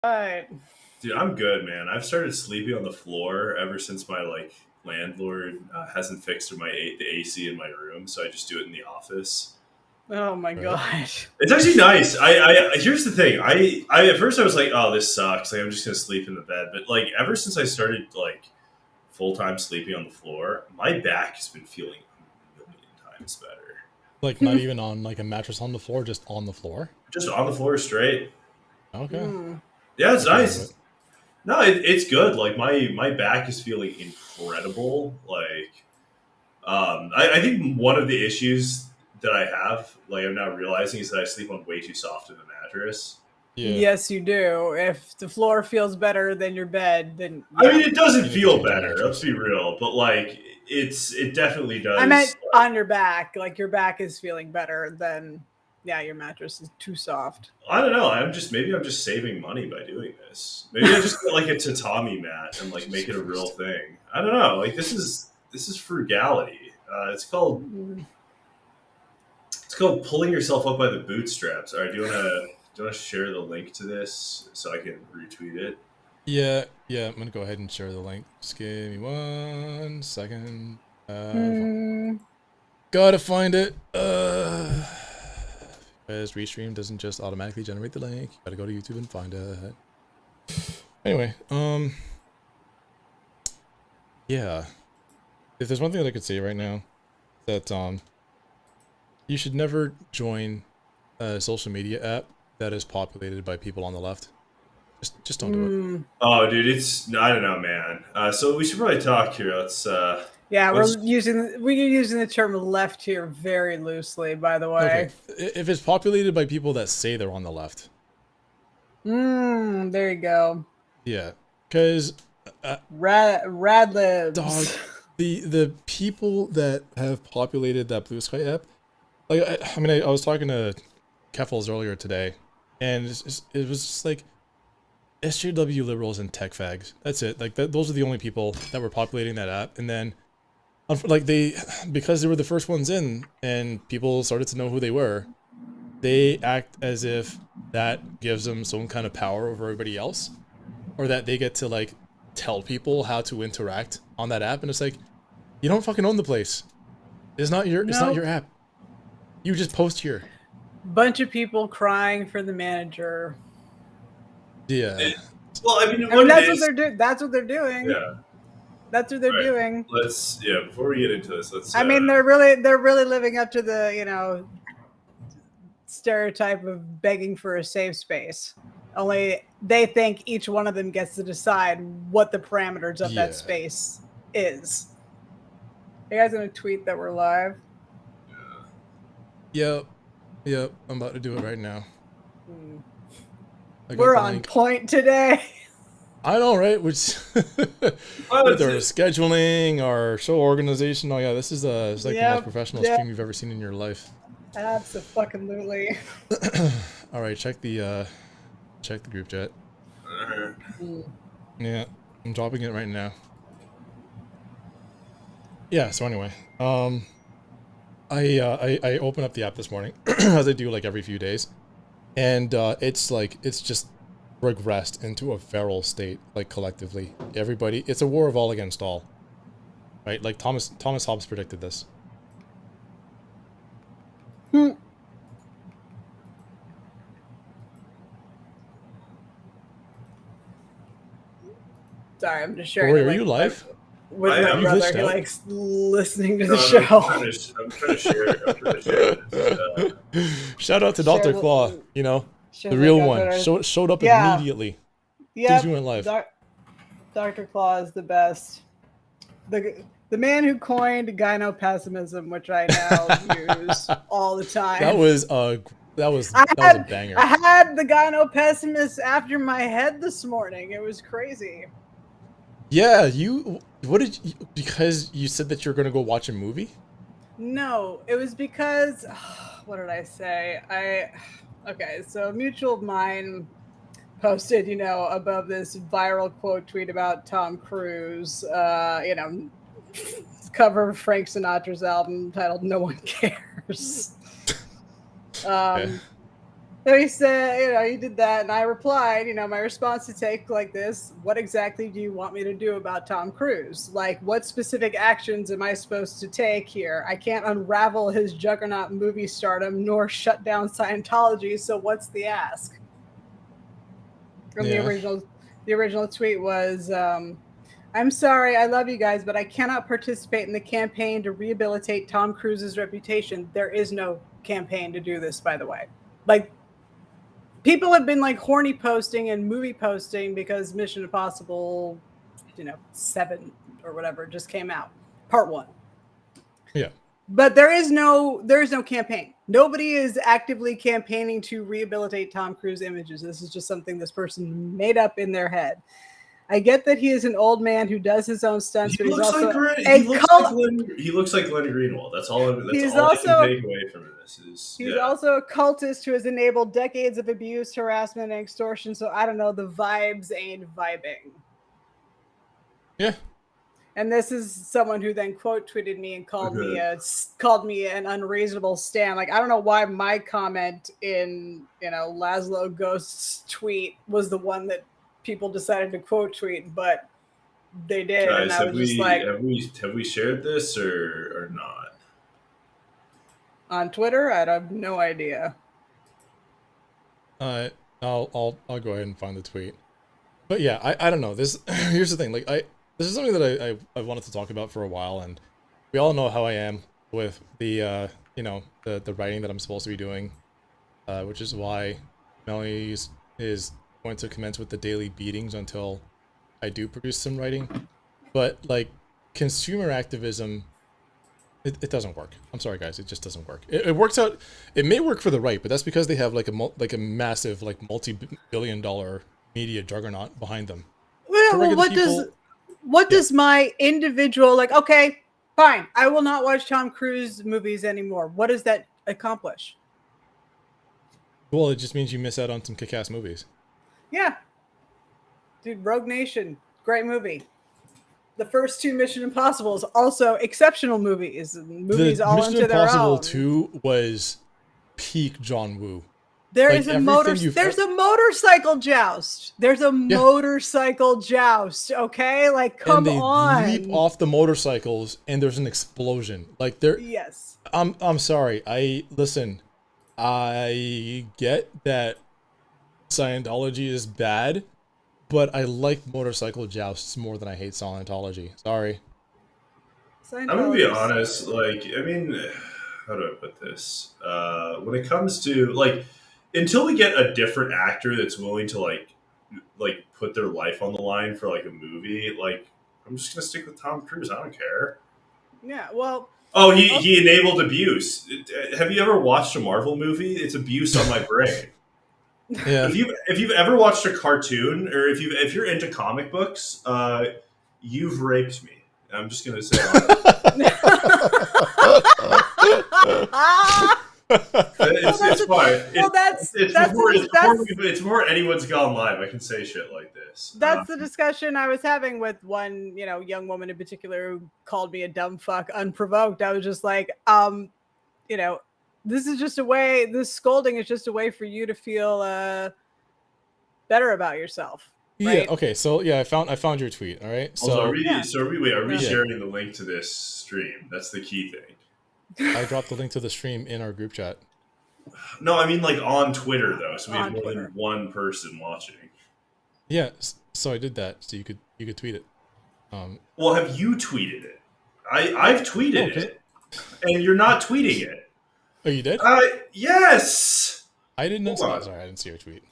Right. Dude, I'm good, man. I've started sleeping on the floor ever since my landlord hasn't fixed the AC in my room, so I just do it in the office. Oh my Right? gosh. It's actually nice. I here's the thing. I at first I was like, oh, this sucks. Like I'm just gonna sleep in the bed. But like ever since I started full time sleeping on the floor, my back has been feeling a million times better. Like not even on like a mattress on the floor, just on the floor. Just on the floor straight. Okay. Mm. Yeah, it's That's pretty good. nice. No, it's good. Like my back is feeling incredible. I think one of the issues that I have, like I'm now realizing, is that I sleep on way too soft of a mattress. Yeah. Yes, you do. If the floor feels better than your bed, then I yeah. mean, it doesn't You need to feel change your better. Let's mattress. be real, but it definitely I does. meant on your back. Like your back is feeling better than yeah, your mattress is too soft. I don't know. Maybe I'm just saving money by doing this. Maybe I just get like a tatami mat and like make Jesus it a real Christ. thing. I don't know. Like this is frugality. Mm. It's called pulling yourself up by the bootstraps. All right, do you want to share the link to this so I can retweet it? Yeah, I'm gonna go ahead and share the link. Just give me 1 second. Mm. Gotta find it. Because Restream doesn't just automatically generate the link. You gotta go to YouTube and find it. Anyway, yeah. If there's one thing that I could say right now, that you should never join a social media app that is populated by people on the left. Just don't do it. Mm. Oh, dude, I don't know, man. So we should probably talk here. Yeah, Let's we're using the term left here very loosely, by the Okay, way. if it's populated by people that say they're on the left, There you go. yeah, because Rad dog, libs. the people that have populated that BlueSky app, like I was talking to Keffels earlier today, and it was just like SJW liberals and tech fags. That's it. Like those are the only people that were populating that app, and then like because they were the first ones in, and people started to know who they were. They act as if that gives them some kind of power over everybody else, or that they get to like tell people how to interact on that app. And it's like, you don't fucking own the place. It's not your Nope. app. You just post here. Bunch of people crying for the manager. Yeah. well, I mean, I mean, what it that's what is. they're doing. That's what they're doing. Yeah. That's what they're All right. doing. Before we get into this, let's. I mean, they're really living up to the stereotype of begging for a safe space. Only they think each one of them gets to decide what the parameters of Yeah. that space is. Are you guys gonna tweet that we're live? Yep. I'm about to do it right now. We're on point today. I know, right? Which with our scheduling, our show organization. Oh yeah, this is it's like the most professional stream you've ever seen in your life. Absolutely. All right, check the group chat. Yeah, I'm dropping it right now. Yeah. So anyway, I open up the app this morning as I do like every few days, and it's just regressed into a feral state, like collectively. Everybody, it's a war of all against all. Right? Like Thomas Hobbes predicted this. Sorry, I'm just sharing. Wait, are you live? With my brother, he likes listening to the show. I'm trying to share this. Shout out to Dr. Claw, the real one. Showed up immediately. Yeah, you went live. Dr. Claw is the best. The man who coined gyno-pessimism, which I now use all the time. That was a banger. I had the gyno-pessimist after my head this morning. It was crazy. Yeah, because you said that you're gonna go watch a movie? No, it was because what did I say? Okay, so a mutual of mine posted, above this viral quote tweet about Tom Cruise, cover of Frank Sinatra's album titled "No One Cares." Okay. So he said, he did that, and I replied, my response to take like this: what exactly do you want me to do about Tom Cruise? Like, what specific actions am I supposed to take here? I can't unravel his juggernaut movie stardom nor shut down Scientology. So what's the ask? And Yeah. the original tweet was, I'm sorry, I love you guys, but I cannot participate in the campaign to rehabilitate Tom Cruise's reputation. There is no campaign to do this, by the way. Like, people have been like horny posting and movie posting because Mission Impossible, 7 or whatever just came out, part 1. Yeah. But there is no campaign. Nobody is actively campaigning to rehabilitate Tom Cruise images. This is just something this person made up in their head. I get that he is an old man who does his own stunts, but he's also he looks like Glenn Greenwald. That's all I can take away from this. He's also a cultist who has enabled decades of abuse, harassment, and extortion. So I don't know, the vibes ain't vibing. Yeah. And this is someone who then quote tweeted me and called me an unreasonable stan. Like, I don't know why my comment in Laszlo Ghost's tweet was the one that people decided to quote tweet, but they did. Guys, and I was just like, have we shared this or not on Twitter? I have no idea. I'll go ahead and find the tweet. But yeah, I don't know. Here's the thing. Like, this is something that I've wanted to talk about for a while, and we all know how I am with the the writing that I'm supposed to be doing, which is why Melanie is going to commence with the daily beatings until I do produce some writing. But like, consumer activism, it doesn't work. I'm sorry, guys, it just doesn't work. It works out. It may work for the right, but that's because they have like a massive, like, multi-billion-dollar media juggernaut behind them. Well, what does my individual, like, okay, fine, I will not watch Tom Cruise movies anymore. What does that accomplish? Well, it just means you miss out on some kick-ass movies. Yeah. Dude, Rogue Nation, great movie. The first 2 Mission Impossibles, also exceptional movies. Movies all Mission into their own. Impossible 2 was peak John Woo. There's a motorcycle joust. There's a motorcycle joust, okay? Like, come on. They leap off the motorcycles and there's an explosion. Like, yes. I'm sorry. I get that Scientology is bad, but I like motorcycle jousts more than I hate Scientology. Sorry. I'm gonna be honest. Like, I mean, how do I put this? When it comes to, like, until we get a different actor that's willing to like put their life on the line for like a movie, like, I'm just gonna stick with Tom Cruise. I don't care. Yeah, well. Oh, he enabled abuse. Have you ever watched a Marvel movie? It's abuse on my brain. Yeah. If you've ever watched a cartoon, or if you're into comic books, you've raped me. I'm just gonna say. It's fine. It's before anyone's gone live. I can say shit like this. That's the discussion I was having with one, young woman in particular who called me a dumb fuck unprovoked. I was just like, this is just a way. This scolding is just a way for you to feel better about yourself. Right? Yeah. Okay. So yeah, I found your tweet. All right. So are we sharing the link to this stream? That's the key thing. I dropped the link to the stream in our group chat. No, I mean, like, on Twitter though, so we have more than one person watching. Yeah. So I did that, so you could tweet it. Well, have you tweeted it? I've tweeted it, and you're not tweeting it. Oh, you did? Yes. I didn't know. Sorry, I didn't see your tweet.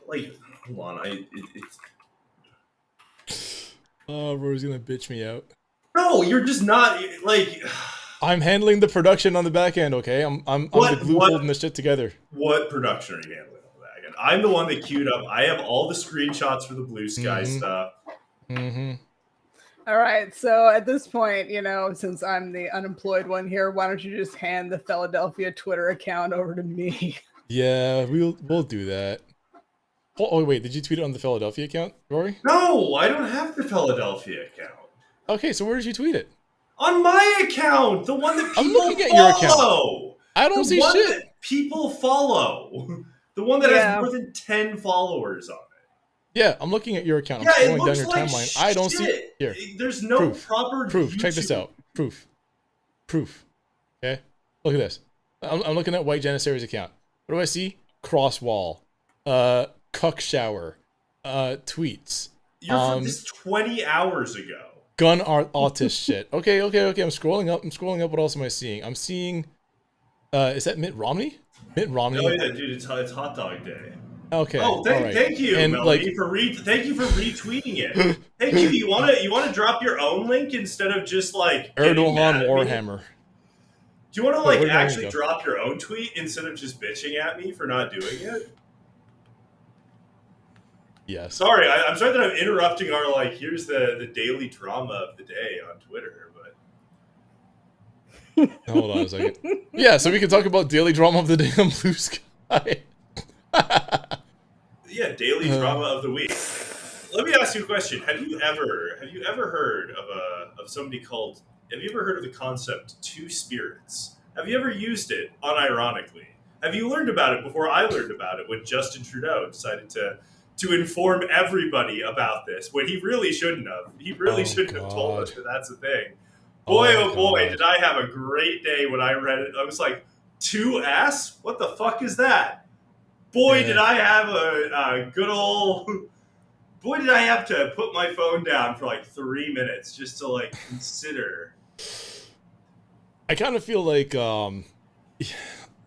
Like, hold on, Oh, Rory's gonna bitch me out. No, you're just not, like. I'm handling the production on the back end, okay? I'm the glue holding this shit together. What production are you handling on the back end? I'm the one that queued up. I have all the screenshots for the BlueSky stuff. Mm-hmm. All right, so at this point, since I'm the unemployed one here, why don't you just hand the Philadelphia Twitter account over to me? Yeah, we'll do that. Oh, wait, did you tweet it on the Philadelphia account, Rory? No, I don't have the Philadelphia account. Okay, so where did you tweet it? On my account, the one that people I'm looking at follow. your account. I don't see shit. people follow. The one that has Yeah. more than 10 followers on it. Yeah, I'm looking at your account. I'm Yeah, it scrolling down looks your like timeline. I don't see shit. here. There's no proper Proof. Check this YouTube- out. Proof. Okay, look at this. I'm looking at White Janissary's account. What do I see? Cross wall, cuck shower, tweets. You're from this 20 hours ago. Gun art autist shit. Okay. I'm scrolling up. What else am I seeing? I'm seeing. Is that Mitt Romney? Mitt Romney. Oh yeah, dude, it's hot dog day. Okay. Oh, thank you, and Melody, thank you for retweeting it. Thank you. You wanna drop your own link instead of just like Erdogan Warhammer. Do you want to Wait, like actually drop your own tweet instead of just bitching at me for not doing it? Yes. Sorry, I'm sorry that I'm interrupting our like. Here's the daily drama of the day on Twitter, but hold on a second. Yeah, so we can talk about daily drama of the day on Blue Sky. Yeah, daily drama of the week. Let me ask you a question. Have you ever heard of somebody called? Have you ever heard of the concept two spirits? Have you ever used it unironically? Have you learned about it before I learned about it when Justin Trudeau decided to inform everybody about this when he really shouldn't have? He really shouldn't have told us that that's a thing. Boy, oh boy, did I have a great day when I read it. I was like, 2S? What the fuck is that? Boy, did I have a good old... Boy, did I have to put my phone down for like 3 minutes just to like consider. I kind of feel like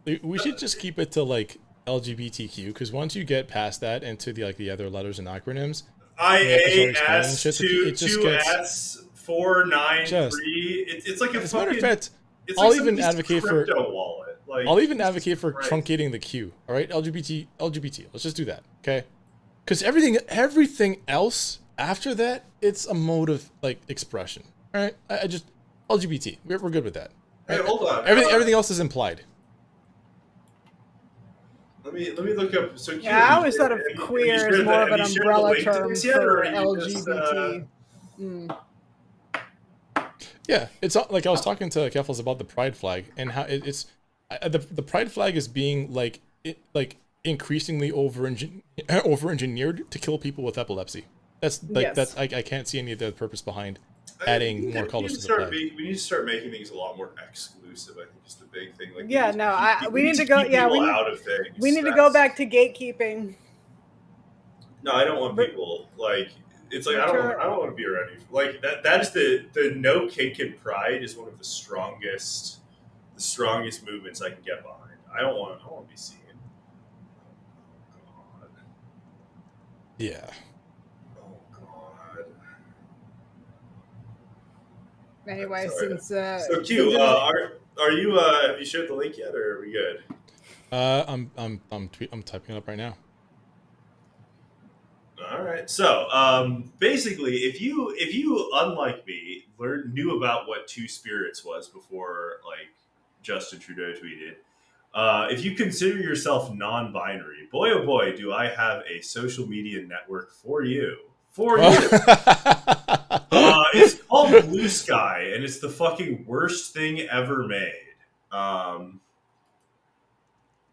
we should just keep it to like LGBTQ, because once you get past that into the other letters and acronyms, IAS 2S 493. It's like a as a matter of fucking. fact, It's I'll like even advocate for wallet. Like, I'll even advocate for Christ. truncating the Q. All right, LGBT. Let's just do that, okay? Because everything else after that, it's a mode of like expression. All right, I just LGBT. We're good with that. Hey, hold on. Everything else is implied. Let me look up. So Yeah, I always thought of queer as more of an umbrella term for LGBT. Yeah, it's like I was talking to Keffels about the pride flag and how it's the pride flag is being like increasingly over engineered to kill people with epilepsy. That's like Yes. I can't see any of the purpose behind adding more colors to the flag. We need to start making things a lot more exclusive. I think is the big thing. Like, Yeah, we need to go. keep Yeah, people out of things. we need to go back to gatekeeping. No, I don't want people like. It's like I don't want to be around you. Like that is the no kink and pride is one of the strongest movements I can get behind. I don't want to be seen. Oh God. Yeah. Oh God. Anyway, Sorry. since So Q, are you have you shared the link yet, or are we good? I'm typing it up right now. All right. So basically, if you unlike me knew about what Two Spirits was before like Justin Trudeau tweeted, if you consider yourself non-binary, boy oh boy, do I have a social media network for you. It's called BlueSky, and it's the fucking worst thing ever made.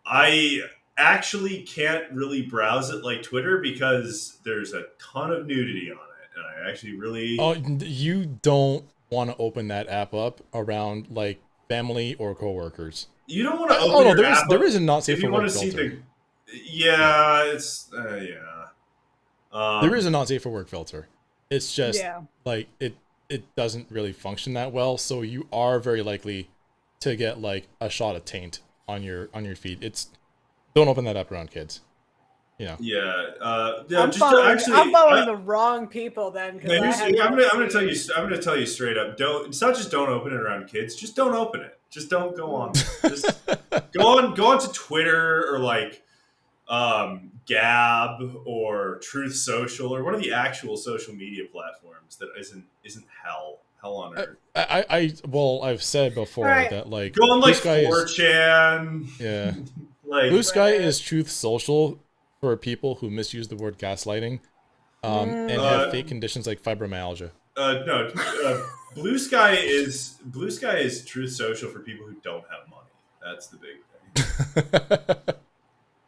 I actually can't really browse it like Twitter because there's a ton of nudity on it, and I actually really... Oh, you don't want to open that app up around like family or coworkers. You don't want to open your app there up is a not safe if you for want work to see filter. There is a not safe for work filter. It's just like it doesn't really function that well, so you are very likely to get like a shot of taint on your feed. Don't open that up around kids. You know. I'm following the wrong people then. I'm gonna tell you straight up. It's not just don't open it around kids. Just don't open it. Just don't go on. Just go on to Twitter or like Gab or Truth Social or one of the actual social media platforms that isn't hell on earth. I've said before that like go on like 4chan. Yeah. Like BlueSky is Truth Social for people who misuse the word gaslighting and have fake conditions like fibromyalgia. No, BlueSky is Truth Social for people who don't have money. That's the big thing.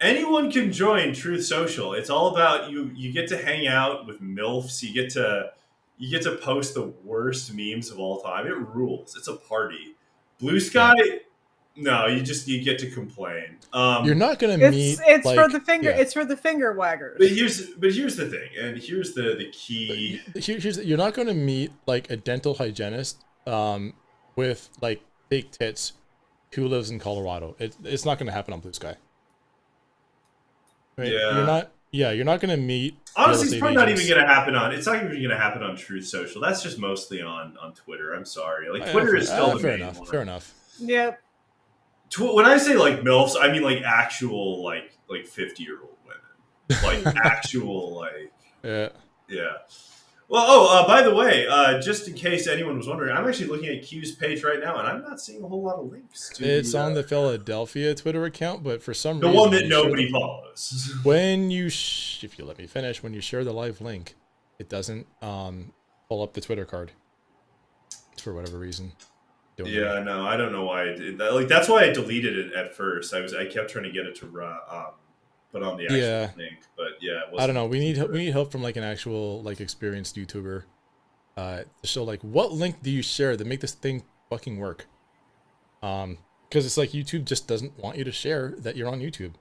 Anyone can join Truth Social. It's all about you. You get to hang out with milfs. You get to post the worst memes of all time. It rules. It's a party. Blue Yeah. Sky, no, you get to complain. You're not gonna meet. It's for like, the finger. yeah. It's for the finger waggers. But here's the thing, and here's the key. You're not gonna meet like a dental hygienist with like fake tits who lives in Colorado. It's not gonna happen on Blue Sky. Right? Yeah. You're not gonna meet. Honestly, real it's probably not estate even going to happen on. It's not even going to happen on Truth Social. That's just mostly on Twitter. I'm sorry. Like Twitter is still the fair main enough. one. Fair enough. Yep. When I say like milfs, I mean like actual like 50-year-old women, like actual like Yeah. yeah. Well, by the way, just in case anyone was wondering, I'm actually looking at Q's page right now, and I'm not seeing a whole lot of links to. It's on the Philadelphia Twitter account, but for some the reason, one that nobody follows. When you, if you let me finish, when you share the live link, it doesn't pull up the Twitter card for whatever reason. Yeah, no, I don't know why I did that. Like that's why I deleted it at first. I kept trying to get it to put on the actual link, but yeah, it wasn't. I don't know. We need help from like an actual like experienced YouTuber to show like what link do you share to make this thing fucking work. Because it's like YouTube just doesn't want you to share that you're on YouTube,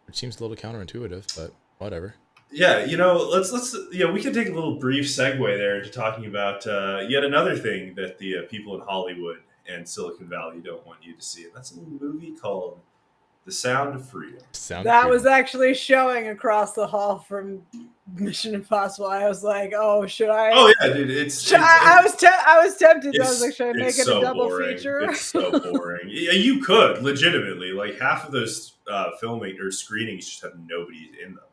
which seems a little counterintuitive, but whatever. Yeah, let's we can take a little brief segue there into talking about yet another thing that the people in Hollywood and Silicon Valley don't want you to see, and that's a little movie called The Sound of Freedom. That was actually showing across the hall from Mission Impossible. I was like, "Oh, should I?" Oh yeah, dude, I was tempted. I was like, "Should I make it so a double boring. feature?" It's so boring. Yeah, you could legitimately like half of those filming or screenings just have nobody in them.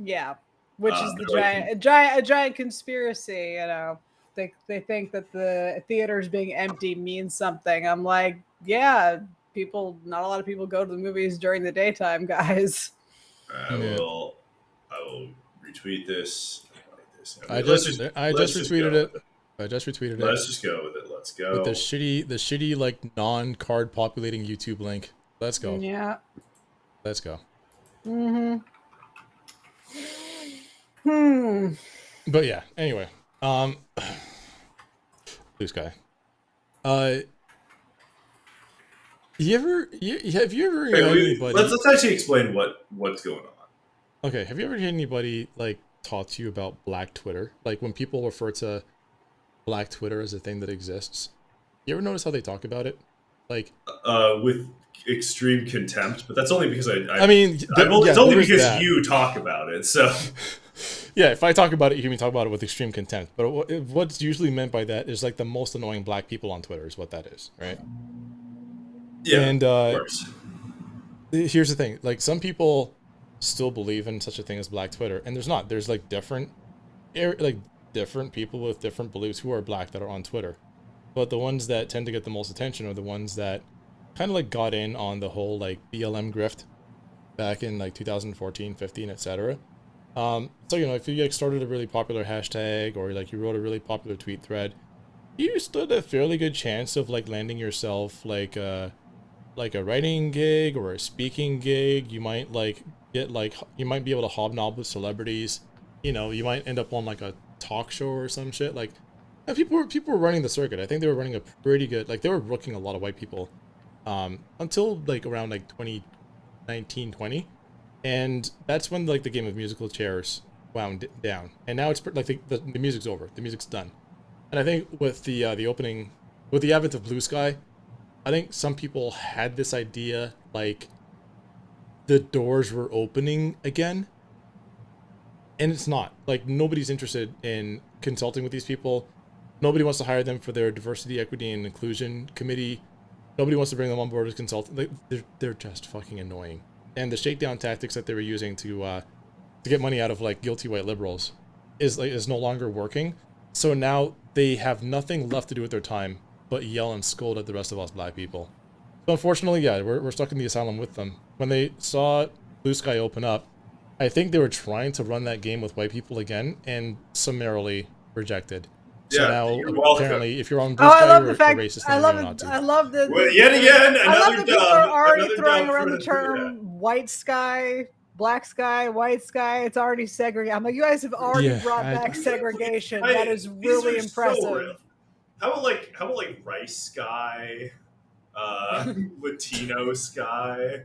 Yeah, which is the giant conspiracy. They think that the theaters being empty means something. I'm like, yeah, not a lot of people go to the movies during the daytime, guys. I will retweet this. I just retweeted it. Let's just go with it. Let's go with the shitty like non-card populating YouTube link. Let's go. Yeah. Let's go. But yeah. Anyway, Blue Sky. Have you ever anybody? Let's actually explain what's going on. Okay. Have you ever had anybody like talk to you about Black Twitter? Like when people refer to Black Twitter as a thing that exists, you ever notice how they talk about it? Like with extreme contempt, but that's only because it's only because you talk about it. So yeah, if I talk about it, you hear me talk about it with extreme contempt. But what's usually meant by that is like the most annoying black people on Twitter is what that is, right? Yeah, and of course. Here's the thing: like some people still believe in such a thing as Black Twitter, and there's not. There's like different people with different beliefs who are black that are on Twitter. But the ones that tend to get the most attention are the ones that kind of like got in on the whole like BLM grift back in like 2014, 15, etc. So if you like started a really popular hashtag or like you wrote a really popular tweet thread, you stood a fairly good chance of like landing yourself like a writing gig or a speaking gig. You might you might be able to hobnob with celebrities. You might end up on like a talk show or some shit. Like people were running the circuit. I think they were running a pretty good, like they were booking a lot of white people until like around like 2019, 20. And that's when like the game of musical chairs wound down. And now it's like the music's over. The music's done. And I think with the opening, with the advent of Blue Sky, I think some people had this idea like the doors were opening again. And it's not. Like nobody's interested in consulting with these people. Nobody wants to hire them for their diversity, equity, and inclusion committee. Nobody wants to bring them on board as consultants. Like, they're just fucking annoying. And the shakedown tactics that they were using to get money out of like guilty white liberals is no longer working. So now they have nothing left to do with their time but yell and scold at the rest of us black people. So unfortunately, yeah, we're stuck in the asylum with them. When they saw Blue Sky open up, I think they were trying to run that game with white people again and summarily rejected. So Yeah, now you're welcome. apparently, if you're on Oh, I BlueSky, love you're the a fact. racist I and love you're it. not to. I love the. Well, yet again, I love another that people are dub. already Another throwing dub around for the the term white sky, black sky, white sky. It's already segregated. I'm like, you guys have already Yeah, brought back segregation. That is These really are so real. impressive. How about like rice sky, Latino sky,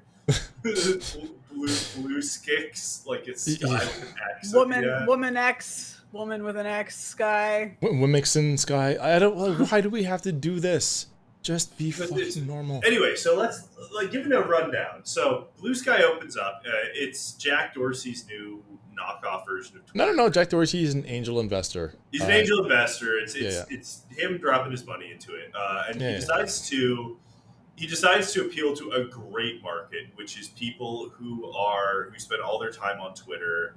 blue skicks, like it's sky Yeah. with an X at the end. Woman with an X, sky. Wimixon Sky. I don't. Why do we have to do this? Just be But it's- fucking normal. Anyway, so let's give it a rundown. So BlueSky opens up. It's Jack Dorsey's new knockoff version of Twitter. No. Jack Dorsey is an angel investor. He's an angel investor. It's yeah. it's him dropping his money into it, and Yeah, he decides to appeal to a great market, which is people who spend all their time on Twitter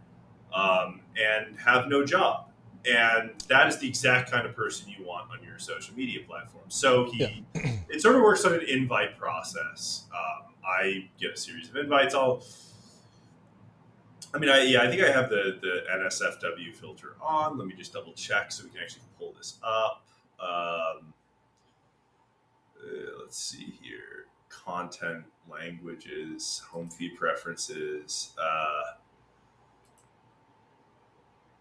and have no job. And that is the exact kind of person you want on your social media platform. So it sort of works on an invite process. I get a series of invites. I think I have the NSFW filter on. Let me just double check so we can actually pull this up. Let's see here. Content, languages, home feed preferences.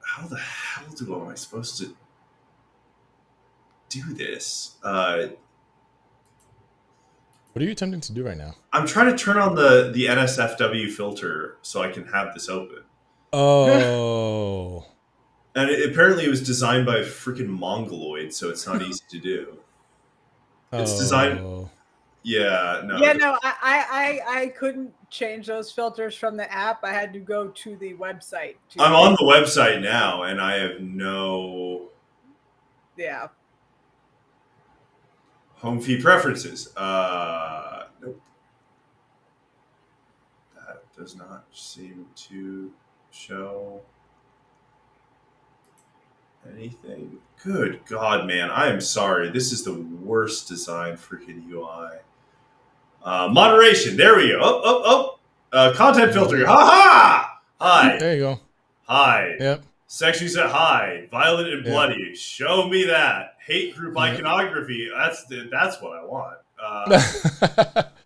How the hell am I supposed to do this? What are you attempting to do right now? I'm trying to turn on the NSFW filter so I can have this open. Oh. And apparently it was designed by a freaking Mongoloid, so it's not easy to do. It's designed... Yeah, no. Yeah, no, I couldn't change those filters from the app. I had to go to the website. I'm on the website now, and I have no... Yeah. Home feed preferences. Nope. That does not seem to show anything. Good God, man. I am sorry. This is the worst design freaking UI. Moderation. There we go. Content filter. Ha-ha! Hi. There you go. Hi. Yep. Sexually set high. Violent and bloody. Show me that. Hate group iconography. That's what I want.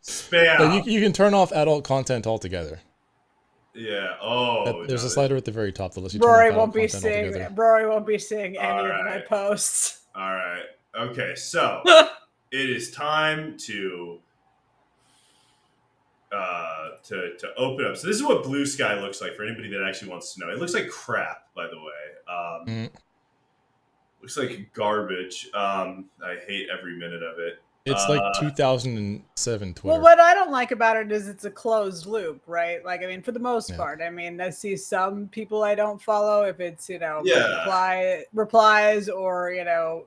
Spam. But you can turn off adult content altogether. Yeah. There's a slider at the very top that lets you Rory won't be seeing any of my posts. All right. Okay. So it is time to open up. So this is what BlueSky looks like for anybody that actually wants to know. It looks like crap, by the way. Looks like garbage. I hate every minute of it. It's like 2007 Twitter. Well, what I don't like about it is it's a closed loop, right? Like, I mean, for the most part, I mean, I see some people I don't follow if it's, replies or, I'm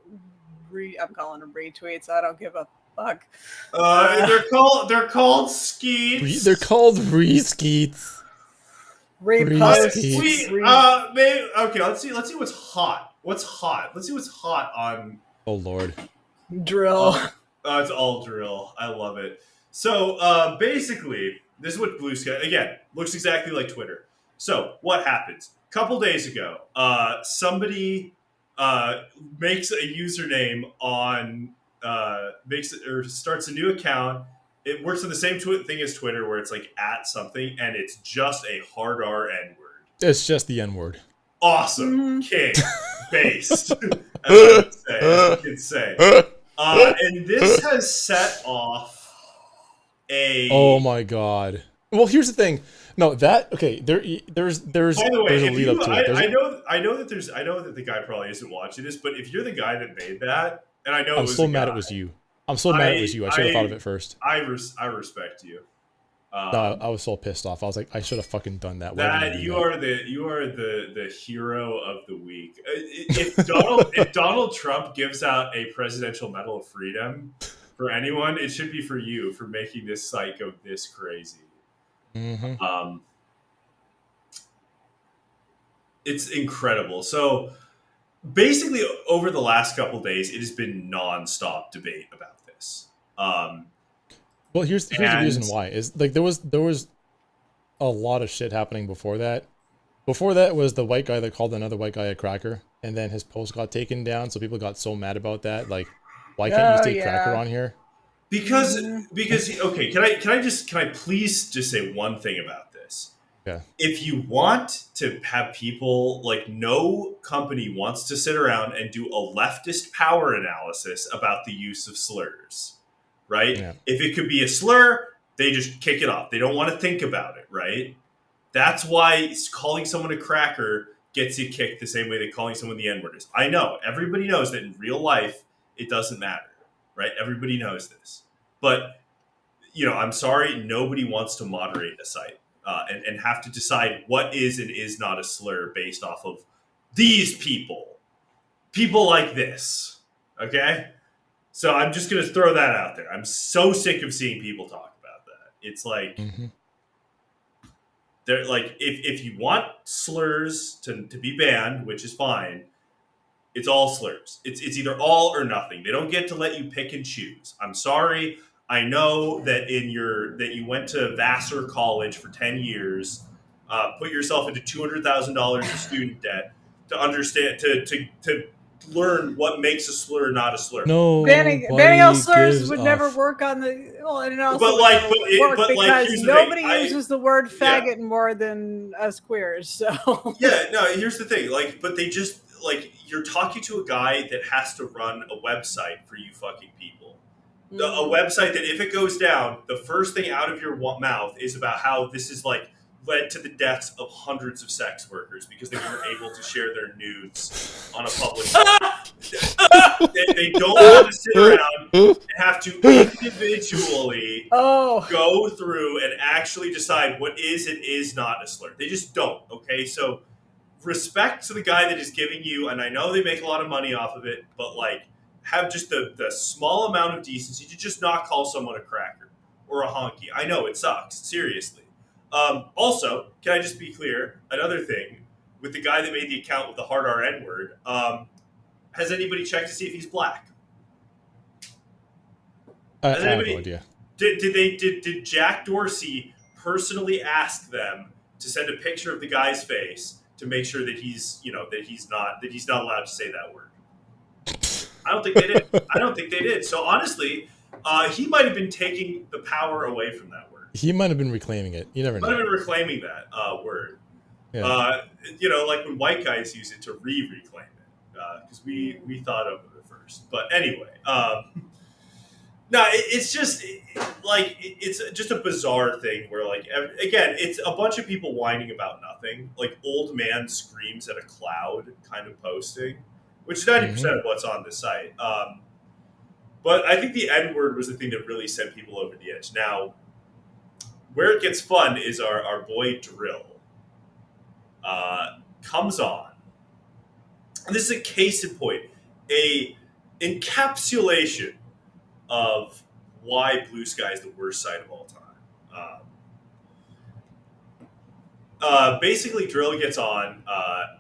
calling them retweets. I don't give a fuck. They're called skeets. They're called re-skeets. Reposts. Okay, let's see what's hot. Let's see what's hot on... Oh, Lord. Dril. It's all Dril. I love it. So basically, this is what BlueSky, again, looks exactly like Twitter. So what happens? A couple days ago, somebody makes a username on, starts a new account. It works on the same thing as Twitter, where it's like at something, and it's just a hard R N-word. It's just the N-word. Awesome. King. Based. As I can say. And this has set off a... Oh my God. Well, here's the thing. No, there's By the way, a lead up to it. I know that the guy probably isn't watching this, but if you're the guy that made that, and I know I'm so mad it was you. I'm so mad it was you. I should have thought of it first. I respect you. No, I was so pissed off. I was like, I should have fucking done that. You are the hero of the week. If Donald Trump gives out a Presidential Medal of Freedom for anyone, it should be for you for making this site go this crazy. Mm-hmm. It's incredible. So basically, over the last couple of days, it has been nonstop debate about this. Well, here's the reason why is like there was a lot of shit happening before that. Before that was the white guy that called another white guy a cracker, and then his post got taken down, so people got so mad about that. Like, why can't you stay Cracker on here? Because okay, can I please just say one thing about this? Yeah. If you want to have people, like, no company wants to sit around and do a leftist power analysis about the use of slurs, right? Yeah. If it could be a slur, they just kick it off. They don't want to think about it, right? That's why calling someone a cracker gets you kicked the same way that calling someone the N-word is. I know. Everybody knows that in real life, it doesn't matter, right? Everybody knows this. But, I'm sorry, nobody wants to moderate a site and have to decide what is and is not a slur based off of these people. People like this, okay? So I'm just going to throw that out there. I'm so sick of seeing people talk about that. It's like, they're like, if you want slurs to be banned, which is fine, it's all slurs. It's either all or nothing. They don't get to let you pick and choose. I'm sorry. I know that you went to Vassar College for 10 years, put yourself into $200,000 of student debt to understand to learn what makes a slur not a slur. No, banning all slurs would never work on the. Well, and it also because nobody uses the word faggot more than us queers. So yeah, no. Here's the thing, but they just you're talking to a guy that has to run a website for you fucking people. A website that if it goes down, the first thing out of your mouth is about how this is led to the deaths of hundreds of sex workers because they weren't able to share their nudes on a public they don't want to sit around and have to individually go through and actually decide what is and is not a slur. They just don't, okay? So respect to the guy that is giving you, and I know they make a lot of money off of it, but have just the small amount of decency to just not call someone a cracker or a honky. I know it sucks, seriously. Also, can I just be clear? Another thing, with the guy that made the account with the hard R N-word, has anybody checked to see if he's black? I have no idea. Did Jack Dorsey personally ask them to send a picture of the guy's face to make sure that he's not allowed to say that word? I don't think they did. So honestly, he might have been taking the power away from that word. He might have been reclaiming it. You never know. Might have been reclaiming that word. Yeah. Like when white guys use it to reclaim it, because we thought of it first. But anyway, no, it's just it's just a bizarre thing where again, it's a bunch of people whining about nothing, like old man screams at a cloud kind of posting, which is 90% of what's on this site. But I think the N-word was the thing that really sent people over the edge. Now, where it gets fun is our boy Dril comes on. And this is a case in point, a encapsulation of why BlueSky is the worst site of all time. Basically, Dril gets on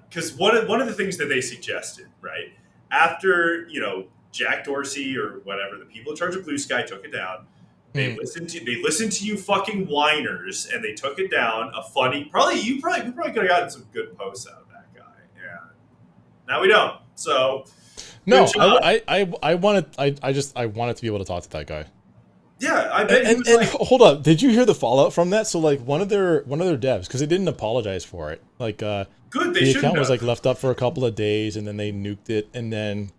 because one of the things that they suggested, right, after Jack Dorsey or whatever, the people in charge of BlueSky took it down. They listened to you fucking whiners, and they took it down. We probably could have gotten some good posts out of that guy. Yeah. Now we don't. So no, I wanted to be able to talk to that guy. Yeah, I bet. And hold up, did you hear the fallout from that? So one of their devs, because they didn't apologize for it. Good. The account was left up for a couple of days, and then they nuked it, and then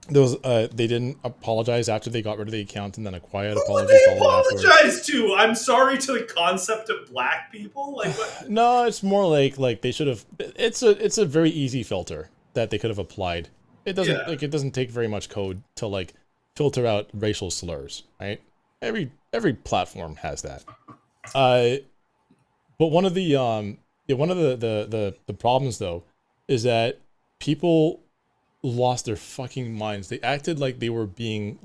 they didn't apologize after they got rid of the account, and then a quiet apology followed afterwards. Apologize to? I'm sorry to the concept of black people. What? No, it's more like they should have. It's a very easy filter that they could have applied. It doesn't it doesn't take very much code to filter out racial slurs, right? Every platform has that. But one of the problems though is that people lost their fucking minds. They acted like they were being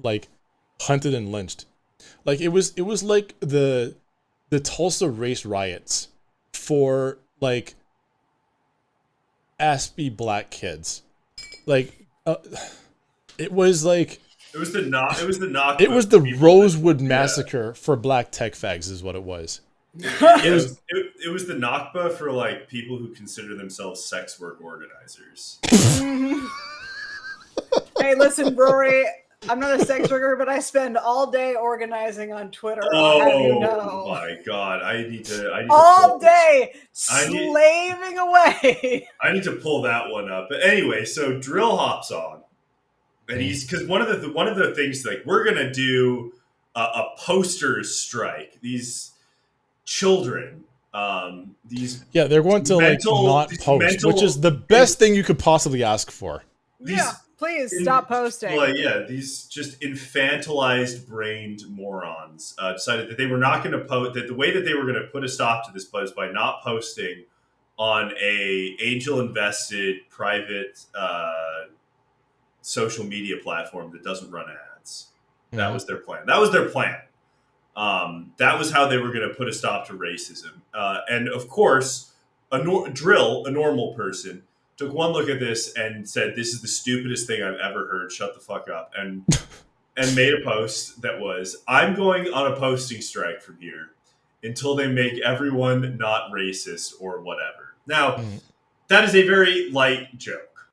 hunted and lynched. It was like the Tulsa race riots for aspie black kids. It was the Rosewood massacre for black tech fags is what it was. It was the Nakba for like people who consider themselves sex work organizers. Hey, listen, Rory. I'm not a sex worker, but I spend all day organizing on Twitter. I'll have you know. My God, I need to all pull this. day slaving away. I need to pull that one up. But anyway, so Dril hops on, and he's because one of the things like we're gonna do a posters strike. These children, they're going to like not post, which is the best thing you could possibly ask for. Please stop posting. Well, these just infantilized brained morons decided that they were not going to post. That the way that they were going to put a stop to this was by not posting on a angel invested private social media platform that doesn't run ads. Mm-hmm. That was their plan. That was how they were going to put a stop to racism. And of course, Dril, a normal person, took one look at this and said, "This is the stupidest thing I've ever heard. Shut the fuck up." And made a post that was, "I'm going on a posting strike from here until they make everyone not racist or whatever." Now, that is a very light joke.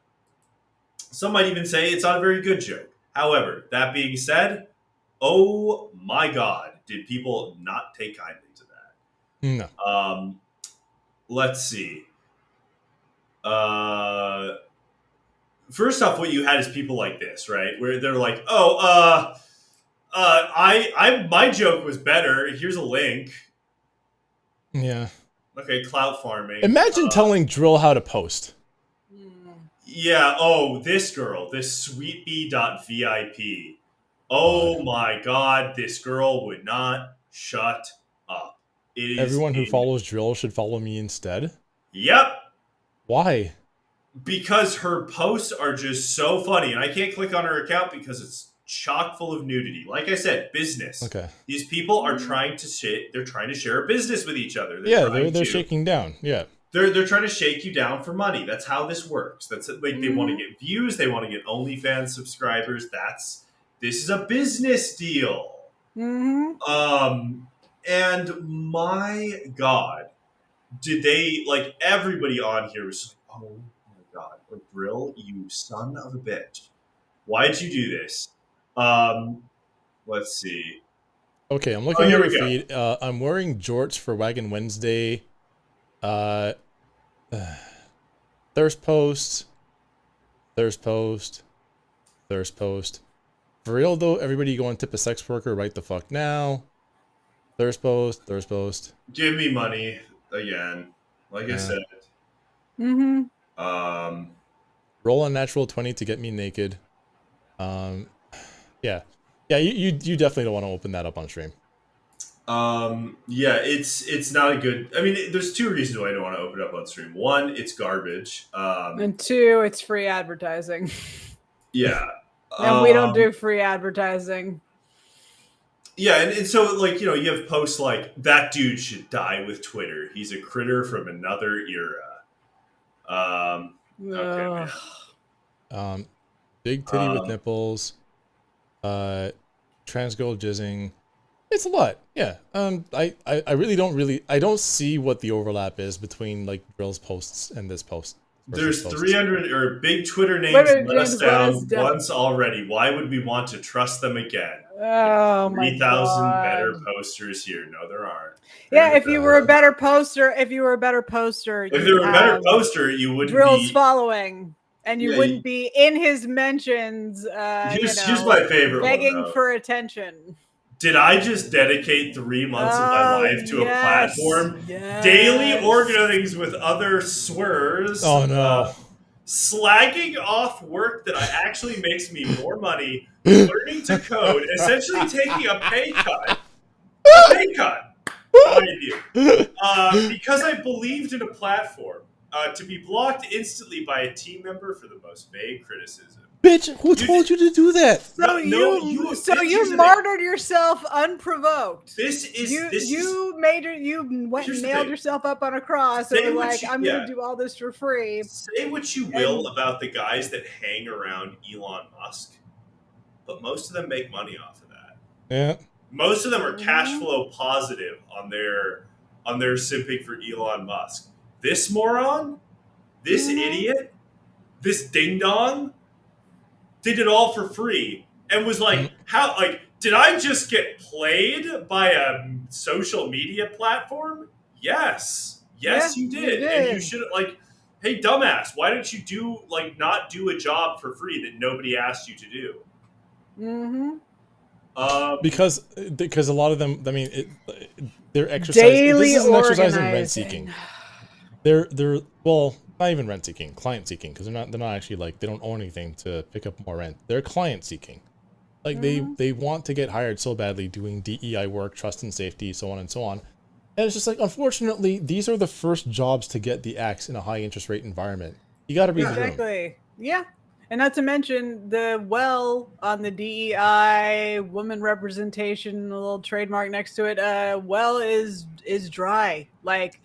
Some might even say it's not a very good joke. However, that being said, oh my God, did people not take kindly to that? No. Let's see. First off, what you had is people like this, right? Where they're like, my joke was better. Here's a link. Yeah. Okay, clout farming. Imagine telling Dril how to post. Yeah. Oh, this girl, this sweetbee.vip. Oh my God, this girl would not shut up. Everyone who follows Dril should follow me instead. Yep. Why? Because her posts are just so funny, and I can't click on her account because it's chock full of nudity. Like I said, business. Okay. These people are trying to they're trying to share a business with each other. They're shaking down. Yeah. They're trying to shake you down for money. That's how this works. That's like they want to get views. They want to get OnlyFans subscribers. This is a business deal. Mm-hmm. And my God, did they like everybody on here was like, oh my God, Dril, you son of a bitch. Why'd you do this? Let's see. Okay, I'm looking at your feed. I'm wearing jorts for Wagon Wednesday. Thirst post. For real though, everybody go and tip a sex worker right the fuck now. Thirst post. Give me money again. Like I said. Mm-hmm. Roll on natural 20 to get me naked. Yeah, you definitely don't want to open that up on stream. It's not a good. I mean, there's two reasons why I don't want to open it up on stream. One, it's garbage. And two, it's free advertising. Yeah. And we don't do free advertising. Yeah, and so, like, you have posts like, "That dude should die with Twitter. He's a critter from another era." Okay, man. Big titty with nipples. Trans girl jizzing. It's a lot. Yeah. I don't see what the overlap is between like Dril's posts and this post. There's 300 or big Twitter names let us down once already. Why would we want to trust them again? Oh my 3,000 God. better posters here. No, there aren't. Yeah, if you were a better poster, you were a better poster, you wouldn't Drill's be following, and you wouldn't be in his mentions. Here's my favorite begging one, for attention. Did I just dedicate 3 months of my life to a platform? Yes. Daily organizings with other swears. Oh no. Slagging off work that actually makes me more money, learning to code, essentially taking a pay cut. Because I believed in a platform, to be blocked instantly by a team member for the most vague criticism. Bitch, who told you to do that? So you martyred yourself unprovoked. You went and nailed yourself up on a cross and were like, I'm going to do all this for free. Say what you will about the guys that hang around Elon Musk, but most of them make money off of that. Yeah. Most of them are cash flow positive on their on their simping for Elon Musk. This moron, this idiot, this ding dong did it all for free and was like, how, like, did I just get played by a social media platform? Yes. Yes, Yeah, you did. you And you did. should, like, hey, dumbass, why don't you not do a job for free that nobody asked you to do? Because a lot of them, I mean, they're exercise. This Daily is an exercise in rent organizing. seeking. They're well, not even rent seeking, client seeking, because they're not actually like, they don't own anything to pick up more rent. They're client seeking. Like they want to get hired so badly doing DEI work, trust and safety, so on and so on. And it's just like, unfortunately, these are the first jobs to get the axe in a high interest rate environment. You got to read the room. Exactly. Yeah. And not to mention the well on the DEI woman representation, a little trademark next to it. Well is dry. Like,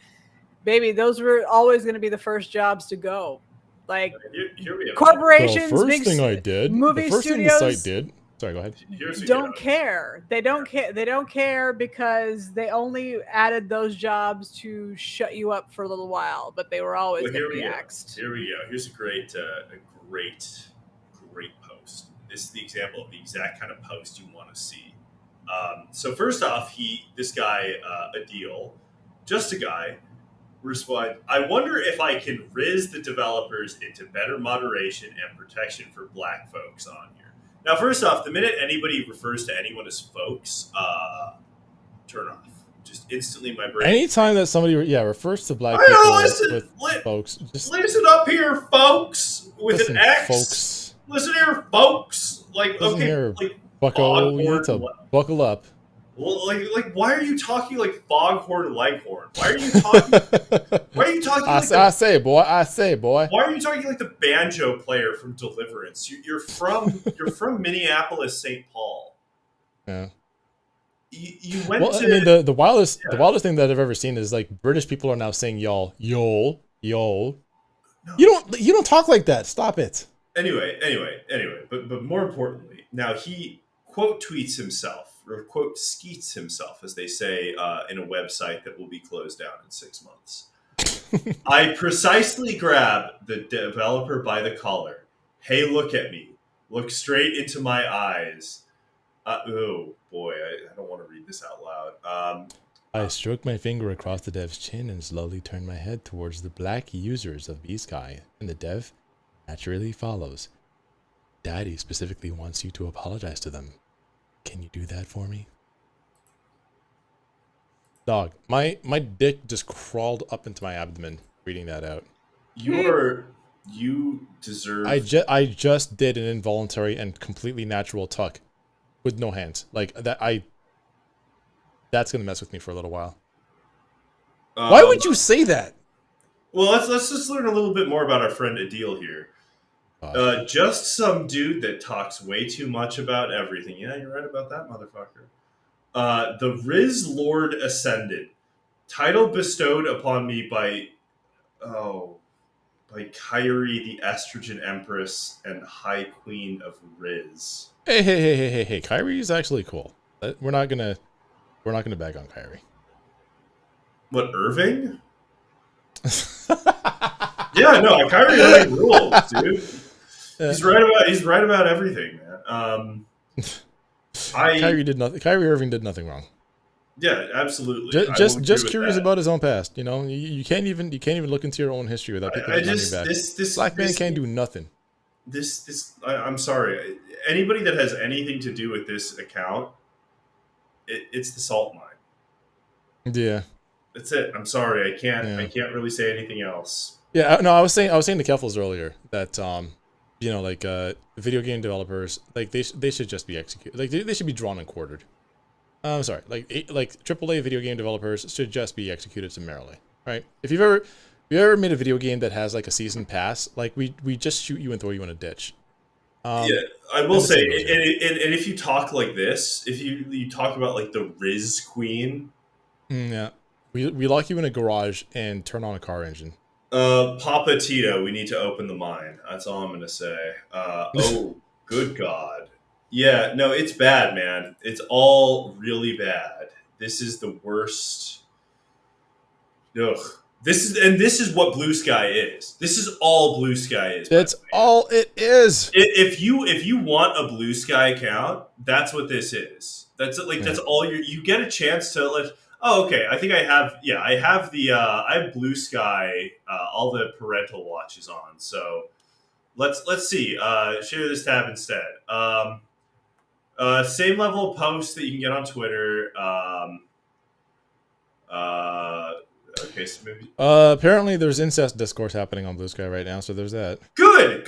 baby, those were always going to be the first jobs to go. Like, here we have corporations, The first big thing I did, movie the first studios, thing the site did. Sorry, go ahead. don't care. They don't care. They don't care because they only added those jobs to shut you up for a little while, but they were always going to be axed. Here we go. Here's a great post. This is the example of the exact kind of post you want to see. So first off, this guy, just a guy, responded, I wonder if I can riz the developers into better moderation and protection for black folks on here. Now, first off, the minute anybody refers to anyone as folks, turn off. Just instantly my brain. Anytime that somebody refers to black people with folks, just listen up here, folks, with an X. Folks. Listen here, folks. Like, listen okay, here, like bucko, you need to buckle up. Well, like, why are you talking like Foghorn Leghorn? Why are you talking? Why are you talking? I say, boy. Why are you talking like the banjo player from Deliverance? You're from Minneapolis, St. Paul. Yeah. You went well, to. I mean, the wildest thing that I've ever seen is like British people are now saying y'all. No. You don't talk like that. Stop it. Anyway, but more importantly, now he quote tweets himself. Or quote skeets himself, as they say in a website that will be closed down in 6 months. I precisely grab the developer by the collar. Hey, look at me. Look straight into my eyes. Oh, boy, I don't want to read this out loud. I stroke my finger across the dev's chin and slowly turn my head towards the black users of BlueSky, and the dev naturally follows. Daddy specifically wants you to apologize to them. Can you do that for me? Dog, my dick just crawled up into my abdomen reading that out. You deserve. I just did an involuntary and completely natural tuck with no hands. Like that that's gonna mess with me for a little while. Why would you say that? Well, let's just learn a little bit more about our friend Adil here. Just some dude that talks way too much about everything. Yeah, you're right about that, motherfucker. The Riz Lord Ascended. Title bestowed upon me by Kyrie, the Estrogen Empress and High Queen of Riz. Hey. Kyrie is actually cool. We're not gonna bag on Kyrie. What, Irving? Yeah, no, Kyrie Irving rules, dude. He's right about everything, man. Kyrie Irving did nothing wrong. Yeah, absolutely. Just curious about his own past. You know, you can't even look into your own history without people on your back. This black man can't do nothing. I'm sorry. Anybody that has anything to do with this account, it's the salt mine. Yeah. That's it. I'm sorry. I can't really say anything else. Yeah. No, I was saying to Keffels earlier that video game developers, like they should just be executed. Like they should be drawn and quartered. I'm sorry. Like AAA video game developers should just be executed summarily, right? If you've ever made a video game that has like a season pass, like we just shoot you and throw you in a ditch. Yeah, I will say, and if you talk like this, if you talk about like the Riz Queen, yeah, we lock you in a garage and turn on a car engine. Papa Tito, we need to open the mine. That's all I'm gonna say. Oh, good God. Yeah, no, it's bad, man. It's all really bad. This is the worst. Ugh. This is what BlueSky is. This is all BlueSky is. That's all it is. If you want a BlueSky account, that's what this is. That's that's all you get a chance to like. Oh, okay. I think I have. Yeah, I have I have BlueSky. All the parental watches on. So let's see. Share this tab instead. Same level of post that you can get on Twitter. Okay, so maybe. Apparently, there's incest discourse happening on BlueSky right now, so there's that. Good.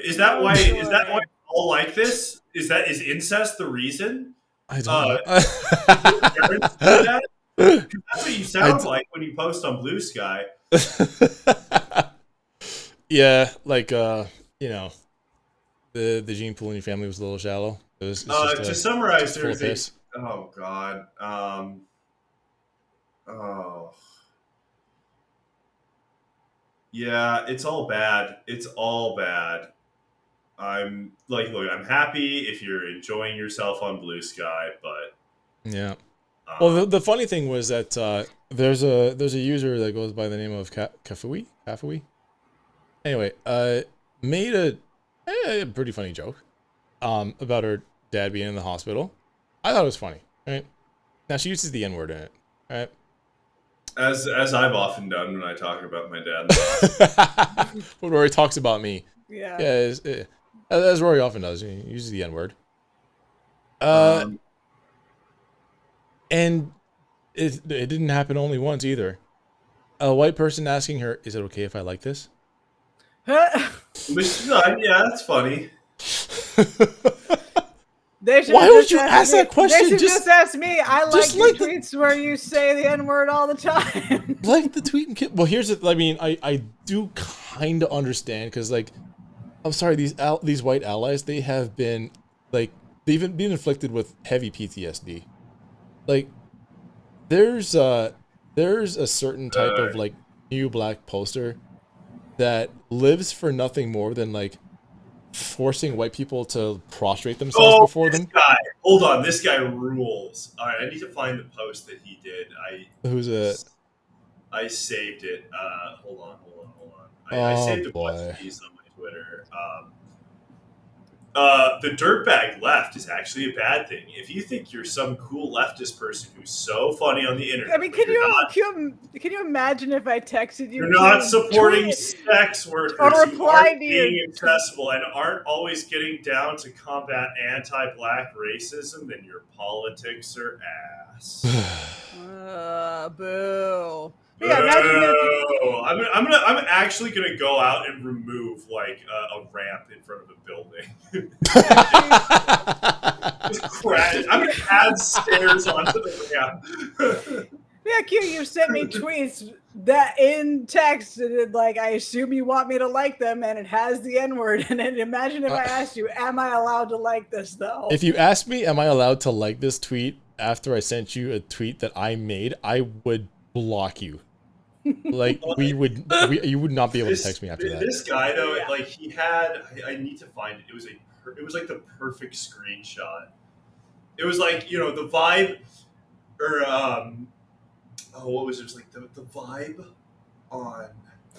Is that why? Is that why all like this? Is incest the reason? I don't know. That? That's what you sound like when you post on BlueSky. Yeah, like you know, the gene pool in your family was a little shallow. It's To summarize, there's oh god. Oh. Yeah, it's all bad. It's all bad. I'm look, I'm happy if you're enjoying yourself on BlueSky, but yeah. Well, the funny thing was that there's a user that goes by the name of Kafui. Anyway, made a pretty funny joke about her dad being in the hospital. I thought it was funny. Right? Now she uses the N-word in it. Right? As I've often done when I talk about my dad. When Rory talks about me. Yeah. Yeah, as Rory often does. He uses the N-word. And it didn't happen only once either. A white person asking her, "Is it okay if I like this?" Yeah, that's funny. Why would you ask that question? They should just ask me. I like your like tweets where you say the N-word all the time. Like the tweet and well, here's it. I mean, I do kind of understand because, like, I'm sorry, these white allies, they have been like they've been inflicted with heavy PTSD. Like, there's a certain type of like new black poster that lives for nothing more than like forcing white people to prostrate themselves before them. Hold on, this guy rules. All right, I need to find the post that he did. Who's it? I saved it. Hold on. I saved a bunch of these on my Twitter. The dirtbag left is actually a bad thing. If you think you're some cool leftist person who's so funny on the internet, I mean, can you imagine if I texted you? You're not supporting sex workers. Or reply to being you. accessible and aren't always getting down to combat anti-black racism, then your politics are ass. Boo. Yeah, I'm actually gonna go out and remove like a ramp in front of a building. Just crash. I'm gonna add stairs onto the ramp. Yeah, Q, you sent me tweets that in text, and like I assume you want me to like them, and it has the N-word in it. Imagine if I asked you, "Am I allowed to like this?" Though, if you asked me, "Am I allowed to like this tweet?" after I sent you a tweet that I made, I would block you. Like you would not be able to text me after that. This guy though, like he had, I need to find it. It was like the perfect screenshot. It was like, you know, the vibe, or what was it? It was like the vibe on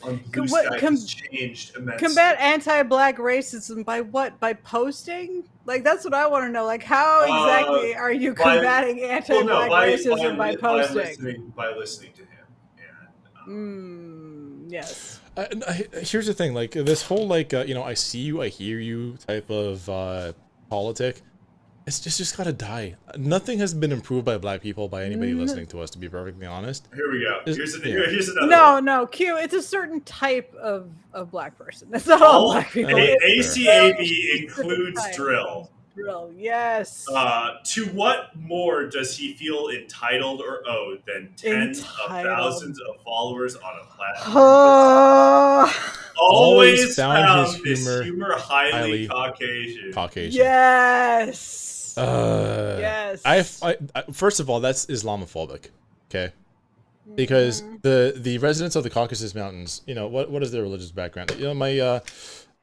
BlueSky has changed immensely. Combat anti-black racism by what? By posting? Like that's what I want to know. Like how exactly are you combating anti-black racism by posting? By listening to him. Yes. Here's the thing, like this whole like you know, I see you, I hear you type of politic. It's just gotta die. Nothing has been improved by black people by anybody listening to us. To be perfectly honest. Here we go. Here's another. No, Q. It's a certain type of black person. It's not all black people. ACAB includes Dril. Dril, yes. To what more does he feel entitled or owed than tens of thousands of followers on a platform? Always found his humor highly Caucasian. Yes. Yes. I first of all, that's Islamophobic. Okay. Because the residents of the Caucasus Mountains, you know, what is their religious background? You know,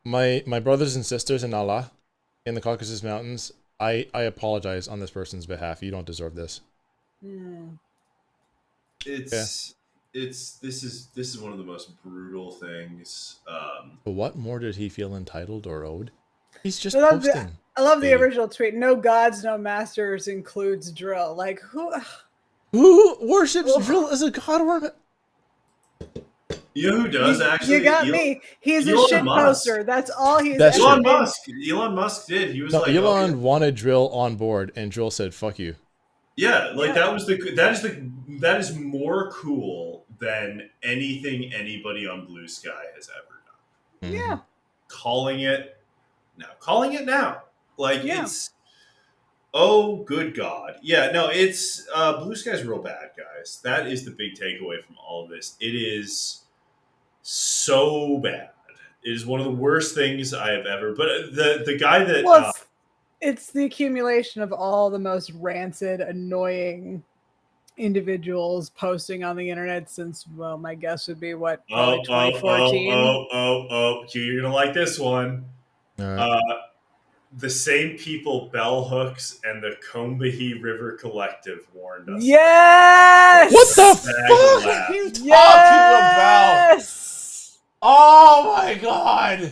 my brothers and sisters in Allah in the Caucasus Mountains, I apologize on this person's behalf. You don't deserve this. It's this is one of the most brutal things. But what more did he feel entitled or owed? He's just I love posting. I love the Baby. original tweet. No gods, no masters includes Dril. Like Who worships Dril as a god or You know who does actually? You got me. He's a Elon shit Musk. poster. That's all he's That's ever true. Elon been. Musk. Elon Musk did. He was No, like, Elon wanted Dril on board, and Dril said, "Fuck you." yeah, like Yeah. that is more cool than anything anybody on Blue Sky has ever done. Mhm. Yeah. Calling it now. Like Yeah. it's oh good God. Yeah, no, it's Blue Sky's real bad, guys. That is the big takeaway from all of this. It is so bad. It is one of the worst things I have ever. But the guy that Well, it's the accumulation of all the most rancid, annoying individuals posting on the internet since, well, my guess would be what, probably 2014. Q, you're gonna like this one. All right. The same people Bell Hooks and the Combahee River Collective warned us. Yes. What the Bag fuck laugh. are you talking Yes. about? Oh my god!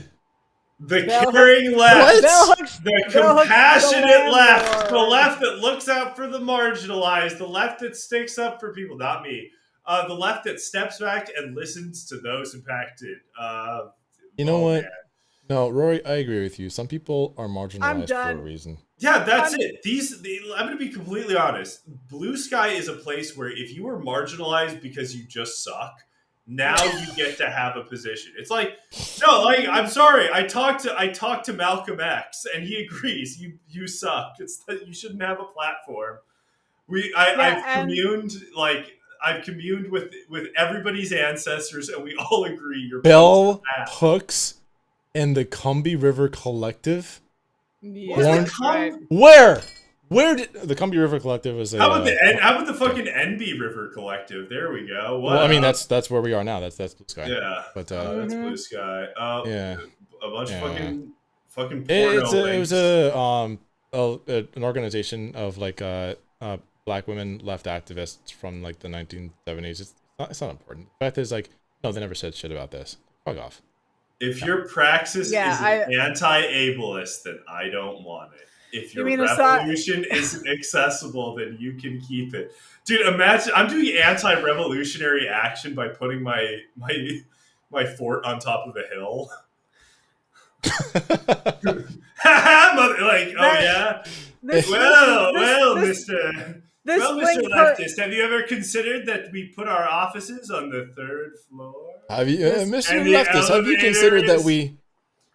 The Bell caring left, Bell Hooks, the Bell Hooks, compassionate the left, the landlord. left that looks out for the marginalized, the left that sticks up for people, not me. The left that steps back and listens to those impacted. You know what? Man. No, Rory, I agree with you. Some people are marginalized for a done. reason. Yeah, that's it. I'm going to be completely honest. Blue Sky is a place where if you were marginalized because you just suck, now you get to have a position. It's like, no, like I'm sorry. I talked to Malcolm X, and he agrees. You suck. It's that you shouldn't have a platform. I've communed with everybody's ancestors, and we all agree you're Bell bad. Hooks and the Cumbie River Collective. Yeah, Warned- that's right. Where did the Cumbie River Collective was a? How about the fucking NB River Collective? There we go. What Well, I mean up? that's where we are now. That's Blue Sky. Yeah, But that's Blue Sky. yeah, A bunch of fucking porno it was links. an organization of like black women left activists from like the 1970s. It's not important. The fact is, like, no, they never said shit about this. Fuck off. If your praxis Yeah, is anti-ableist, then I don't want it. If your mean revolution isn't accessible, then you can keep it. Dude, imagine I'm doing anti-revolutionary action by putting my fort on top of a hill. Mr. Leftist, have you ever considered that we put our offices on the 3rd floor? Have you, Mr. And the Leftist, have you considered that elevator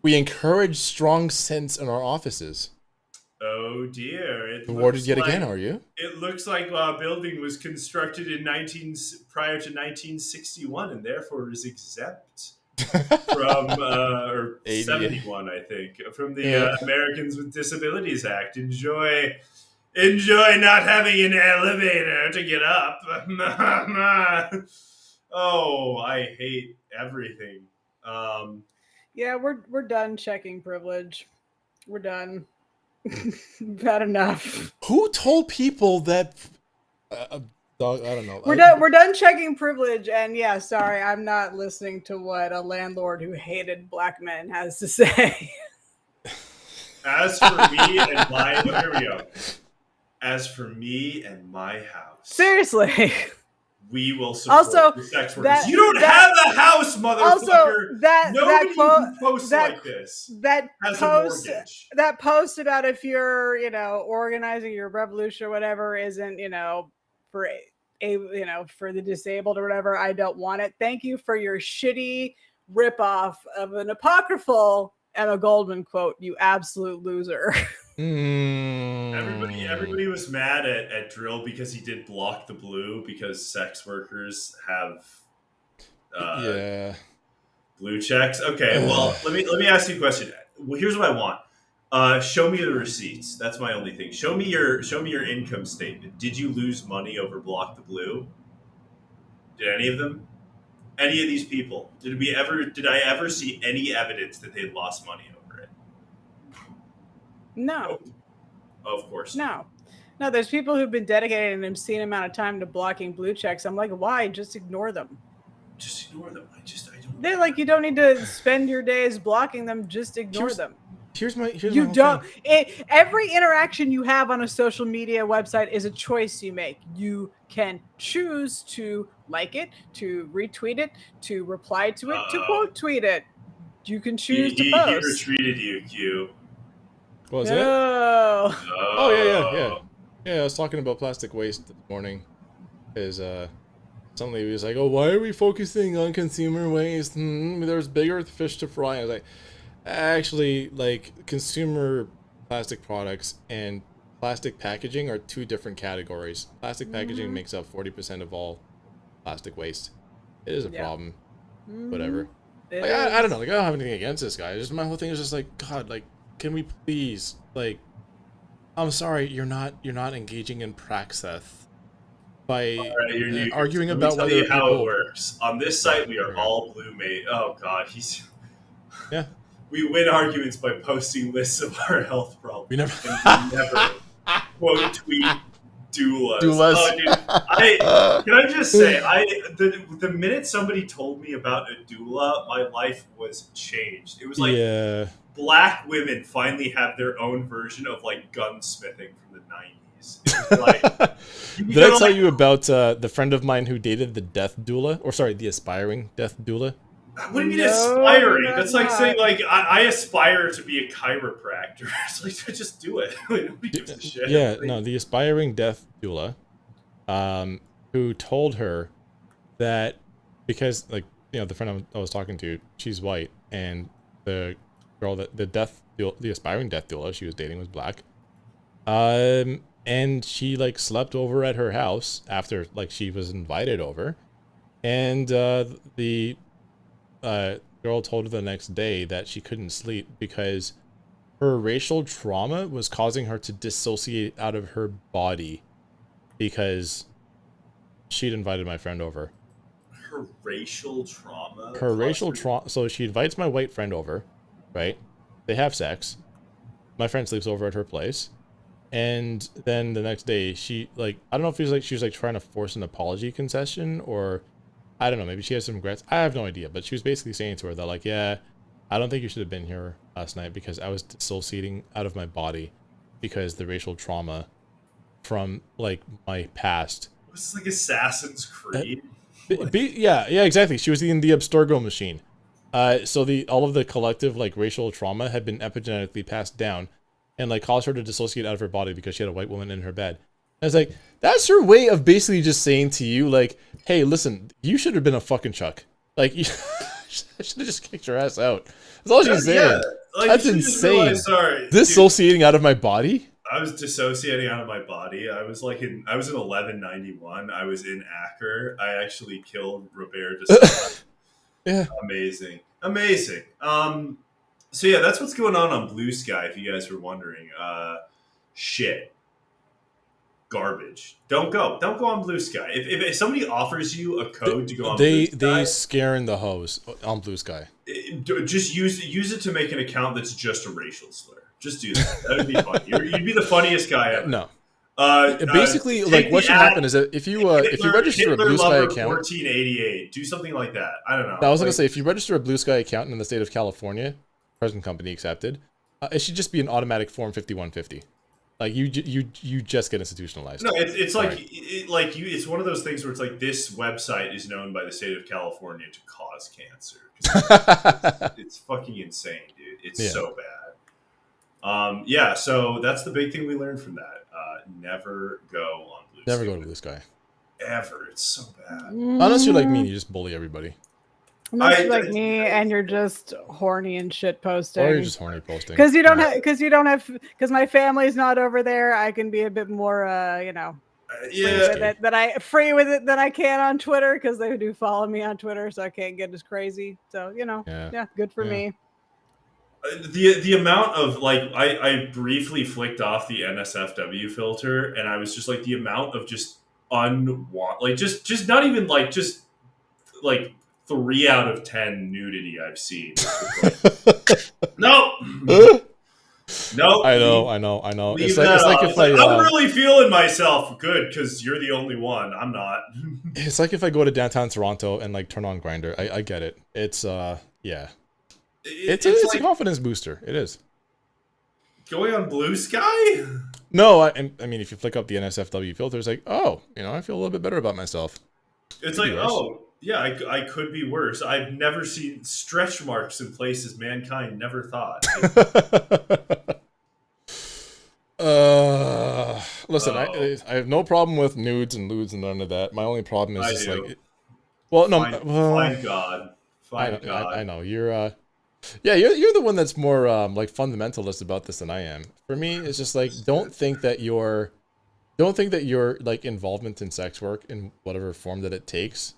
we encourage strong sense in our offices? Oh dear! Awarded yet again, are you? It looks like our building was constructed prior to 1961, and therefore is exempt from or 71, I think, from the Americans with Disabilities Act. Enjoy not having an elevator to get up. Oh, I hate everything. Yeah, we're done checking privilege. We're done. Bad enough. Who told people that? I don't know. We're done checking privilege, and yeah, sorry, I'm not listening to what a landlord who hated black men has to say. As for me and my here we go. As for me and my house, Seriously. We will support the sex workers. You don't have the house, motherfucker. Also, Nobody who posts like this has a mortgage. That post about if you're, organizing your revolution or whatever isn't, for for the disabled or whatever. I don't want it. Thank you for your shitty ripoff of an apocryphal Emma Goldman quote. You absolute loser. Everybody was mad at Dril because he did block the blue because sex workers have blue checks. Okay, well let me ask you a question. Well, here's what I want. Show me the receipts. That's my only thing. Show me your income statement. Did you lose money over block the blue? Did any of them? Any of these people? Did I ever see any evidence that they lost money over it? No. Oh, of course. No. No, there's people who've been dedicating an obscene amount of time to blocking blue checks. I'm like, why? Just ignore them. Just ignore them. I don't. They're like, you don't need to spend your days blocking them. Just ignore them. Here's my You whole don't. thing. Every interaction you have on a social media website is a choice you make. You can choose to like it, to retweet it, to reply to it, to quote tweet it. You can choose to He post. retweeted you, Q. What was it? No. Oh yeah. I was talking about plastic waste this morning. Is somebody was like, "Oh, why are we focusing on consumer waste? There's bigger fish to fry." I was like, actually, like consumer plastic products and plastic packaging are two different categories. Plastic packaging makes up 40% of all plastic waste. It is a problem. Whatever. Like, I don't know. Like, I don't have anything against this guy. Just my whole thing is just like, God, like, can we please, like, I'm sorry, you're not engaging in praxis by arguing about whether you how people... it works. On this site, we are all blue mate. Oh God, yeah. We win arguments by posting lists of our health problems. We never quote tweet doulas. Doulas. Oh, dude, can I just say, the minute somebody told me about a doula, my life was changed. It was like black women finally have their own version of like gunsmithing from the 90s. It was like, did I tell you about the friend of mine who dated the death doula? Or sorry, the aspiring death doula? What do you mean aspiring? That's like saying, like, I aspire to be a chiropractor. It's like, just do it. Nobody gives a shit. Yeah, no, the aspiring death doula, who told her that because, like, you know, the friend I was talking to, she's white, and the girl that the aspiring death doula she was dating was black, and she like slept over at her house after like she was invited over, and the girl told her the next day that she couldn't sleep because her racial trauma was causing her to dissociate out of her body because she'd invited my friend over. Her racial trauma? Her racial trauma. So she invites my white friend over, right? They have sex. My friend sleeps over at her place. And then the next day, she, like, I don't know if she was like trying to force an apology concession or... I don't know, maybe she has some regrets. I have no idea, but she was basically saying to her that, like, yeah, I don't think you should have been here last night because I was dissociating out of my body because the racial trauma from, like, my past. This is like Assassin's Creed. Yeah, exactly. She was in the Abstergo machine. So all of the collective, like, racial trauma had been epigenetically passed down and, like, caused her to dissociate out of her body because she had a white woman in her bed. I was like, that's her way of basically just saying to you, like, hey, listen, you should have been a fucking Chuck. Like, you should have just kicked your ass out. That's all she's saying. Yeah. Like, that's insane. Realize, sorry, dissociating out of my body? I was dissociating out of my body. I was in 1191. I was in Acker. I actually killed Robert de Yeah. Amazing. So yeah, that's what's going on BlueSky, if you guys were wondering. Shit. Garbage. Don't go on BlueSky. If somebody offers you a code to go on BlueSky, they scare in the hose on BlueSky. Just use it to make an account that's just a racial slur. Just do that. That would be funny. You'd be the funniest guy ever. No. Basically, like what should happen is that if you register a BlueSky account, 1488, do something like that. I don't know. I was gonna say if you register a BlueSky account in the state of California, present company accepted, it should just be an automatic Form 5150. Like you just get institutionalized. No, it's like it's one of those things where it's like this website is known by the state of California to cause cancer. It's fucking insane, dude. It's so bad. Yeah. So that's the big thing we learned from that. Never go on BlueSky. Never go to BlueSky. Ever. It's so bad. Unless you're like me, you just bully everybody. Unless you're like me and you're just horny and shit posting. Or you're just horny posting. Because because my family's not over there. I can be a bit more, free with it than I can on Twitter because they do follow me on Twitter, so I can't get as crazy. So good for me. The amount of I briefly flicked off the NSFW filter, and I was just like the amount of just just not even just 3 out of 10 nudity I've seen. No, No, I know. leave It's that like off. if It's like, I I'm really feeling myself good because you're the only one. I'm not. it's like if I go to downtown Toronto and like turn on Grinder. I get it. It's yeah. It's It's a like confidence booster. It is. going on Blue Sky. No, I mean if you flick up the NSFW filter, it's like, oh, I feel a little bit better about myself. It's Could be like, worse. oh, yeah, I could be worse. I've never seen stretch marks in places mankind never thought. Listen, Oh, I have no problem with nudes and lewds and none of that. My only problem is I just do. like, well, no, Find God. Find I God. know you're yeah, you're the one that's more like fundamentalist about this than I am. For me, it's just like don't think that your like involvement in sex work in whatever form that it takes,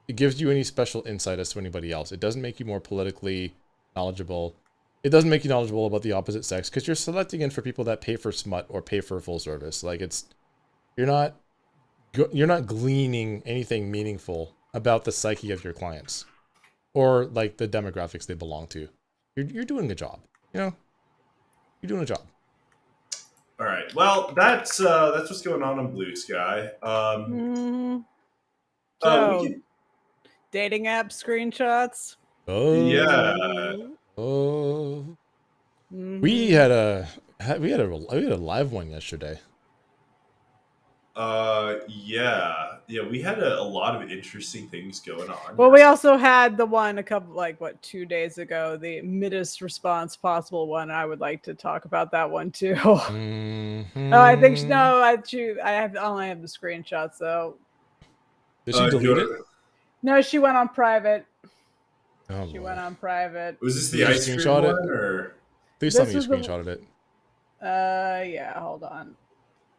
it gives you any special insight as to anybody else. It doesn't make you more politically knowledgeable. It doesn't make you knowledgeable about the opposite sex because you're selecting in for people that pay for smut or pay for full service. Like you're not you're not gleaning anything meaningful about the psyche of your clients or like the demographics they belong to. You're doing a job. You're doing a job. All right. Well, that's what's going on Blue Sky. Mhm. We So, can, dating app screenshots. yeah. Oh. We Mhm. had a live one yesterday. Yeah. We had a lot of interesting things going on. Well, we also had the one a couple, like, what, 2 days ago, the middest response possible one. I would like to talk about that one too. Oh, I think Mm-hmm. no, I only have the screenshots though. Did she delete it? No, she went on private. Oh She boy. went on private. Was this the Did you ice cream screenshot one it? or? Please tell This me you was the screenshotted it. yeah, hold on.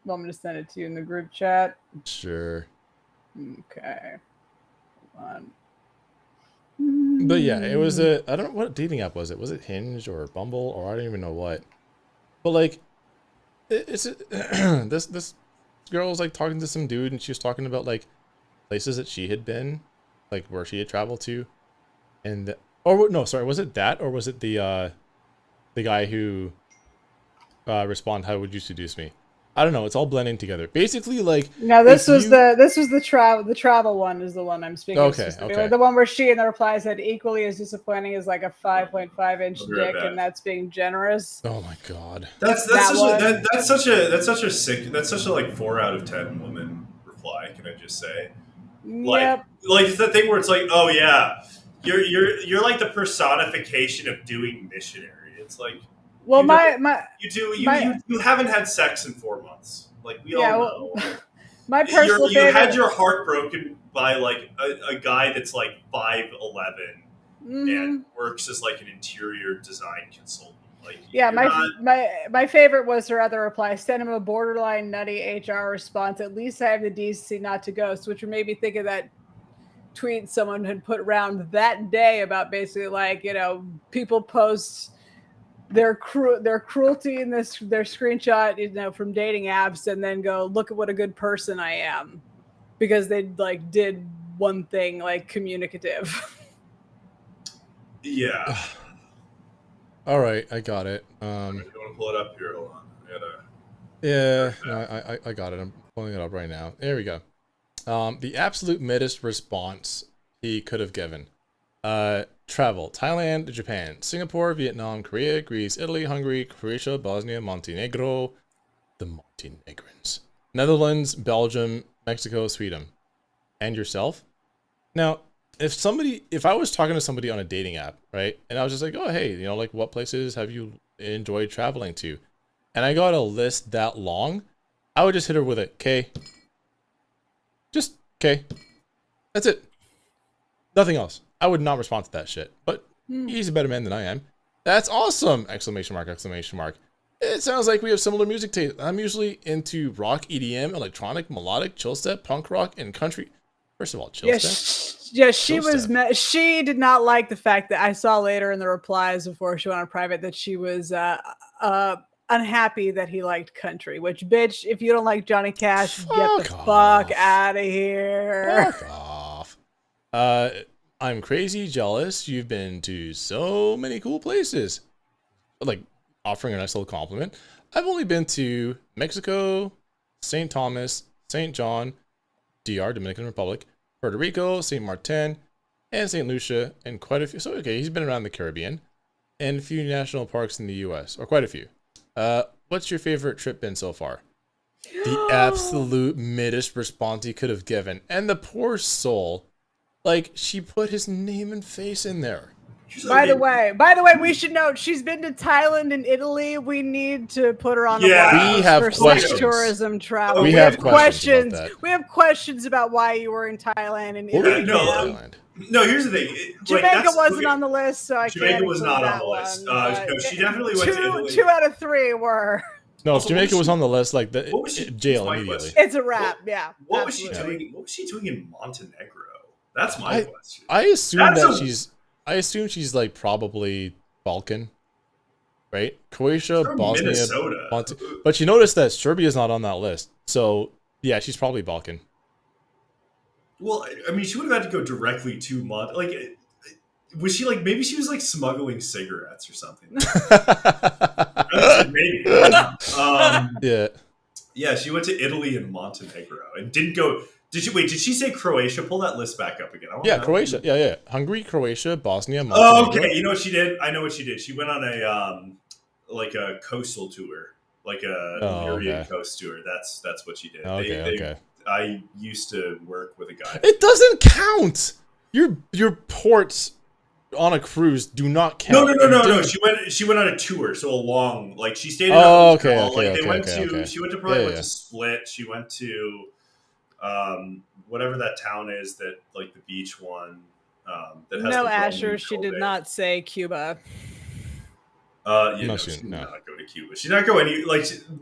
Want me to send it to you in the group chat? Sure. Okay. Hold on. But yeah, it was I don't know what dating app was it. Was it Hinge or Bumble or I don't even know what. But like it's this girl was like talking to some dude and she was talking about like places that she had been, like where she had traveled to. And or no, sorry, was it that or was it the guy who respond how would you seduce me? I don't know, it's all blending together. Basically like No, if you this was the travel one is the one I'm speaking of specifically. okay. The one where she in the reply said equally as disappointing as like a 5.5-inch I'll be right dick, and back. that's being generous. Oh my god. That's That such one. a that's such a like 4 out of 10 woman reply. Can I just say, Yep. like it's that thing where it's like, oh yeah, you're like the personification of doing missionary. It's like Well, you don't my you do my you haven't had sex in 4 months. Like we yeah. all Well, know. my personal You had favorite. your heart broken by like a guy that's like 5'11" and Mhm. works as like an interior design consultant. Like Yeah, you're not. my favorite was her other reply. Send him a borderline nutty HR response. At least I have the decency not to ghost, which made me think of that tweet someone had put around that day about basically like people post their cruelty in their screenshot from dating apps and then go look at what a good person I am because they like did one thing like communicative. Yeah. All right, I got it. You want to pull it up here? Hold on. I gotta. Yeah, no, I got it. I'm pulling it up right now. There we go. The absolute middest response he could have given. Travel: Thailand, Japan, Singapore, Vietnam, Korea, Greece, Italy, Hungary, Croatia, Bosnia, Montenegro, the Montenegrins, Netherlands, Belgium, Mexico, Sweden, and yourself. Now, if I was talking to somebody on a dating app, right, and I was just like, oh hey, like what places have you enjoyed traveling to, and I got a list that long, I would just hit her with a K. Just K. That's it. Nothing else. I would not respond to that shit. But he's a better man than I am. That's awesome! Exclamation mark, exclamation mark. It sounds like we have similar music taste. I'm usually into rock, EDM, electronic, melodic, chill step, punk rock, and country. First of all, chill step. Yeah, she Chill was. step. She did not like the fact that I saw later in the replies before she went on private that she was unhappy that he liked country. Which, bitch, if you don't like Johnny Cash, get the Fuck fuck off. out of here. Fuck off. I'm crazy jealous. You've been to so many cool places. Like, offering a nice little compliment. I've only been to Mexico, St. Thomas, St. John, DR, Dominican Republic, Puerto Rico, St. Martin, and St. Lucia, and quite a few. So, okay, he's been around the Caribbean and a few national parks in the U.S., or quite a few. What's your favorite trip been so far? The absolute middest response he could have given. And the poor soul, like, she put his name and face in there. By the way, we should note she's been to Thailand and Italy. We need to put her on the we have for questions. sex tourism travel. We have questions about that. We have questions about why you were in Thailand and Italy. No, here's the thing. Jamaica wasn't on the list, so I Jamaica can't was not on the list. No, she definitely went to Italy. 2 out of 3 were. No, if Jamaica was on the list, like jail immediately. It's a wrap. Yeah. What was she doing? What was she doing in Montenegro? That's my question. I assume she's like probably Balkan, right? Croatia, Bosnia, Minnesota. But you notice that Serbia's not on that list. So yeah, she's probably Balkan. Well, I mean, she would have had to go directly to like, was she like, maybe she was like smuggling cigarettes or something? Maybe. Yeah, she went to Italy and Montenegro and didn't go. Did she say Croatia? Pull that list back up again. Croatia. Yeah. Hungary, Croatia, Bosnia, Montenegro. Oh, okay. You know what she did? I know what she did. She went on a coastal tour, like a Iberian coast tour. That's what she did. Okay. I used to work with a guy. It doesn't count. Your ports on a cruise do not count. No. She went on a tour, so a long, like, she stayed in she went to probably went to Split. She went to whatever that town is that, like, the beach one that has no, Asher, she did not say Cuba. She did not go to Cuba. She did not go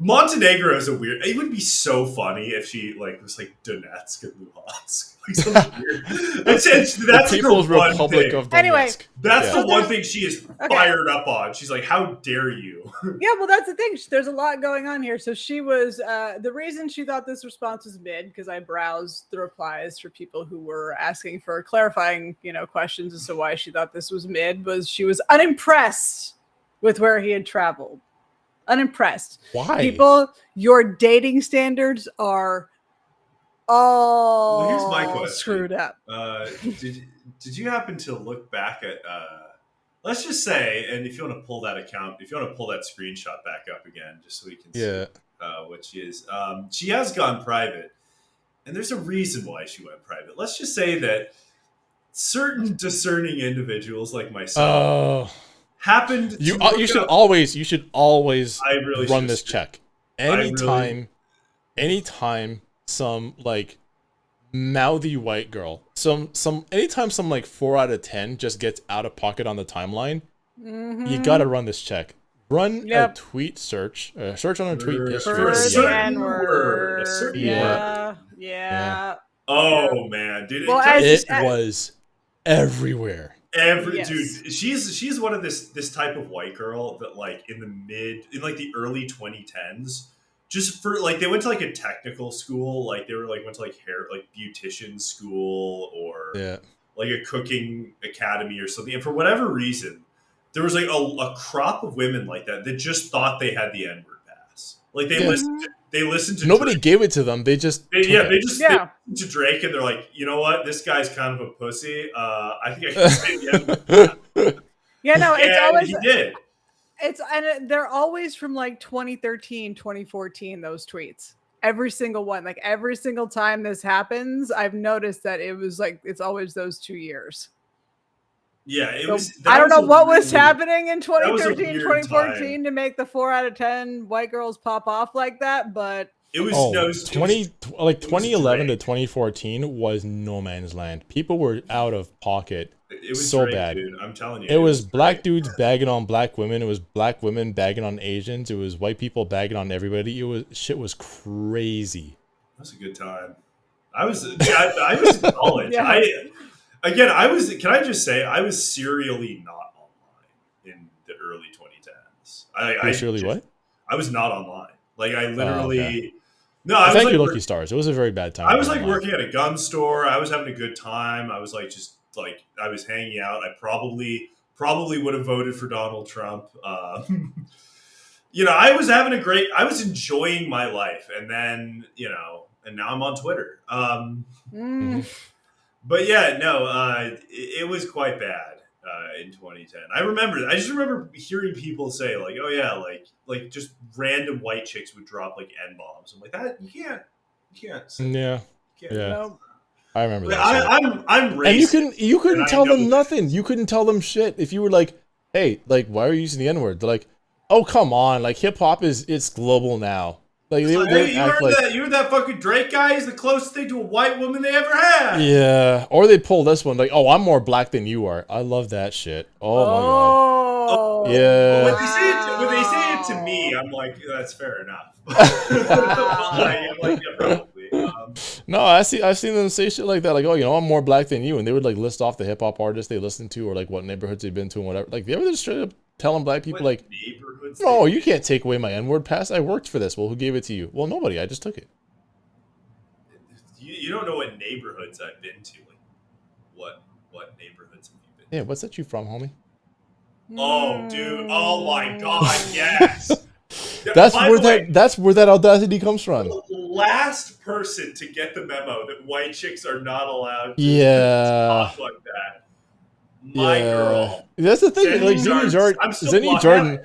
Montenegro is a weird. It would be so funny if she was like Donetsk and Luhansk. Like something weird. That's the People's Republic of Donetsk. Anyway, that's the one thing she is fired up on. She's like, "How dare you?" Yeah, well, that's the thing. There's a lot going on here. So she was the reason she thought this response was mid, because I browsed the replies for people who were asking for clarifying, questions as to why she thought this was mid. Was she was unimpressed with where he had traveled. Unimpressed. Why? People, your dating standards are all here's my question. Screwed up. Did you happen to look back at let's just say, and if you want to pull that screenshot back up again, just so we can see what she is. She has gone private, and there's a reason why she went private. Let's just say that certain discerning individuals like myself happened. You should always run this check. Anytime some like mouthy white girl, anytime some like 4 out of 10 just gets out of pocket on the timeline, you gotta run this check. Run a tweet search on a tweet history. For a certain word. Yeah. Oh man, dude! It was everywhere. Dude, she's one of this type of white girl that, like, in the early 2010s, just for like, they went to like a technical school, like they were like went to like hair, like beautician school, or like a cooking academy or something, and for whatever reason there was like a crop of women like that just thought they had the N-word pass. Like they listened to nobody Drake. gave it to them. They just listened to Drake, and they're like, you know what, this guy's kind of a pussy. I think I can say the N-word. Yeah, no, it's always he did. And they're always from like 2013, 2014, those tweets. Every single one. Like every single time this happens, I've noticed that it was like it's always those 2 years. Yeah, I don't know what was happening in 2013, 2014 to make the 4 out of 10 white girls pop off like that, but it was 2011 to 2014 was no man's land. People were out of pocket. It was so Drake, bad. Dude. I'm telling you. It was black dudes bagging on black women. It was black women bagging on Asians. It was white people bagging on everybody. Shit was crazy. That was a good time. I was in college. Yeah. Can I just say, I was serially not online in the early 2010s. What? I was not online. Like, I literally... No, I thank your lucky stars. It was a very bad time. I was like working at a gun store. I was having a good time. I was like, I was hanging out. I probably would have voted for Donald Trump. you know, I was enjoying my life, and then, you know, and now I'm on Twitter. Mm. But yeah, no, it was quite bad in 2010. I just remember hearing people say like, "Oh yeah, like just random white chicks would drop like n bombs." I'm like, that you can't say that. Yeah, You can't. yeah, Nope. I remember Like, that shit. I'm And racist, you and couldn't I tell know them that. nothing. You couldn't tell them shit if you were like, "Hey, like, why are you using the N word?" They're like, "Oh, come on! Like, hip hop it's global now." Like It's like, they hey, would act like, you heard that fucking Drake guy? He's the closest thing to a white woman they ever had. yeah, or they pull this one like, "Oh, I'm more black than you are." I love that shit. Oh my god. Oh, But Yeah. when they say it to me, I'm like, that's fair enough. wow. I'm like, yeah, probably. No, I've seen them say shit like that, like, "Oh, you know, I'm more black than you," and they would like list off the hip hop artists they listen to or like what neighborhoods they've been to and whatever. Like, they ever just straight up telling black people What like, neighborhoods "No, they you can't take away my N-word pass. I worked for this." Well, who gave it to you? Well, nobody. I just took it. you don't know what neighborhoods I've been to. Like, what neighborhoods have you been Yeah, to? what's that you from, homie? Oh, dude. Oh my God. Yes. That's By where the way, that's where that audacity comes from. the last person to get the memo that white chicks are not allowed to Yeah, talk like that. My yeah. girl, That's the thing. Like I'm still Zinni blocked out. Jordan,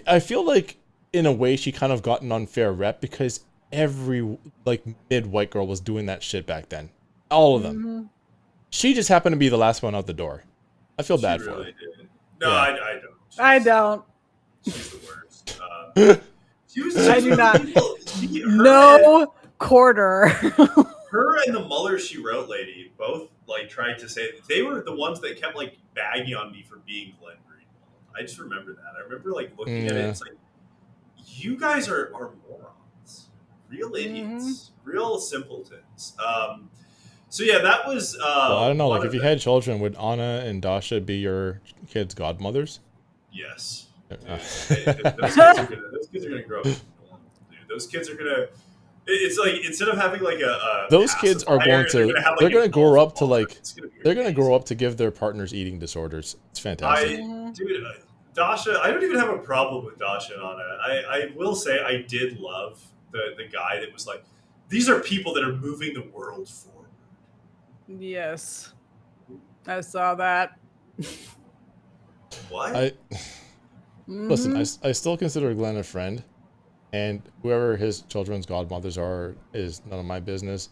I feel like in a way she kind of got an unfair rep because every like mid white girl was doing that shit back then. All of them. Mhm. She just happened to be the last one out the door. I feel She bad for her. really did. No, Yeah. I don't. I don't. She's the worst. She I was do one of the not. people. No quarter. Her and the Muller She Wrote lady both like tried to say that they were the ones that kept like bagging on me for being Glenn Greenwald. I just remember that. I remember like looking at it. Yeah. It's like you guys are morons, real idiots, real simpletons. So yeah, that was Well, I don't know. one Like, if of you the had children, would Anna and Dasha be your kids' godmothers? yes. Uh, Dude, those kids are gonna grow up normal, dude. Those kids are gonna. It's like instead of having like a Those kids are pacifier, going to. have They're like a going to grow golf up to ball. like. It's gonna be They're going to grow amazing. up to give their partners eating disorders. It's fantastic. Dude, Dasha. I don't even have a problem with Dasha and Anna. I will say I did love the guy that was like, these are people that are moving the world forward. Yes. I saw that. What? Listen. Mhm. I still consider Glenn a friend, and whoever his children's godmothers are is none of my business.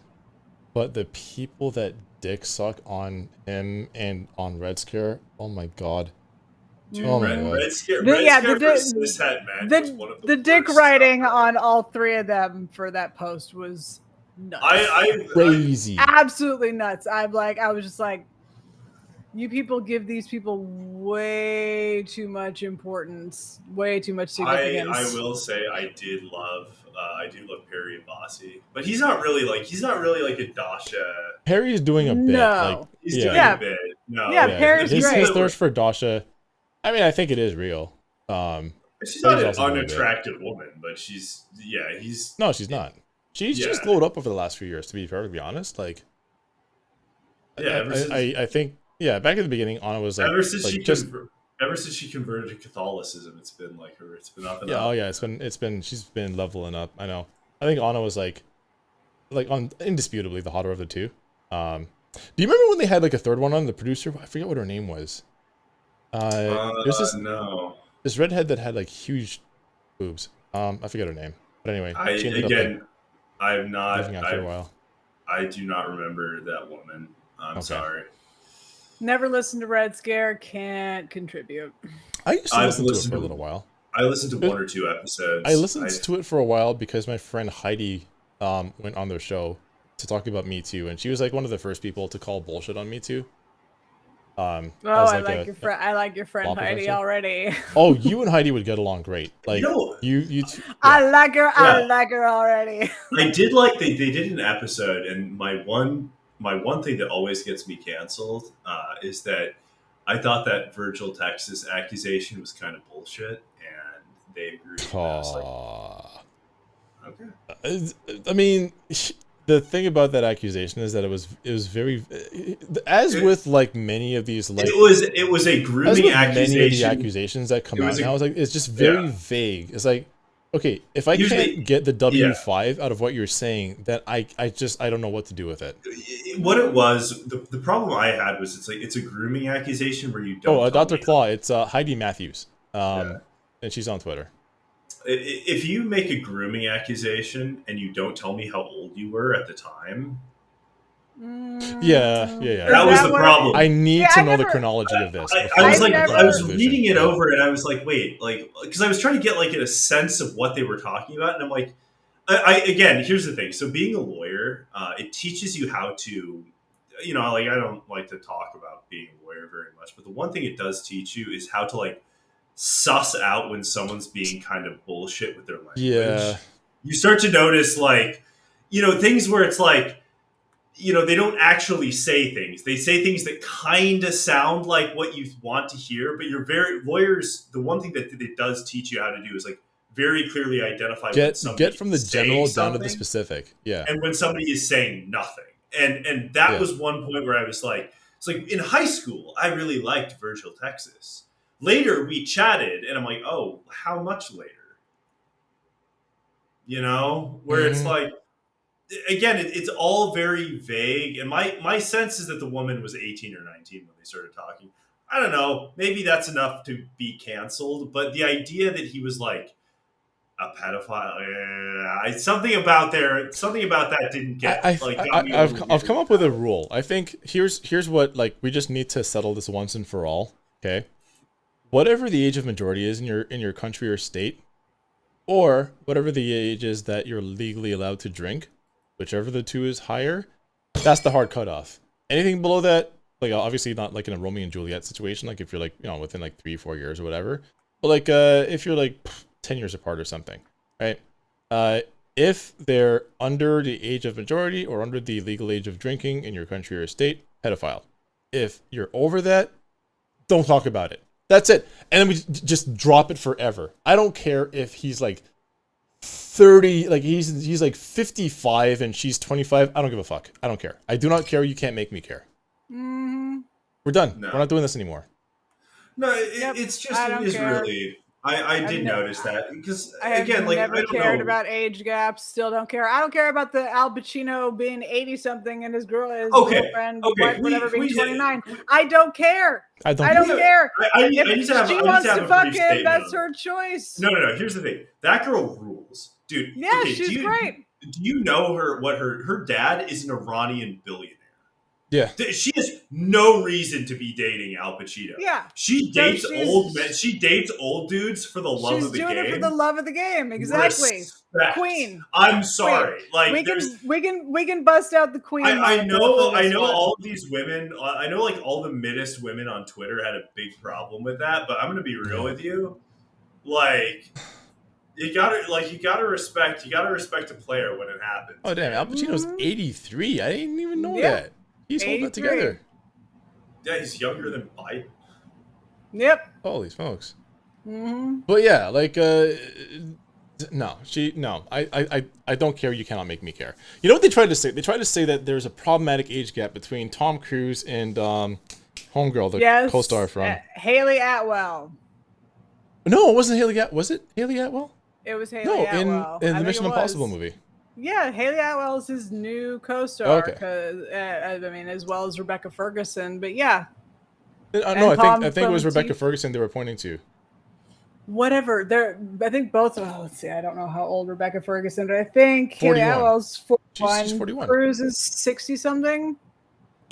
But the people that dick suck on him and on Red Scare, oh my god. Dude, Oh my Mhm. god. Red Scare, Yeah, for cishet men was one of the the dick worst writing stuff. on all three of them for that post was nuts. I Crazy. Absolutely nuts. I was just like, you people give these people way too much importance, way too much significance. I will say I do love Perry and Bossy, but he's not really like a Dasha. Perry's doing a bit. Like, No. He's yeah. doing a bit. No, Yeah, Yeah, Perry's his great. thirst for Dasha, I mean, I think it is real. She's But not he's an also doing a bit. unattractive woman, but he's No, she's not. She's just Yeah. glowed up over the last few years, to be perfectly honest. Like, ever since I think, yeah, back in the beginning, Anna was like, ever since like she just, ever since she converted to Catholicism, it's been like her. It's been up and yeah, up. oh yeah, it's been, she's been leveling up. I know. I think Anna was like on indisputably the hotter of the two. Do you remember when they had like a third one on the producer? I forget what her name was. There's No. this redhead that had like huge boobs. I forget her name, but anyway, she ended up like I'm not. leaving after a while. I do not remember that woman. I'm Okay. sorry. Never listened to Red Scare, can't contribute. I used to listen to it for a little while. I listened to 1 or 2 episodes. I listened to it for a while because my friend Heidi went on their show to talk about Me Too, and she was like one of the first people to call bullshit on Me Too. I like your friend law Heidi professor. already. Oh, you and Heidi would get along great. Like, you two, yeah. I like her already. I did like they did an episode, and my one thing that always gets me canceled is that I thought that Virgil Texas accusation was kind of bullshit, and they agreed. I was like, okay. I mean, the thing about that accusation is that it was very, as with like many of these, like it was a as grooming with many of the accusation. accusations that come It out was a- now, it's just very Yeah. vague. It's like, okay, if I Usually- can't get the W5 out of what you're saying, then I don't know what to do with it. What it was, the problem I had was it's a grooming accusation where you don't. Oh, tell Dr. me Claw, it's Heidi Matthews, Yeah. and she's on Twitter. If you make a grooming accusation and you don't tell me how old you were at the time, Yeah. that was the problem. I need Yeah, to I know the never- chronology of this. I before was I've like, I never- I was conclusion. reading it Yeah. over, and I was like, wait, like, because I was trying to get like a sense of what they were talking about, and I'm like, again, here's the thing. So being a lawyer, it teaches you how to, like I don't like to talk about being a lawyer very much, but the one thing it does teach you is how to like suss out when someone's being kind of bullshit with their language. Yeah. You start to notice like, things where it's like, they don't actually say things. They say things that kind of sound like what you want to hear, but lawyers, the one thing that it does teach you how to do is like very clearly identify when somebody Get from the is saying general down to the something specific. Yeah. and when somebody is saying nothing. And that Yeah. was one point where I was like, it's like in high school, I really liked Virgil, Texas. Later we chatted and I'm like, oh, how much later? Where it's like, again, it's all very vague. And my sense is that the woman was 18 or 19 when they started talking. I don't know. Maybe that's enough to be canceled. But the idea that he was like a pedophile, something about that didn't get got me I've over come up with a rule. I think here's what, like, we just need to settle this once and for all. Okay, whatever the age of majority is in your country or state, or whatever the age is that you're legally allowed to drink, whichever the two is higher, that's the hard cutoff. Anything below that, like, obviously not like in a Romeo and Juliet situation, like if you're like, within like 3-4 years or whatever, but like if you're like 10 years apart or something, right? If they're under the age of majority or under the legal age of drinking in your country or state, pedophile. If you're over that, don't talk about it. That's it. And then we just drop it forever. I don't care if he's like 30, like he's like 55 and she's 25. I don't give a fuck. I don't care. I do not care. You can't make me care. Mm-hmm. We're done. No. We're not doing this anymore. No, Yep, it's just, I it don't is care. really, I did notice that because I have again, like never I don't cared know. about age gaps. Still don't care. I don't care about the Al Pacino being 80 something and his Okay, girlfriend, okay, whatever, being we- 29. I don't care. I don't. I don't care. I need If to have, she I need wants to have to a fuck brief him, statement that's on her choice. No. Here's the thing. That girl rules, dude. Yeah, okay, she's great. Do you know her? What her dad is an Iranian billionaire. Yeah. She has no reason to be dating Al Pacino. Yeah. She So dates she's- old men. She dates old dudes for the love She's of the doing game. it for the love of the game. Exactly. Respect. Queen. I'm sorry. Like we there's. can bust out the queen. I moniker know for this one. all of these women. I know like all the middest women on Twitter had a big problem with that. But I'm gonna be real with you. Like you gotta respect a player when it happens. Oh damn, Al Pacino's 83. I didn't even know Yeah. that. He's holding it 83. together. Yeah, he's younger than Biden. Yep. Holy smokes. Mm-hmm. But yeah, like I don't care. You cannot make me care. You know what they tried to say? They tried to say that there's a problematic age gap between Tom Cruise and Homegirl, the Yes. co-star from. Haley Atwell. No, it wasn't Haley. Was it Haley Atwell? It was Haley No, Atwell. in I the think Mission it was. Impossible movie. Yeah, Haley Atwell is his new co-star. Okay. 'Cause, I mean, as well as Rebecca Ferguson. But yeah, No, And I Tom think it was from Rebecca T- Ferguson they were pointing to. whatever. I think both. Oh, let's see. I don't know how old Rebecca Ferguson, but I think Haley 41. Atwell's 41. She's 41. Cruise is 60 something.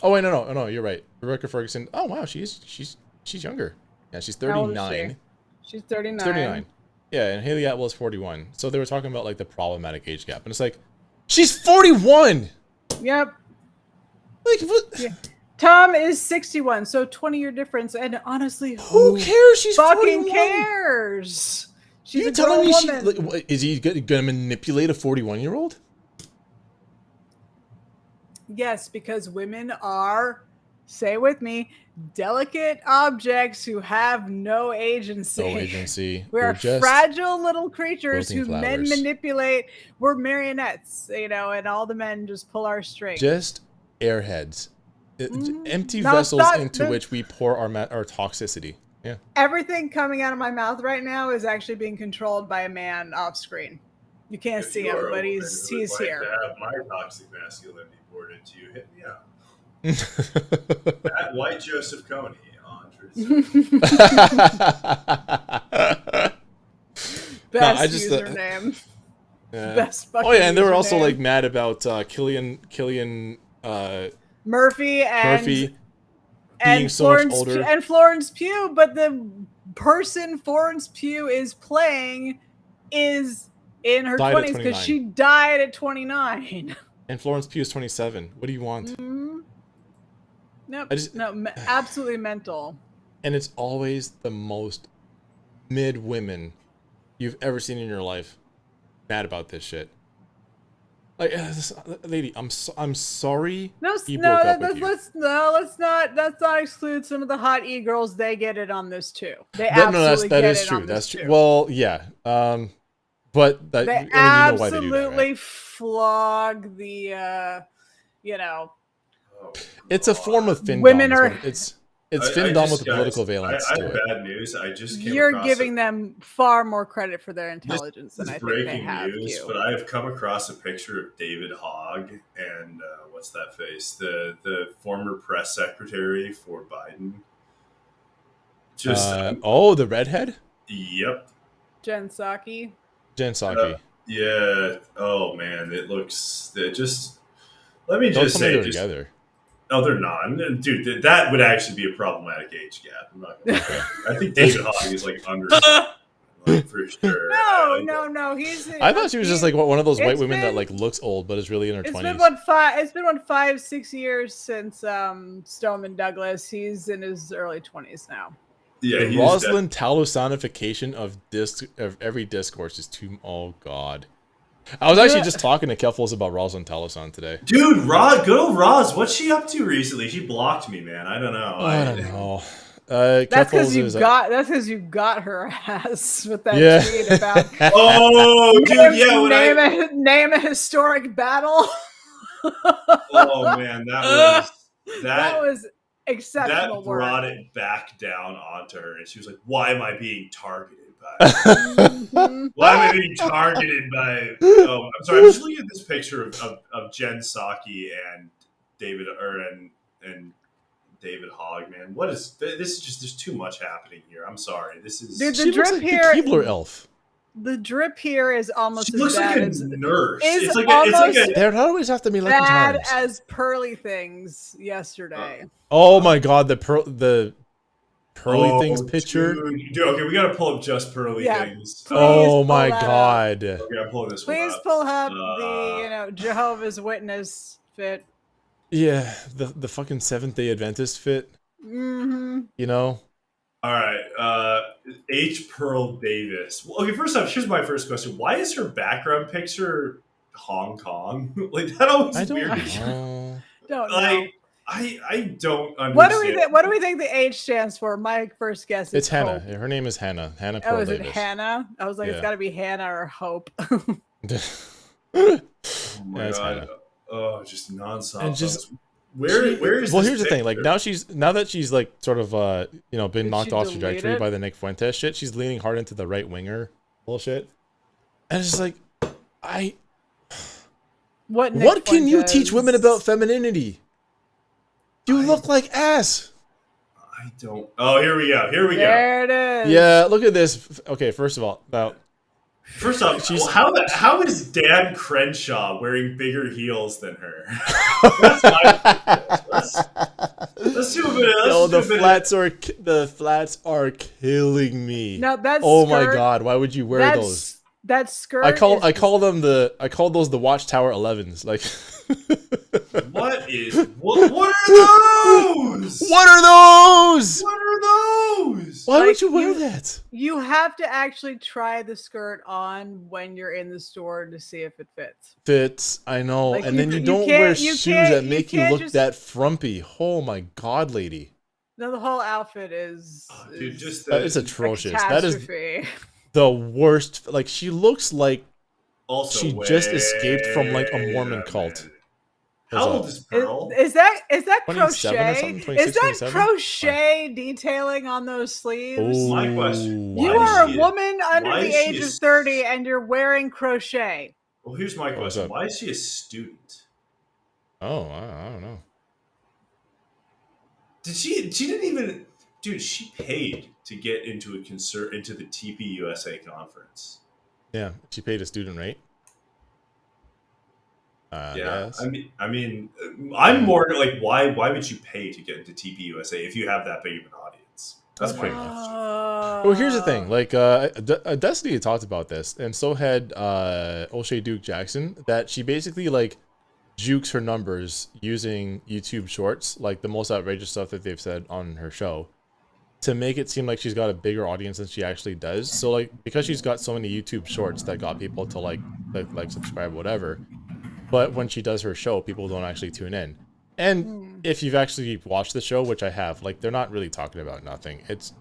Oh wait, no, you're right. Rebecca Ferguson. Oh wow, she's younger. Yeah, she's How old is 39. She's 39. 39. Yeah, and Haley Atwell is 41. So they were talking about like the problematic age gap, and it's like, she's 41. Yep. Like, what? Yeah. Tom is 61, so 20-year difference. And honestly, Who cares? She's fucking 41. cares? She's You a telling grown me woman. she? Like, what, is he gonna manipulate a 41-year-old? Yes, because women are say with me, delicate objects who have no agency. No agency. We're just fragile little creatures who wilting men flowers. manipulate. We're marionettes, and all the men just pull our strings. Just airheads. Empty No, vessels into which we pour our toxicity. Yeah. Everything coming out of my mouth right now is actually being controlled by a man off screen. You can't see him, but he's here. To have my toxic masculinity poured into you, hit me up. At White Joseph Coney on Best username. Best fucking and they were also username. like mad about Killian Murphy being so much older. And Florence Pugh, but the person Florence Pugh is playing is in her 20s because she died at 29. And Florence Pugh is 27. What do you want? Mm-hmm. Nope. Absolutely mental. And it's always the most mid women you've ever seen in your life mad about this shit. Like, lady, I'm sorry. Let's not exclude some of the hot e-girls. They get it on this too. That is true. That's true. Well, yeah. But they absolutely flog the, It's a form of findom. Women are. It's findom with the political valence. I have bad news. I just came You're giving them far more credit for their intelligence than I think they have. Breaking news, but I have come across a picture of David Hogg and what's that face? The former press secretary for Biden. The redhead? Yep. Jen Psaki. Yeah. Oh man, it looks. Let me just say, together. No, they're not, dude. That would actually be a problematic age gap. I'm not gonna lie. I think David Hogg is like under, for sure. No. I thought she was just like one of those white women that like looks old but is really in her 20s. It's been 5-6 years since Stoneman Douglas. He's in his early 20s now. Yeah, the Rosalind Talosonification of every discourse is too. Oh God. I was actually just talking to Keffels about Rosalind Talosan today. Dude, good old Roz. What's she up to recently? She blocked me, man. I don't know. I don't know. That's because you got her ass with that tweet about. Oh, dude, yeah. Name a historic battle. Oh man, that was exceptional. That brought it back down onto her, and she was like, "Why am I being targeted?" Why am I being targeted by? Oh, I'm sorry. I'm just looking at this picture of Jen Psaki and David and David Hogg. Man, what is this? Is just there's too much happening here. I'm sorry. This is the drip here. The Keebler elf. The drip here is almost as bad as a nurse. It's like a they don't always have to be like bad as pearly things yesterday. Oh my God, the Pearly Things picture. Dude, okay, we gotta pull up just Pearly Things. Oh my God. Okay, I'm pulling this one up. Please pull up the Jehovah's Witness fit. Yeah, the fucking Seventh-day Adventist fit. Mm-hmm. All right, H. Pearl Davis. Well, okay, first off, here's my first question: why is her background picture Hong Kong? Like that always weird. Don't know. I don't understand. What do we think the H stands for? My first guess is it's Hope. Hannah. Her name is Hannah. Hannah Pearl Davis. Davis. It Hannah? I was like, it's got to be Hannah or Hope. Oh my God. Oh, just nonstop. And just where is? Well, here's the thing. Like now that she's like sort of been knocked off trajectory by the Nick Fuentes shit, she's leaning hard into the right winger bullshit. And it's just like, what can you teach women about femininity? You look like ass. I don't. Oh, here we go. There it is. Yeah, look at this. Okay, first off, how is Dan Crenshaw wearing bigger heels than her? Let's do a bit. The flats are killing me. No, that's. Oh my God! Why would you wear those? That skirt. I call those the Watchtower 11s. Like. What are those? What are those? What are those? Why Like, would you wear that? You have to actually try the skirt on when you're in the store to see if it fits. Fits, I know. Like, and then you you don't can't- wear you shoes can't- that you make you can't look just- that frumpy. Oh my god, lady. No, the whole outfit is, Dude, just It's a atrocious. That is catastrophe. the worst. Like, she looks like also she just escaped from, like, a Mormon cult. minute. What's How up? old is Pearl? Is that 27 or crochet? something? Is 26, that 27? crochet detailing on those sleeves? Ooh, My question, You why is are she a woman under why the is she age a of 30 and you're wearing crochet. Well, here's my What's question. up? Why is she a student? Oh, I don't know. She didn't even... Dude, she paid to get into into the TPUSA conference. Yeah, she paid a student rate. Yeah, Yes. I mean, I'm more like, why would you pay to get into TPUSA if you have that big of an audience? That's my question. Well, here's the thing. Like, Destiny had talked about this, and so had O'Shea Duke Jackson, that she basically, like, jukes her numbers using YouTube Shorts, like the most outrageous stuff that they've said on her show, to make it seem like she's got a bigger audience than she actually does. So, like, because she's got so many YouTube Shorts that got people to, like subscribe, whatever, but when she does her show, people don't actually tune in. And if you've actually watched the show, which I have, like, they're not really talking about nothing. It's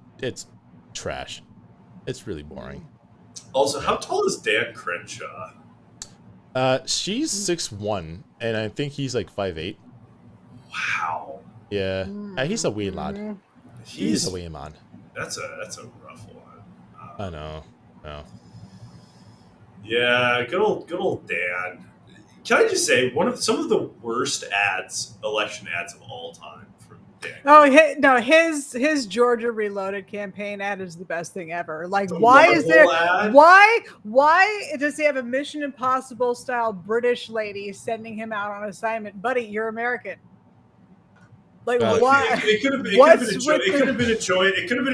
trash. It's really boring. Also, how tall is Dan Crenshaw? She's 6'1", and I think he's like 5'8". Wow. Yeah, he's a wee lad. He's a wee man. That's a rough one. I know. No. Yeah, good old Dan. Can I just say some of the worst election ads of all time from Dan? Oh, his Georgia Reloaded campaign ad is the best thing ever. Like, The why is there? Marvel ad? Why does he have a Mission Impossible style British lady sending him out on assignment, buddy? You're American. Like, Got it. why? It could have been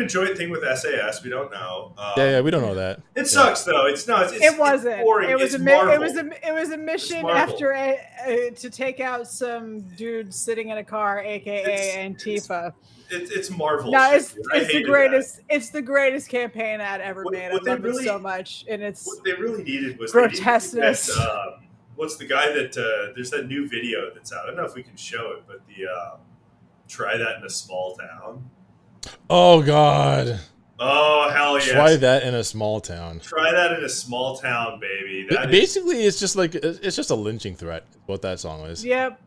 a joint thing with SAS. We don't know. Yeah, we don't know that. It sucks though. It's not. It wasn't. It's boring. It was It's a Marvel. it was a mission Marvel. after to take out some dude sitting in a car, aka Antifa. It's Marvel. No, shit, it's dude. I the hated greatest. It's the greatest campaign ad ever made. I what they love it so much, and it's What they really needed was grotesqueness. They needed that, what's the guy that? There's that new video that's out. I don't know if we can show it, but the try that in a small town. Oh God. Oh hell yes! Try that in a small town. Try that in a small town, baby. Basically, it's just a lynching threat. What that song is. Yep.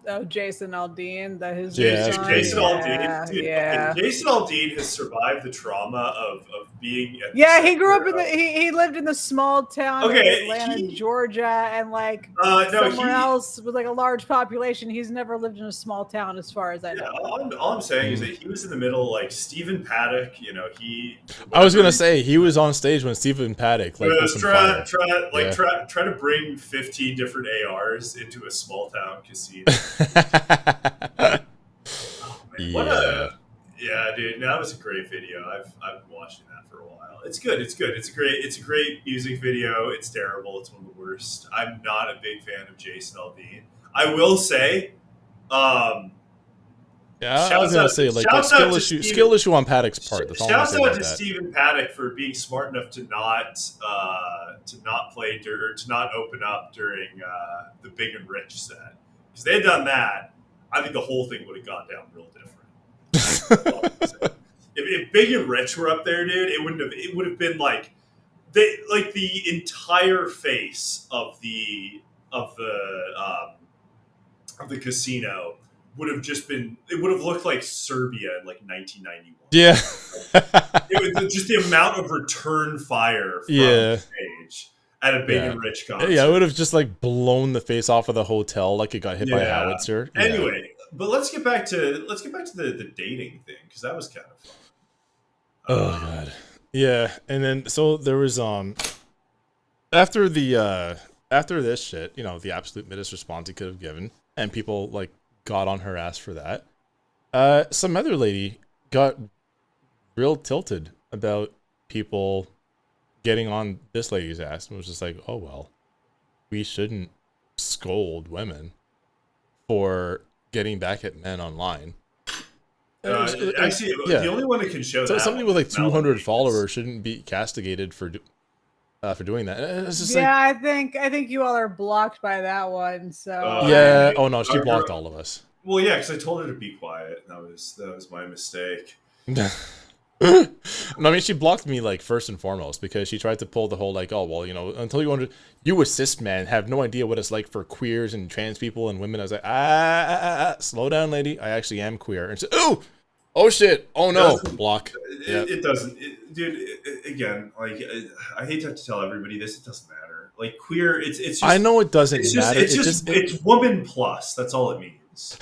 Oh, Jason Aldean. That his Yeah, song. Jason Yeah, Aldean. Dude, yeah. Jason Aldean has survived the trauma of being. At the Yeah, he grew up center in he lived in the small town of Atlanta, Georgia, and like somewhere else with like a large population. He's never lived in a small town, as far as I know. All I'm saying is that he was in the middle, like Stephen Paddock. You know, I was gonna say he was on stage when Stephen Paddock like was try to bring 15 different ARs into a small town casino. Dude, that was a great video. I've been watching that for a while. It's good. It's a great music video. It's terrible. It's one of the worst. I'm not a big fan of Jason Aldean. I will say, I was gonna say like a skill issue on Paddock's part. That's all I'm Shouts out to that. Stephen Paddock for being smart enough to not play or to not open up during the Big and Rich set. Because they had done that, I think the whole thing would have gone down real different. if Big and Rich were up there, dude, it would have been like the entire face of the casino would have just been. It would have looked like Serbia in like 1991. Yeah, it was just the amount of return fire from the stage at a Big and Rich concert. Yeah, it would have just like blown the face off of the hotel like it got hit by a howitzer. Yeah. Anyway, but let's get back to the dating thing, because that was kind of fun. Oh God. Yeah, and then so there was after this shit, you know, the absolute middest response he could have given, and people like got on her ass for that. Some other lady got real tilted about people getting on this lady's ass and was just like, oh well, we shouldn't scold women for getting back at men online. Actually, the only one that can show that somebody with like 200 Melanie followers shouldn't be castigated for doing that. It's just yeah, I think you all are blocked by that one. So yeah. Oh no, she blocked all of us. Well, yeah, because I told her to be quiet. That was my mistake. No, I mean she blocked me like first and foremost because she tried to pull the whole like, oh well, until you a cis man have no idea what it's like for queers and trans people and women. I was like, slow down, lady. I actually am queer. And she said, oh shit, oh no, block. It doesn't, dude. Again, like I hate to have to tell everybody this. It doesn't matter. Like queer, it's just. I know it doesn't matter. It's woman plus. That's all it means.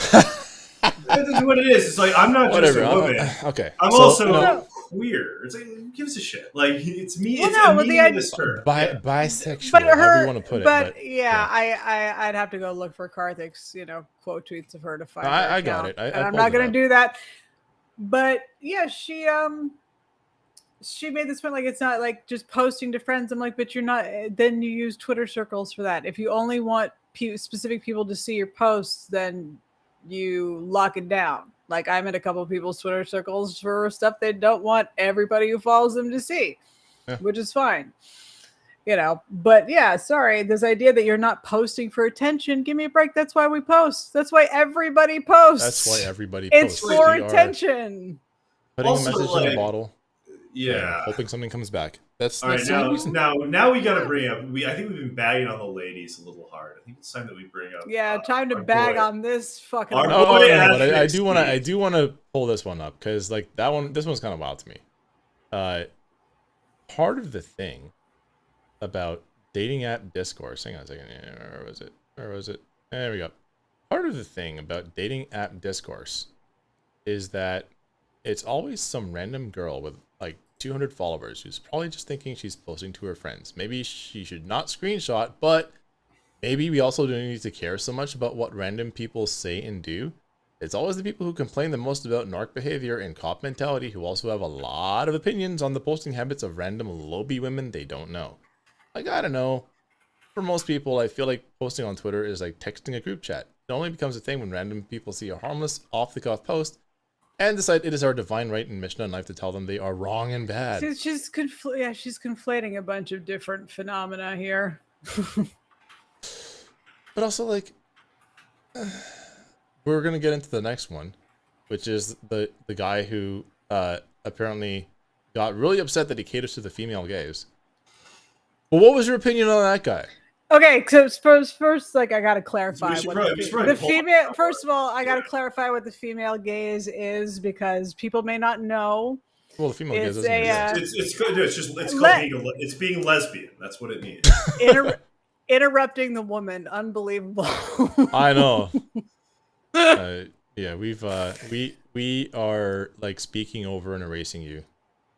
That's what it is. It's like I'm not just a woman. Okay, I'm also queer. It's like who gives a shit? Like it's me. It's a meaningless term. Bisexual. However you want to put it. But yeah, I'd have to go look for Karthik's quote tweets of her to find. I got it. I'm not gonna do that. But yeah, she made this point like it's not like just posting to friends. I'm like, but you're not. Then you use Twitter circles for that. If you only want specific people to see your posts, then you lock it down. Like I'm in a couple of people's Twitter circles for stuff they don't want everybody who follows them to see, which is fine. But yeah, sorry, this idea that you're not posting for attention, give me a break. That's why we post. That's why everybody posts. That's why everybody posts. It's for attention. Putting a message in a bottle. Yeah. Hoping something comes back. That's all right. The only reason. Now we got to bring up. I think we've been bagging on the ladies a little hard. I think it's time that we bring up. Yeah, time to bag on this fucking. But I do want to pull this one up because like this one's kind of wild to me. Part of the thing about dating app discourse. Hang on a second. Where was it? There we go. Part of the thing about dating app discourse is that it's always some random girl with like 200 followers who's probably just thinking she's posting to her friends. Maybe she should not screenshot, but maybe we also don't need to care so much about what random people say and do. It's always the people who complain the most about narc behavior and cop mentality who also have a lot of opinions on the posting habits of random lowbie women they don't know. Like, I don't know. For most people, I feel like posting on Twitter is like texting a group chat. It only becomes a thing when random people see a harmless, off-the-cuff post and decide it is our divine right and mission in life to tell them they are wrong and bad. She's conflating a bunch of different phenomena here. But also, like, we're going to get into the next one, which is the guy who apparently got really upset that he caters to the female gaze. Well, what was your opinion on that guy? Okay, so first, like, I gotta clarify what the female. First of all, I gotta clarify what the female gaze is because people may not know. Well, the female gaze doesn't exist. It's being lesbian. That's what it means. Interrupting the woman, unbelievable. I know. Yeah, we are like speaking over and erasing you.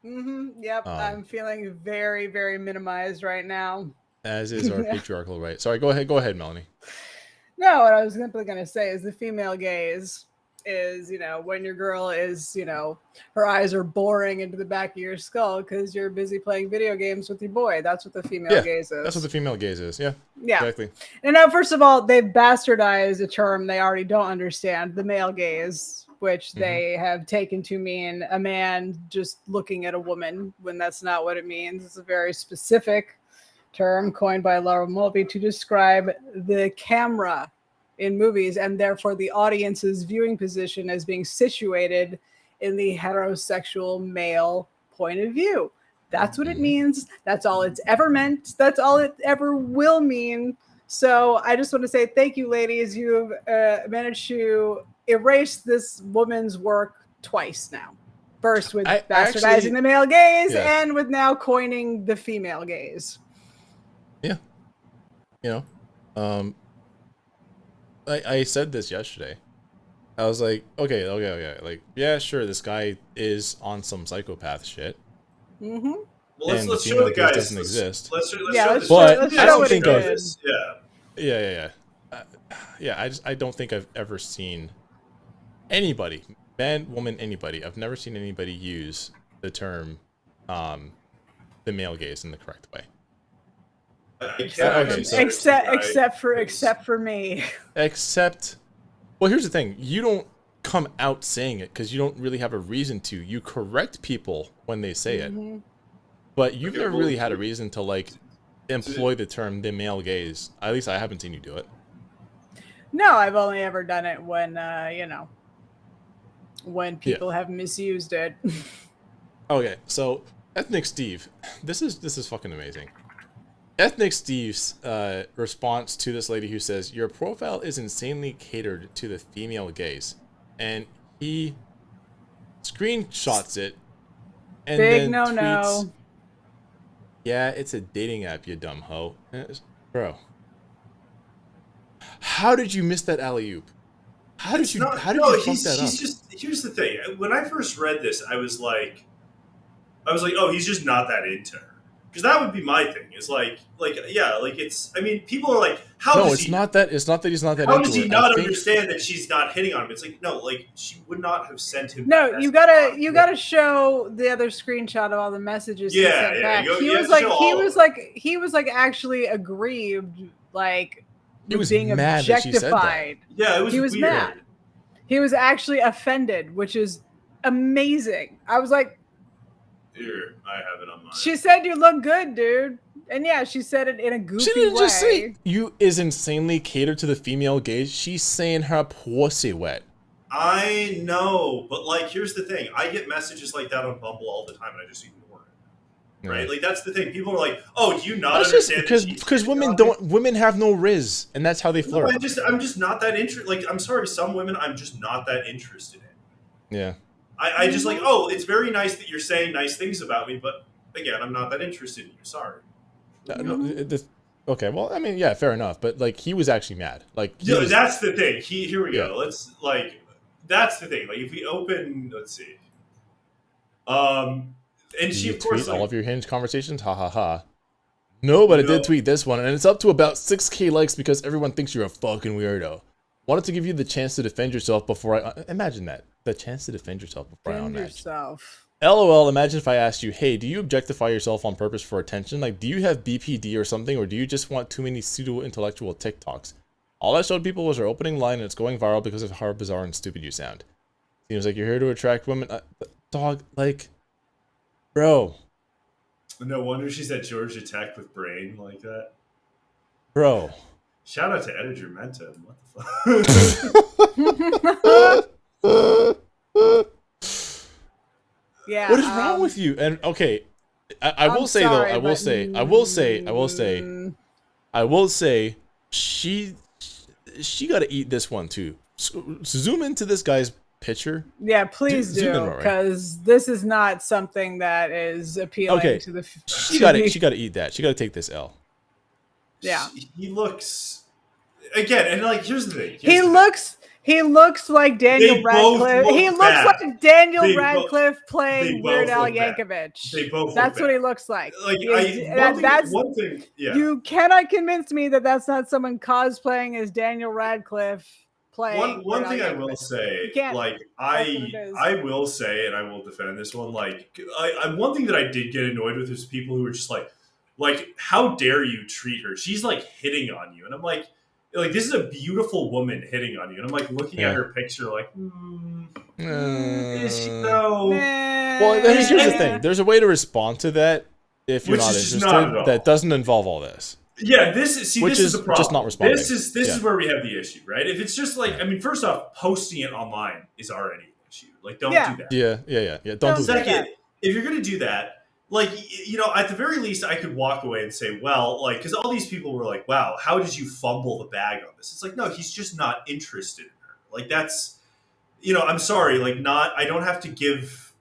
Yep, I'm feeling very, very minimized right now. As is our patriarchal right. Sorry, go ahead, Melanie. No, what I was simply going to say is the female gaze is, when your girl is, her eyes are boring into the back of your skull because you're busy playing video games with your boy. That's what the female gaze is. That's what the female gaze is. Yeah. Exactly. And now, first of all, they've bastardized a term they already don't understand, the male gaze, which they have taken to mean a man just looking at a woman when that's not what it means. It's a very specific term coined by Laura Mulvey to describe the camera in movies and therefore the audience's viewing position as being situated in the heterosexual male point of view. That's what it means. That's all it's ever meant. That's all it ever will mean. So I just want to say thank you, ladies. You've managed to erase this woman's work twice now. First with bastardizing the male gaze and with now coining the female gaze. Yeah. I said this yesterday. I was like, okay. Like, yeah, sure, this guy is on some psychopath shit. Well, let's show the guys. Doesn't exist. Let's show I don't think of this. Yeah. I don't think I've ever seen anybody, man, woman, anybody. I've never seen anybody use the term, the male gaze in the correct way. Except for me. Except Well, here's the thing. You don't come out saying it because you don't really have a reason to. You correct people when they say it. Mhm. But you've Okay, never well, really had a reason to, like, employ the term the male gaze. At least I haven't seen you do it. No, I've only ever done it when when people have misused it. Okay, so Ethnic Steve, this is fucking amazing. Ethnic Steve's response to this lady who says your profile is insanely catered to the female gaze, and he screenshots it and Big then no tweets, no. "Yeah, it's a dating app, you dumb hoe." Bro, how did you miss that alley oop? How did It's you not. fuck No, that up? he's just. Here's the thing. When I first read this, I was like, oh, he's just not that into her. Because that would be my thing. Is yeah, like it's. I mean, people are like, No, it's not that. It's not that he's not that how into does he her. not I think understand that she's not hitting on him? It's like, no, like she would not have sent him. No, that you message. gotta show the other screenshot of all the messages he Yeah, sent yeah. back. You He have was to like show all of them. he was like actually aggrieved, like he with was being mad that she said that. objectified. Yeah, it was He was weird. mad. He was actually offended, which is amazing. I was like, Here, I have it on mine. she said you look good, dude. And yeah, she said it in a goofy She didn't way. just say you is insanely catered to the female gaze. She's saying her pussy wet. I know, but like, here's the thing. I get messages like that on Bumble all the time, and I just ignore it. Right? Yeah. Like that's the thing. People are like, "Oh, do you not That's just understand?" that she's because hitting women on don't me?" women have no riz, and that's how they No, flirt. I'm just not that interested. Like, I'm sorry, some women I'm just not that interested in. Yeah. I just like, oh, it's very nice that you're saying nice things about me, but again, I'm not that interested in you. Sorry. Okay. Well, I mean, yeah, fair enough. But like, he was actually mad. Like, Yeah, that's the thing. Here we Yeah. go. That's the thing. Like, if we open, let's see. And she, you of course, tweet like, all of your Hinge conversations. Ha ha ha. No, but I did tweet this one, and it's up to about 6K likes because everyone thinks you're a fucking weirdo. Wanted to give you the chance to defend yourself before I imagine that the chance to defend yourself before I Defend unmatch. yourself. LOL. Imagine if I asked you, hey, do you objectify yourself on purpose for attention? Like, do you have BPD or something, or do you just want too many pseudo-intellectual TikToks? All I showed people was our opening line, and it's going viral because of how bizarre and stupid you sound. Seems like you're here to attract women. Dog, like, bro. no wonder she's at Georgia Tech with brain like that. Bro. Shout out to Editor Menta. What the fuck? Yeah. What is wrong with you? And okay, I will say though, I will say, she got to eat this one too. Zoom into this guy's picture. Yeah, please Zoom in, do, Rory. because this is not something that is appealing to the. She got to eat that. She got to take this L. Yeah, He looks again, and like, here's the thing. He looks like Daniel Radcliffe. He looks like Daniel Radcliffe playing Weird Al Yankovic. They both. That's what he looks like. Like, one thing. Yeah. You cannot convince me that that's not someone cosplaying as Daniel Radcliffe playing. One thing I will say, like I will say, and I will defend this one. Like, one thing that I did get annoyed with is people who were just like, how dare you treat her? She's like hitting on you, and I'm like, this is a beautiful woman hitting on you, and I'm like looking at her picture, like, is she though? Well, here's the thing. There's a way to respond to that if you're not interested. That doesn't involve all this. Yeah, this is the problem. Just not responding. This is where we have the issue, right? If it's just like, I mean, first off, posting it online is already an issue. Like, don't do that. Yeah. Don't do that. Second, if you're gonna do that, like, at the very least, I could walk away and say, well, like, because all these people were like, wow, how did you fumble the bag on this? It's like, no, he's just not interested in her. Like, that's, I'm sorry, like, I don't have to give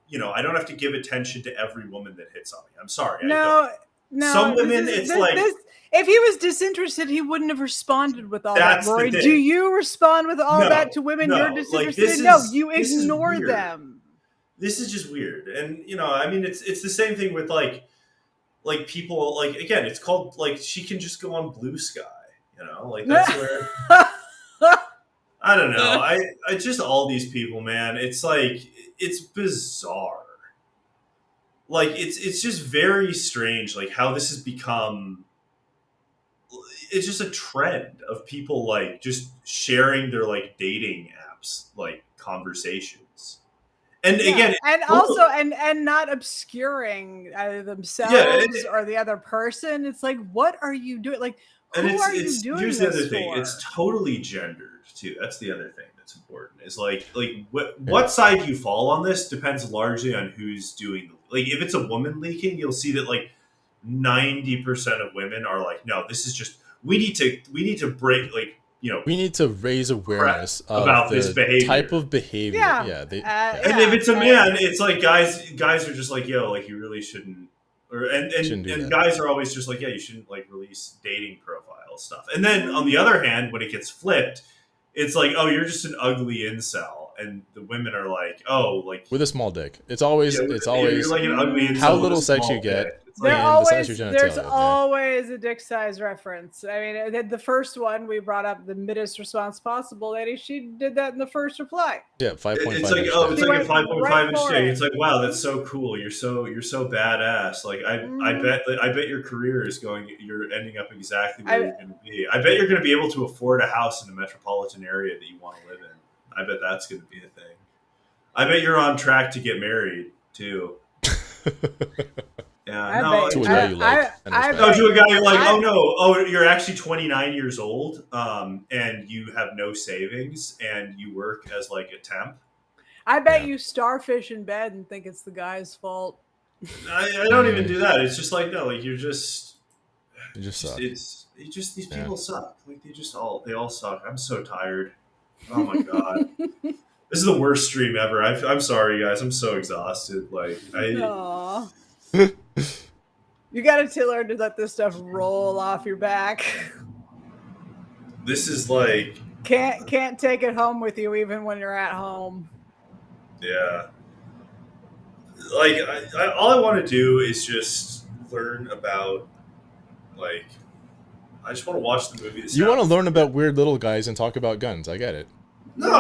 attention to every woman that hits on me. I'm sorry. No. Some women, if he was disinterested, he wouldn't have responded with all that, Rory. The thing. Do you respond with all that to women you're disinterested in? No, you ignore them. This is just weird. And, I mean, it's the same thing with, like people, like, again, it's called, like, she can just go on BlueSky, like, that's where, I don't know. I just, all these people, man, it's like, it's bizarre. Like, it's just very strange, like, how this has become, it's just a trend of people like just sharing their like dating apps like conversations. And again, and also and not obscuring either themselves or the other person. It's like, what are you doing? Like, who are you doing here's this the other thing. for? It's totally gendered too. That's the other thing that's important. Is like what side you fall on this depends largely on who's doing the, like if it's a woman leaking, you'll see that like 90% of women are like, no, this is just we need to break like we need to raise awareness about of this the behavior. type of behavior. Yeah. And if it's a man, it's like guys are just like, yo, like you really shouldn't. And guys are always just like, yeah, you shouldn't like release dating profile stuff. And then on the other hand, when it gets flipped, it's like, oh, you're just an ugly incel, and the women are like, oh, like with a small dick. It's always you're like an ugly incel. How little sex you get. There's always a dick size reference. I mean, the first one we brought up, the middest response possible lady, she did that in the first reply. Yeah, 5.5. It's like, oh, it's like a 5.5 inch dick. It's like, wow, that's so cool. You're so badass. Like I bet your career is you're ending up exactly where you're going to be. I bet you're going to be able to afford a house in a metropolitan area that you want to live in. I bet that's going to be a thing. I bet you're on track to get married too. Yeah, to a guy you like. To a guy you're like, you're actually 29 years old, and you have no savings, and you work as like a temp. I bet you starfish in bed and think it's the guy's fault. I don't even do that. It's just like, no, like you just suck. These people suck. Like they all suck. I'm so tired. Oh my god. This is the worst stream ever. I'm sorry, guys. I'm so exhausted. Like Aww. You gotta learn to let this stuff roll off your back. This is like can't take it home with you even when you're at home. Yeah. Like all I want to do is just learn about like I just want to watch the movie. You want to learn about weird little guys and talk about guns. I get it. No,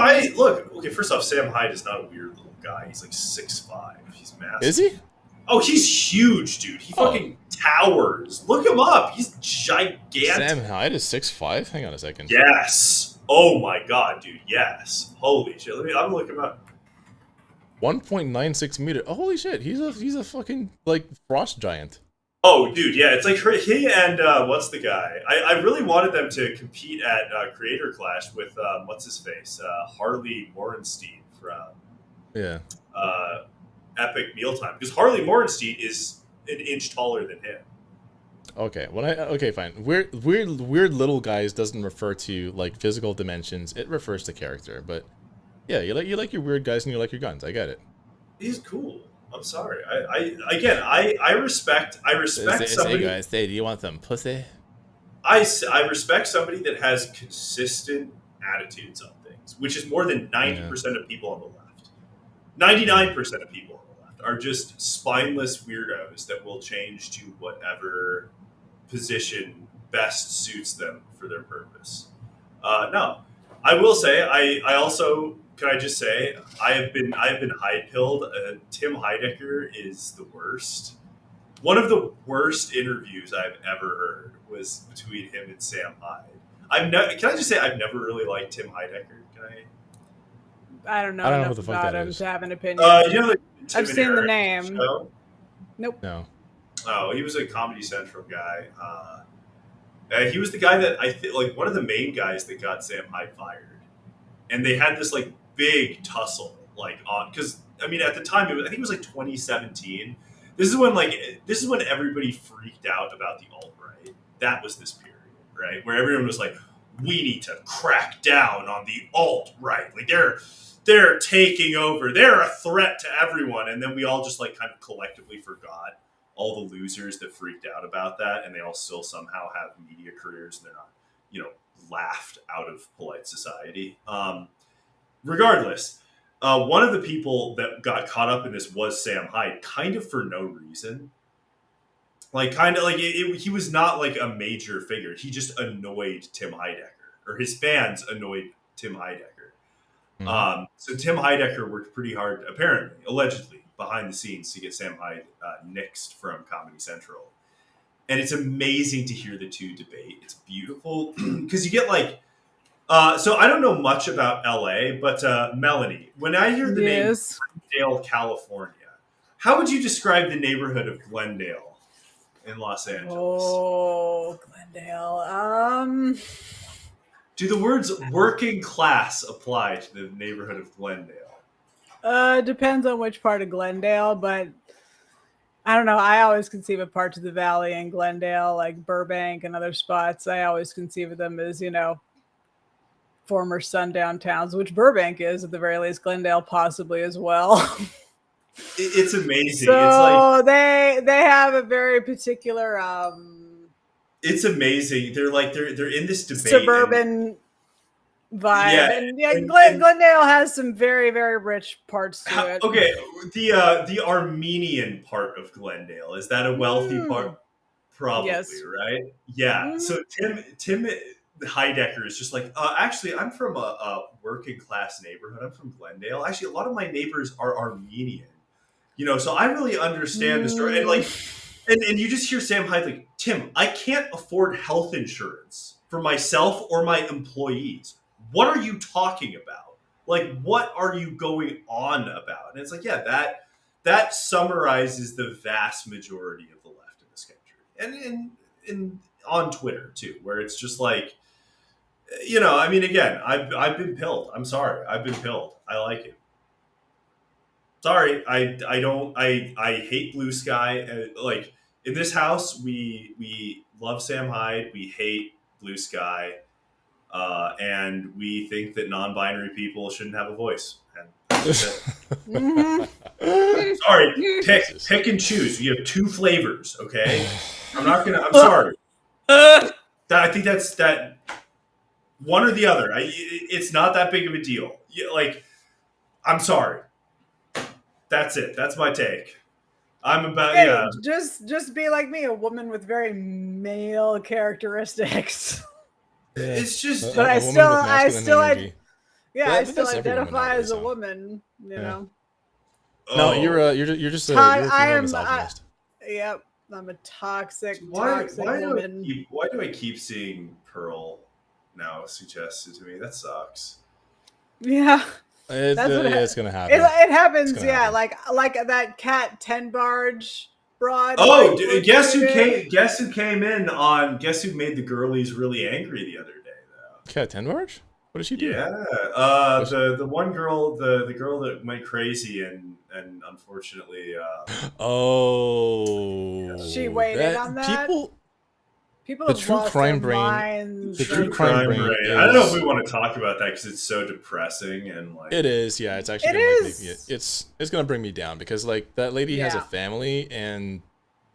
okay, first off, Sam Hyde is not a weird little guy. He's like 6'5". He's massive. Is he? Oh, he's huge, dude. He fucking towers. Look him up. He's gigantic. Sam Hyde is 6'5"? Hang on a second. Yes. Oh my god, dude. Yes. Holy shit. I'm looking him up. 1.96 meter. Oh, holy shit. He's a fucking like frost giant. Oh, dude, yeah. It's like he and what's the guy? I really wanted them to compete at Creator Clash with what's his face? Harley Morenstein from Epic Mealtime, because Harley Morenstein is an inch taller than him. Okay, fine. Weird little guys doesn't refer to like physical dimensions. It refers to character. But yeah, you like your weird guys and you like your guns. I get it. He's cool. I'm sorry. I respect somebody. Hey guys, do you want some pussy? I respect somebody that has consistent attitudes on things, which is more than 90% of people on the left. 99% of people on the left are just spineless weirdos that will change to whatever position best suits them for their purpose. No, I will say I also. Can I just say I have been Hyde-pilled. Tim Heidecker is the worst. One of the worst interviews I've ever heard was between him and Sam Hyde. Can I just say I've never really liked Tim Heidecker? I don't know enough about him to have an opinion. I've seen the name. Show? Nope. No. Oh, he was a Comedy Central guy. He was the guy that I think like one of the main guys that got Sam Hyde fired. And they had this like big tussle like on because I mean at the time I think it was like 2017. This is when everybody freaked out about the alt-right. That was this period, right? Where everyone was like, we need to crack down on the alt-right. Like they're taking over. They're a threat to everyone. And then we all just like kind of collectively forgot all the losers that freaked out about that, and they all still somehow have media careers and they're not, laughed out of polite society. Regardless, one of the people that got caught up in this was Sam Hyde, kind of for no reason. He was not like a major figure. He just annoyed Tim Heidecker, or his fans annoyed Tim Heidecker. Mm-hmm. So Tim Heidecker worked pretty hard, apparently, allegedly, behind the scenes to get Sam Hyde nixed from Comedy Central. and it's amazing to hear the two debate. It's beautiful because you get like. So I don't know much about LA, but Melanie, when I hear the name Yes. Glendale, California, how would you describe the neighborhood of Glendale in Los Angeles? Oh, Glendale. Do the words working class apply to the neighborhood of Glendale? Depends on which part of Glendale, but I don't know. I always conceive of parts of the valley in Glendale, like Burbank and other spots. I always conceive of them as, former sundown towns, which Burbank is at the very least, Glendale possibly as well. It's amazing. So It's like they have a very particular it's amazing. They're like they're in this debate. suburban vibe, Yeah, and yeah, and Glendale has some very very rich parts to it. okay, the Armenian part of Glendale, is that a wealthy part? Probably, Yes. right? Yeah. So Tim Heidecker is just like, actually, I'm from a working class neighborhood. I'm from Glendale. Actually, a lot of my neighbors are Armenian. So I really understand the story. And like, and you just hear Sam Hyde like, Tim, I can't afford health insurance for myself or my employees. What are you talking about? Like, what are you going on about? And it's like, yeah, that summarizes the vast majority of the left in this country, and in on Twitter too, where it's just like, I mean, again, I've been pilled. I'm sorry, I've been pilled. I like it. Sorry, I hate Blue Sky. Like in this house, we love Sam Hyde. We hate Blue Sky, and we think that non-binary people shouldn't have a voice. And that's it. Sorry, pick and choose. You have two flavors, okay? I'm sorry. I think that's that. One or the other. It's not that big of a deal. I'm sorry. That's it. That's my take. I'm about Hey, just be like me, a woman with very male characteristics. It's just, but I still identify as a so. woman. You know. No, Oh. you're just you're a female misogynist. Yep, I'm a toxic Why woman. do I keep seeing Pearl now suggested to me? That sucks. Yeah. It's gonna happen. It happens, happen. like that Cat 10 barge broad. Oh, guess who came in on? Guess who made the girlies really angry the other day though? Cat 10 barge? What did she do? Yeah, the one girl, the girl that went crazy and unfortunately. She waited on that. People the have true lost crime their brain. minds. The true crime brain. I don't know if we want to talk about that because it's so depressing and like. It is, yeah. It's actually it's gonna bring me down because like that lady has a family and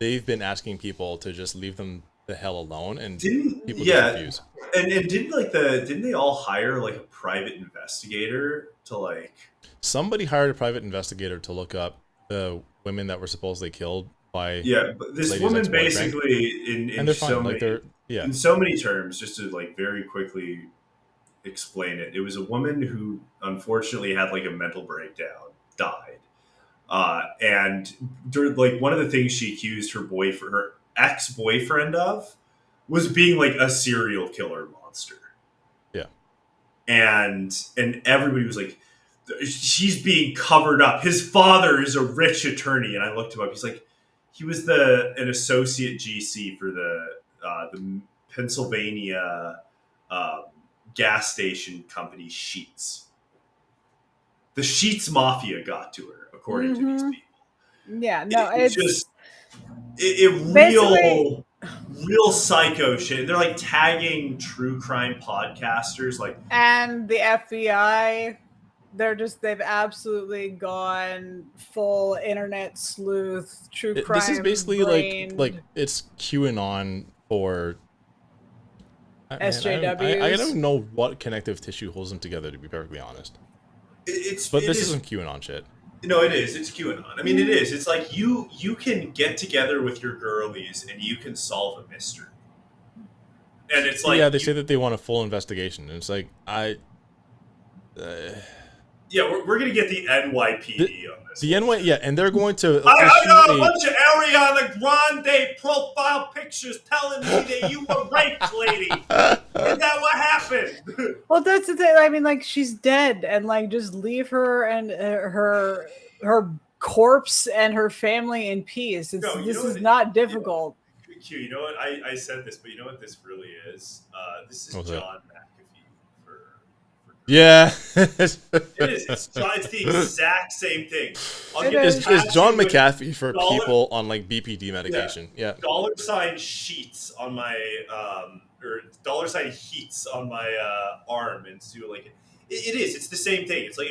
they've been asking people to just leave them the hell alone and people just refuse. And didn't they all hire like a private investigator to like? Somebody hired a private investigator to look up the women that were supposedly killed by. Yeah, but this woman basically in so many terms, just to like very quickly explain it. It was a woman who unfortunately had like a mental breakdown, died, and like one of the things she accused her ex-boyfriend of was being like a serial killer monster. Yeah, and everybody was like, she's being covered up. His father is a rich attorney, and I looked him up. He's like, he was an associate GC for the Pennsylvania gas station company Sheetz. The Sheetz Mafia got to her, according to these people. Yeah, no, it's just real psycho shit. They're like tagging true crime podcasters, like, and the FBI. They've absolutely gone full internet sleuth, true crime. This is basically like it's QAnon for SJWs. I don't know what connective tissue holds them together, to be perfectly honest. This isn't QAnon shit. No, it is. It's QAnon. I mean, it is. It's like you can get together with your girlies and you can solve a mystery. And it's like, they say that they want a full investigation, and it's like Yeah, we're gonna get the NYPD on this. The NY, yeah, and they're going to. I got a bunch of Ariana Grande profile pictures telling me that you were raped, lady. Is that what happened? Well, that's the thing. I mean, like, she's dead, and like, just leave her and her corpse and her family in peace. This is not difficult. Q, you know what? I said this, but you know what this really is? This is John McAfee for yeah. It is. It's the exact same thing. It's John McAfee for people on like BPD medication. Yeah. $sign sheets on my or $sign heats on my arm and do like it is. It's the same thing. It's like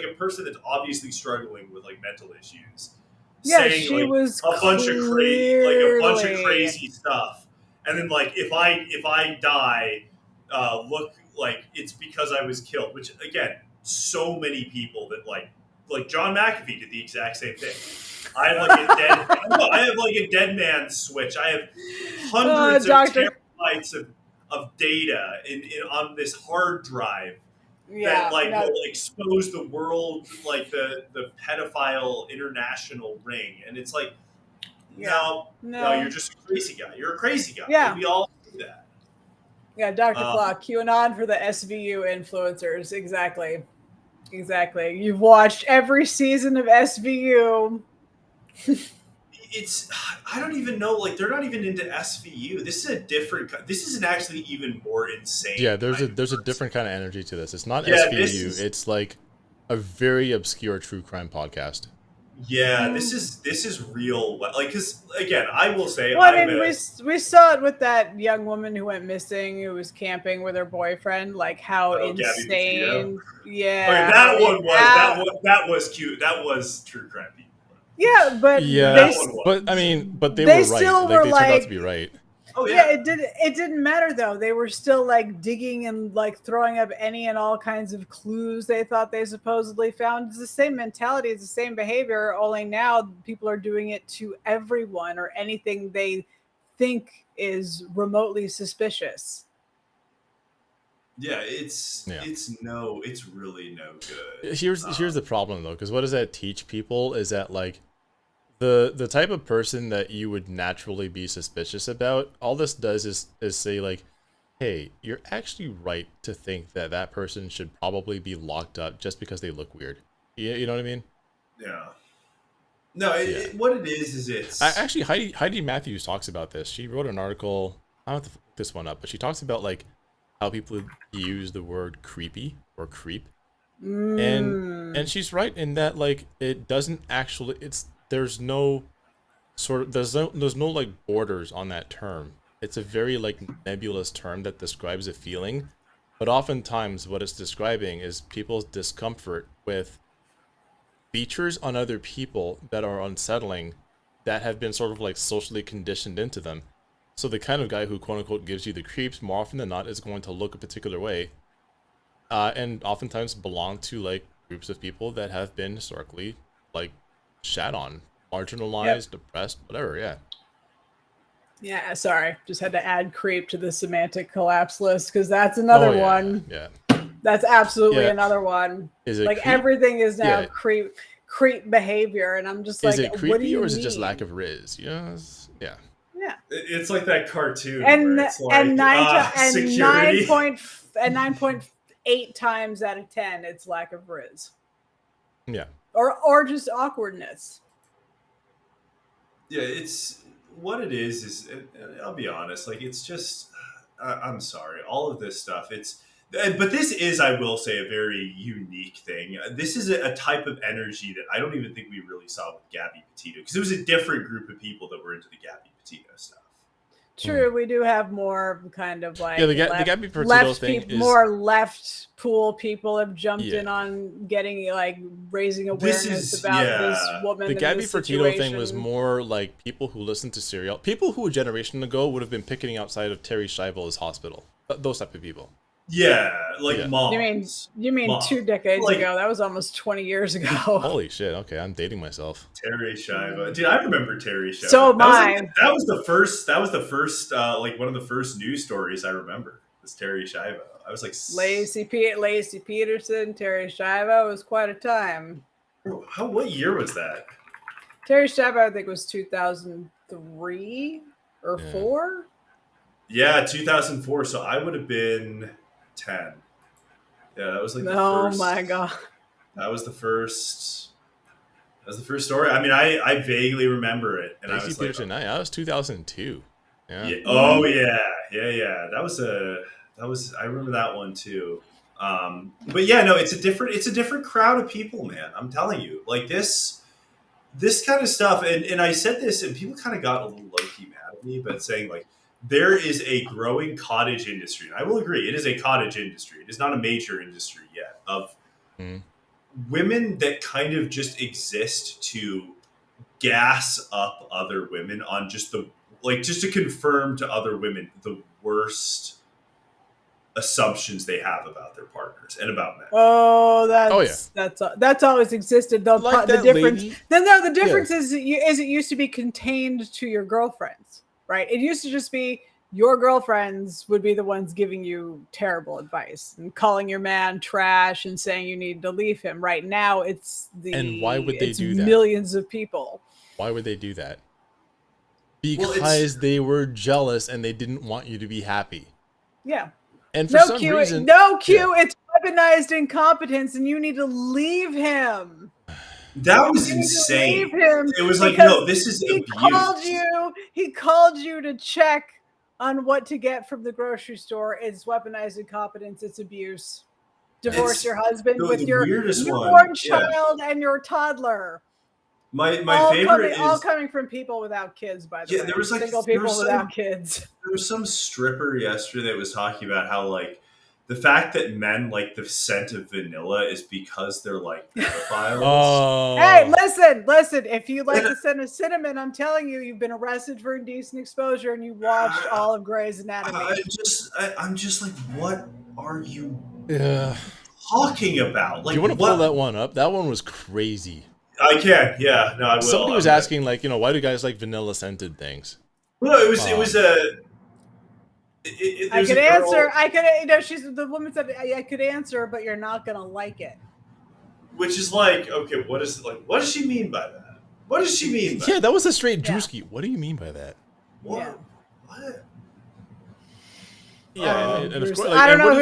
a person that's obviously struggling with like mental issues. Yeah, saying she like was a bunch of crazy stuff, and then like if I die, look like it's because I was killed. Which again, so many people that like John McAfee did the exact same thing. I have like a dead man switch. I have hundreds of terabytes of data on this hard drive. That will expose the world, like the pedophile international ring, and it's like, no, you're just a crazy guy. You're a crazy guy. Yeah, and we all do that. Yeah, Dr. Clock, QAnon for the SVU influencers. Exactly. You've watched every season of SVU. I don't even know. Like, they're not even into SVU. This is an actually even more insane. Yeah, there's a different kind of energy to this. It's not SVU. It's like a very obscure true crime podcast. Yeah, this is real. Like, because again, I will say. Well, I mean, we saw it with that young woman who went missing, who was camping with her boyfriend. Like, how insane! Yeah, that was cute. That was true crime people. Yeah, but they were right. They turned out to be right. Oh yeah. It didn't matter though. They were still like digging and like throwing up any and all kinds of clues they thought they supposedly found. It's the same mentality, it's the same behavior, only now people are doing it to everyone or anything they think is remotely suspicious. Yeah, it's really no good. Here's the problem though, because what does that teach people is that like the type of person that you would naturally be suspicious about, all this does is say like, hey, you're actually right to think that person should probably be locked up just because they look weird. You know what I mean? Yeah. No, what it is it's... Actually, Heidi Matthews talks about this. She wrote an article, I don't have to look this one up, but she talks about like how people use the word creepy or creep. And she's right in that like it doesn't actually, there's no like borders on that term. It's a very like nebulous term that describes a feeling, but oftentimes what it's describing is people's discomfort with features on other people that are unsettling, that have been sort of like socially conditioned into them. So the kind of guy who quote unquote gives you the creeps more often than not is going to look a particular way, and oftentimes belong to like groups of people that have been historically like shat on, marginalized, depressed, whatever. Yeah, sorry, just had to add creep to the semantic collapse list because that's another one. Yeah, that's absolutely another one. Is it like creep? Everything is now creep behavior, and I'm just like, is it creepy what do you or is mean? it just lack of riz? Yeah. It's like that cartoon. And where it's like, 9.8 times out of 10, it's lack of riz. Yeah. Or just awkwardness. Yeah, it's what it is. I'll be honest. Like, it's just. I'm sorry. All of this stuff. But this is, I will say, a very unique thing. This is a type of energy that I don't even think we really saw with Gabby Petito, because it was a different group of people that were into the Gabby Petito stuff. True, we do have more kind of like the Gabby Petito thing is more left pool people have jumped in on getting like raising awareness about this woman. The Gabby Petito thing was more like people who listened to Serial, people who a generation ago would have been picketing outside of Terry Schiavo's hospital. Those type of people. Yeah, like moms. You mean moms. 2 decades ago? That was almost 20 years ago. Holy shit! Okay, I'm dating myself. Terry Schiavo, dude, I remember Terry Schiavo. So am I. That was the first. Like one of the first news stories I remember. was Terry Schiavo. I was like, Lacey Peterson, Terry Schiavo. It was quite a time. what year was that? Terry Schiavo, I think, was 2003 or Yeah. 4. Yeah, 2004. So I would have been 10. Yeah, that was like the Oh first. my god. That was the first. That was the first story. I mean, I vaguely remember it, and I Lacey was Peterson, like, that was 2002. oh, Yeah. oh yeah. That was. I remember that one too. But yeah, no, it's a different crowd of people, man. I'm telling you, like this kind of stuff, and I said this, and people kind of got a little low key mad at me, but saying like there is a growing cottage industry, and I will agree, it is a cottage industry. It is not a major industry yet of women that kind of just exist to gas up other women on just to confirm to other women the worst assumptions they have about their partners and about men. Oh, yeah. That's always existed. The Like the that difference. lady. No, the difference is it used to be contained to your girlfriends, right? It used to just be your girlfriends would be the ones giving you terrible advice and calling your man trash and saying you need to leave him. Right now, And why would they do that? Millions of people. Why would they do that? Because they were jealous and they didn't want you to be happy. Yeah. And for some reason, it's weaponized incompetence, and you need to leave him. That was insane. Leave him it was like, no, this is abuse. He called you to check on what to get from the grocery store. It's weaponized incompetence. It's abuse. Divorce your husband with your newborn child and your toddler. My favorite is all coming from people without kids. By the way, there was like single people without kids. There was some stripper yesterday that was talking about how like the fact that men like the scent of vanilla is because they're like pedophiles. Oh. Hey, listen! If you like the scent of cinnamon, I'm telling you, you've been arrested for indecent exposure, and you watched all of Grey's Anatomy. I'm just like, what are you talking about? Like, do you want to pull that one up? That one was crazy. I can, yeah. No, I will. Somebody was asking, like, why do guys like vanilla scented things? Well, it was a. I could answer. I could. She's the woman said I could answer, but you're not gonna like it. Which is like, okay, what does she mean by that? What does she mean by that? Yeah, that was a straight Drewski. What do you mean by that? What? Yeah. What? Yeah, and of course, I don't know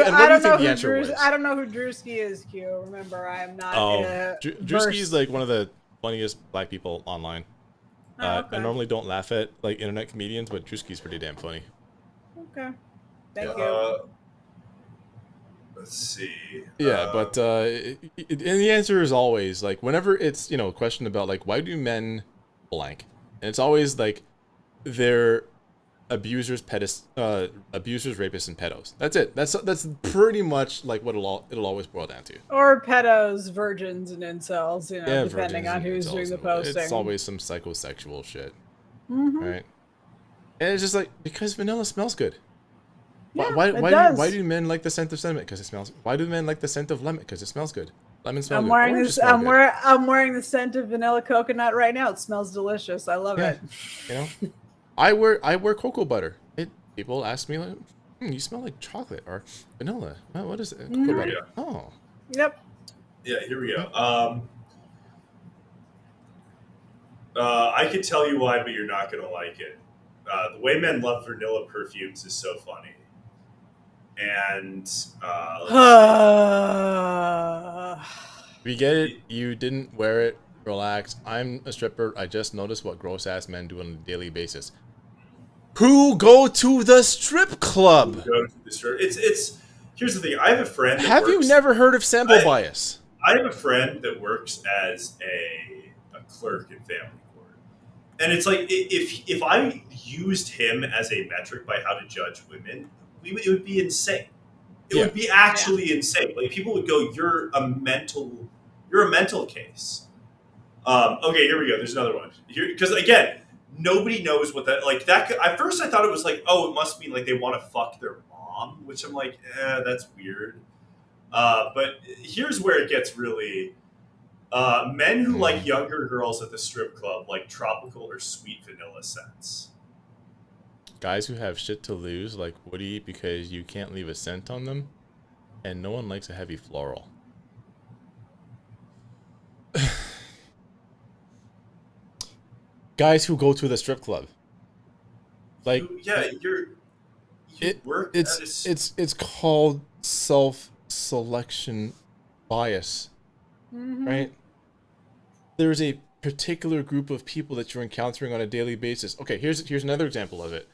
who Drewski is. Q. Remember, I am not. Drewski is like one of the funniest black people online. Okay. I normally don't laugh at like internet comedians, but Drewski's pretty damn funny. Okay, thank you. Let's see. Yeah, but and the answer is always like whenever it's a question about like why do men blank, and it's always like they're abusers, rapists, and pedos. That's it. That's pretty much like what it'll always boil down to. Or pedos, virgins, and incels. Depending on who's doing the posting. It's always some psychosexual shit, right? And it's just like because vanilla smells good. Yeah, why do men like the scent of cinnamon? Because it smells. Why do men like the scent of lemon? Because it smells good. Lemon smells good. I'm wearing the scent of vanilla coconut right now. It smells delicious. I love it. I wear cocoa butter. People ask me like, you smell like chocolate or vanilla. What is it? Cocoa butter. Oh. Yep. Yeah, here we go. I could tell you why, but you're not gonna like it. The way men love vanilla perfumes is so funny. And we get it. You didn't wear it. Relax. I'm a stripper. I just noticed what gross ass men do on a daily basis. Who go to the strip club? It's here's the thing. I have a friend. Have you never heard of sample bias? I have a friend that works as a clerk in family court, and it's like if I used him as a metric by how to judge women, it would be insane. It would be actually insane. Like people would go, "You're a mental case." Okay, here we go. There's another one here because again. Nobody knows what that like. That could, at first, I thought it was like, oh, it must mean like they want to fuck their mom, which I'm like, that's weird. But here's where it gets really. Men who like younger girls at the strip club like tropical or sweet vanilla scents. guys who have shit to lose, like Woody, because you can't leave a scent on them, and no one likes a heavy floral. Guys who go to the strip club, like you work at it's called self-selection bias, right? There's a particular group of people that you're encountering on a daily basis. Okay, here's another example of it.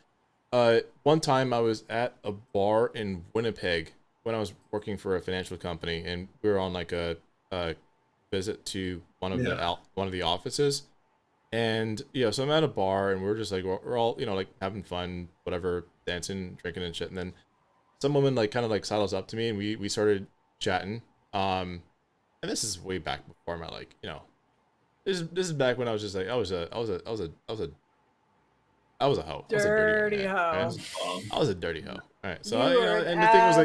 One time I was at a bar in Winnipeg when I was working for a financial company, and we were on like a visit to one of the offices. And so I'm at a bar, and we're just like we're all like having fun, whatever, dancing, drinking, and shit. And then some woman like kind of like sidles up to me, and we started chatting. And this is way back before my like this is back when I was just like I was a hoe. Dirty hoe. I was a dirty hoe. All right. So and the thing was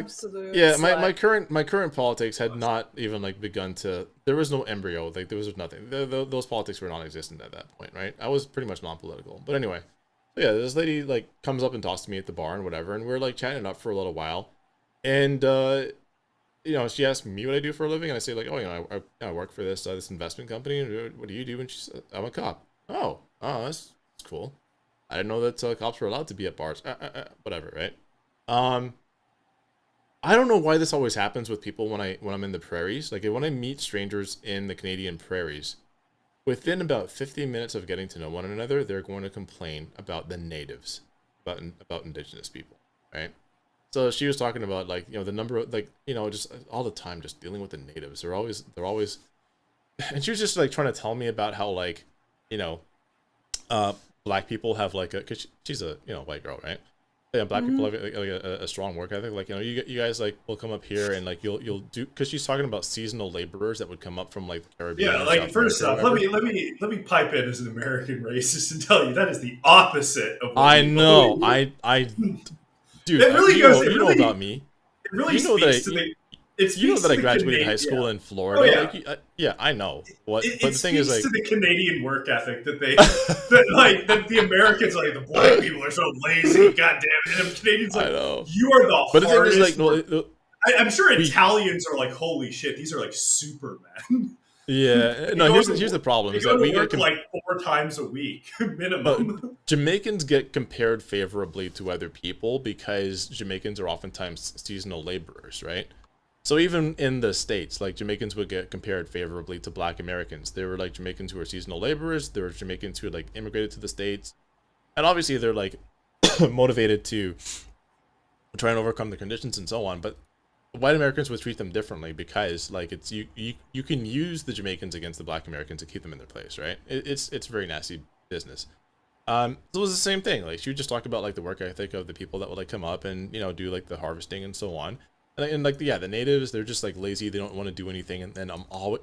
like, my current politics had not even like begun to. There was no embryo. Like there was nothing. Those politics were non-existent at that point, right? I was pretty much non-political. But anyway, so yeah, this lady like comes up and talks to me at the bar and whatever, and we're like chatting up for a little while, and she asked me what I do for a living, and I say like, I work for this investment company. And what do you do? And she said, I'm a cop. Oh, that's cool. I didn't know that cops were allowed to be at bars. Whatever, right? I don't know why this always happens with people when I'm in the prairies. Like when I meet strangers in the Canadian prairies, within about 15 minutes of getting to know one another, they're going to complain about the natives, about indigenous people, right? So she was talking about like the number of like just all the time just dealing with the natives. They're always, and she was just like trying to tell me about how like black people have like cause she's a white girl, right? Yeah, black people have like a strong work ethic. Like you guys like will come up here and like you'll do, because she's talking about seasonal laborers that would come up from like the Caribbean. Yeah, like first off, let me pipe in as an American racist and tell you that is the opposite of what I know. I dude, it really goes. You know about me. It really speaks to the. You know that I graduated high school in Florida. Oh, yeah. I know. But the thing is, like, to the Canadian work ethic that that the Americans like the black people are so lazy. God damn it! And the Canadians like, you are the but hardest. The thing is, like, I'm sure Italians are like, holy shit, these are like Superman. Yeah, no. Here's the problem: is that we work like 4 times a week minimum. Jamaicans get compared favorably to other people because Jamaicans are oftentimes seasonal laborers, right? So even in the States, like Jamaicans would get compared favorably to Black Americans. There were like Jamaicans who are seasonal laborers. There were Jamaicans who like immigrated to the States, and obviously they're like motivated to try and overcome the conditions and so on. But white Americans would treat them differently because like it's you can use the Jamaicans against the Black Americans to keep them in their place, right? It's very nasty business. So it was the same thing. Like she would just talk about like the work ethic of the people that would like come up and do like the harvesting and so on. And like the natives, they're just like lazy. They don't want to do anything, and then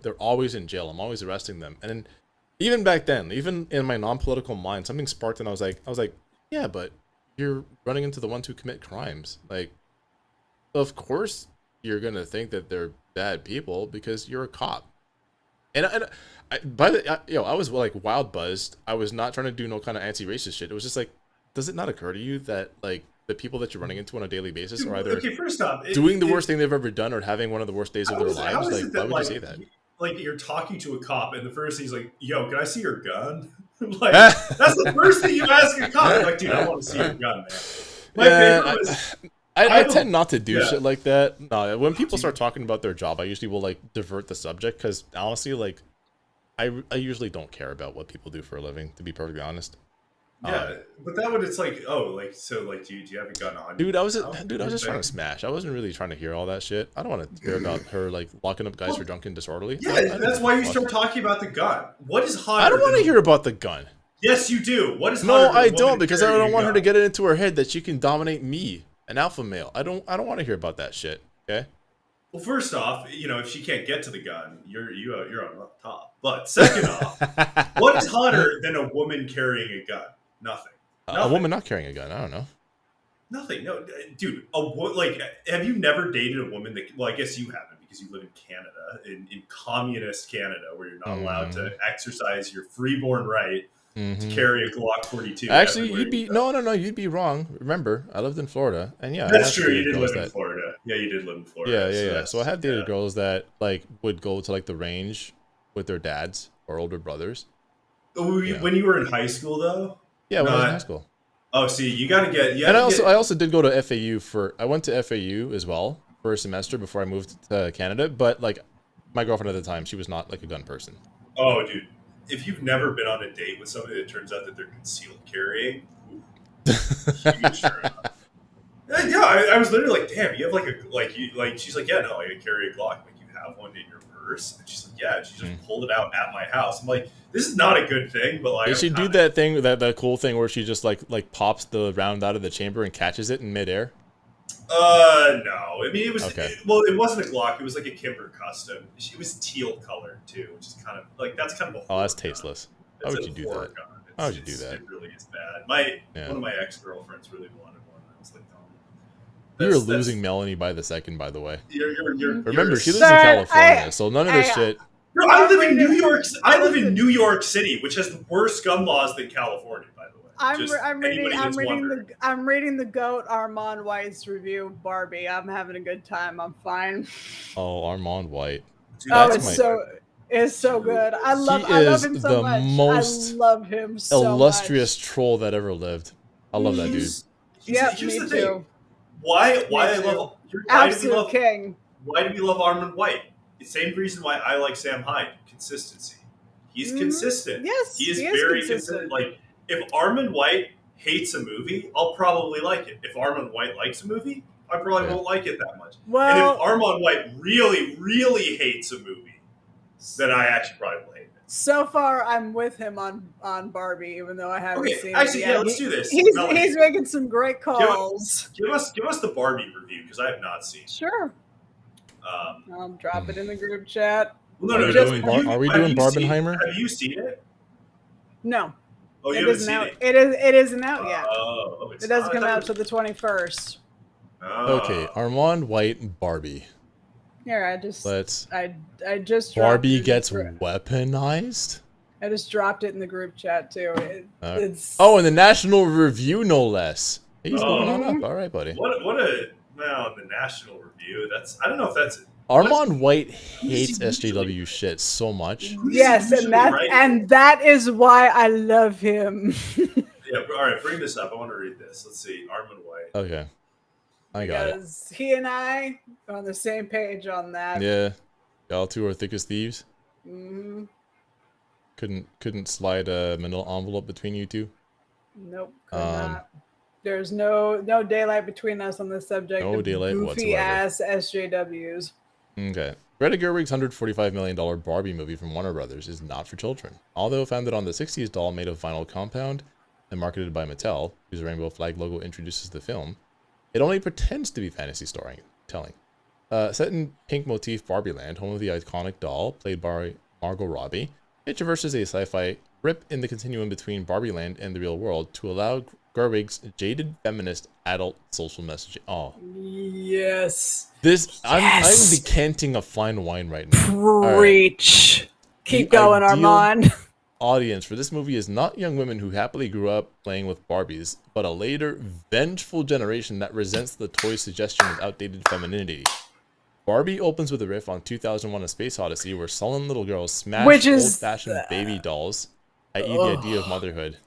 they're always in jail. I'm always arresting them. And then, even back then, even in my non-political mind, something sparked, and I was like, yeah, but you're running into the ones who commit crimes. Like, of course you're gonna think that they're bad people because you're a cop. And I was like wild buzzed. I was not trying to do no kind of anti-racist shit. It was just like, does it not occur to you that like the people that you're running into on a daily basis are either first off, doing the worst thing they've ever done or having one of the worst days of their lives? Like, why would you say that? Like, you're talking to a cop, and the first thing he's like, yo, can I see your gun? Like, that's the first thing you ask a cop. Like, dude, I want to see your gun, man. I tend not to do shit like that. No, when people start talking about their job, I usually will, like, divert the subject, because, honestly, like, I usually don't care about what people do for a living, to be perfectly honest. Yeah, but that one, it's like, oh, like, so, like, do you have a gun on? Dude, I was just trying to smash. I wasn't really trying to hear all that shit. I don't want to hear about her, like, locking up guys for drunk and disorderly. Yeah, that's why you start talking about the gun. What is hotter? I don't want to hear about the gun. Yes, you do. What is hotter? No, I don't, because I don't want her to get it into her head that she can dominate me, an alpha male. I don't want to hear about that shit. Okay. Well, first off, if she can't get to the gun, you're on top. But second off, what is hotter than a woman carrying a gun? Nothing. A woman not carrying a gun. I don't know. Nothing. No, dude. Like, have you never dated a woman that? Well, I guess you haven't because you live in Canada, in communist Canada, where you're not allowed to exercise your freeborn right to carry a Glock 42. Actually, you'd be you'd be wrong. Remember, I lived in Florida, and yeah, that's true. You did live in Florida. Yeah, you did live in Florida. Yeah. So I have dated girls that like would go to like the range with their dads or older brothers. When you were in high school, though. Yeah, when I was in high school. Oh, see, you got to get. And I also did go to FAU I went to FAU as well for a semester before I moved to Canada. But like, my girlfriend at the time, she was not like a gun person. Oh, dude. If you've never been on a date with somebody that turns out that they're concealed carrying, huge turn on. Yeah, I was literally like, damn, you have she's like, yeah, no, I carry a Glock. Like, you have one in your purse? And she's like, yeah, and she just pulled it out at my house. I'm like, this is not a good thing, but like. Did she do that thing, that cool thing where she just like pops the round out of the chamber and catches it in midair? No. I mean, it was okay. It wasn't a Glock. It was like a Kimber Custom. It was teal colored too, which is kind of like that's kind of a. Oh, that's tasteless. How would you do that? How would you do that? It really is bad. One of my ex-girlfriends really wanted one. I was like, no. You're losing Melanie by the second, by the way. Remember, she lives in California, so none of this shit. I live in New York. I live in New York City, which has the worst gun laws than California. By the way, I'm reading the GOAT Armand White's review of Barbie. I'm having a good time. I'm fine. Oh, Armand White. Dude, it's so good. I love him so much. Most I love him so illustrious troll that ever lived. I love that dude. Yeah, me too. Why I love absolute king. Why do we love Armand White? The same reason why I like Sam Hyde. Consistency. He's consistent. Yes, he is very consistent. Like, if Armand White hates a movie, I'll probably like it. If Armand White likes a movie, I probably won't like it that much. Well, and if Armand White really, really hates a movie, then I actually probably will hate it. So far, I'm with him on Barbie, even though I haven't seen it yet. Yeah, let's do this. He's making some great calls. Give us the Barbie review, because I have not seen it. Sure. I'll drop it in the group chat. Are we doing Barbenheimer? Have you seen it? No. Oh, you haven't seen it? It isn't out yet. It doesn't come out till the 21st. Okay, Armand White Barbie. Here, I just Barbie gets weaponized? I just dropped it in the group chat too. It's in the National Review, no less. He's moving on up. All right, buddy. The National Review. I don't know if that's Armand White hates SJW shit so much. Yes, and that is why I love him. Yeah, all right, bring this up. I want to read this. Let's see, Armand White. Okay, I got it. Because he and I are on the same page on that. Yeah, y'all two are thick as thieves. Mm-hmm. Couldn't slide a manila envelope between you two. Nope, could not. There's no daylight between us on this subject. No daylight goofy whatsoever. Ass SJWs. Okay. Greta Gerwig's $145 million Barbie movie from Warner Brothers is not for children. Although founded on the 60s doll made of vinyl compound and marketed by Mattel, whose rainbow flag logo introduces the film, it only pretends to be fantasy storytelling. Set in pink motif Barbie Land, home of the iconic doll, played by Margot Robbie, it traverses a sci-fi rip in the continuum between Barbie Land and the real world to allow Gerwig's jaded feminist adult social messaging. Oh. Yes. I'm decanting a fine wine right now. Preach. Right. Keep going, Armand. Audience for this movie is not young women who happily grew up playing with Barbies, but a later, vengeful generation that resents the toy's suggestion of outdated femininity. Barbie opens with a riff on 2001: A Space Odyssey, where sullen little girls smash old-fashioned baby dolls, i.e. the idea of motherhood.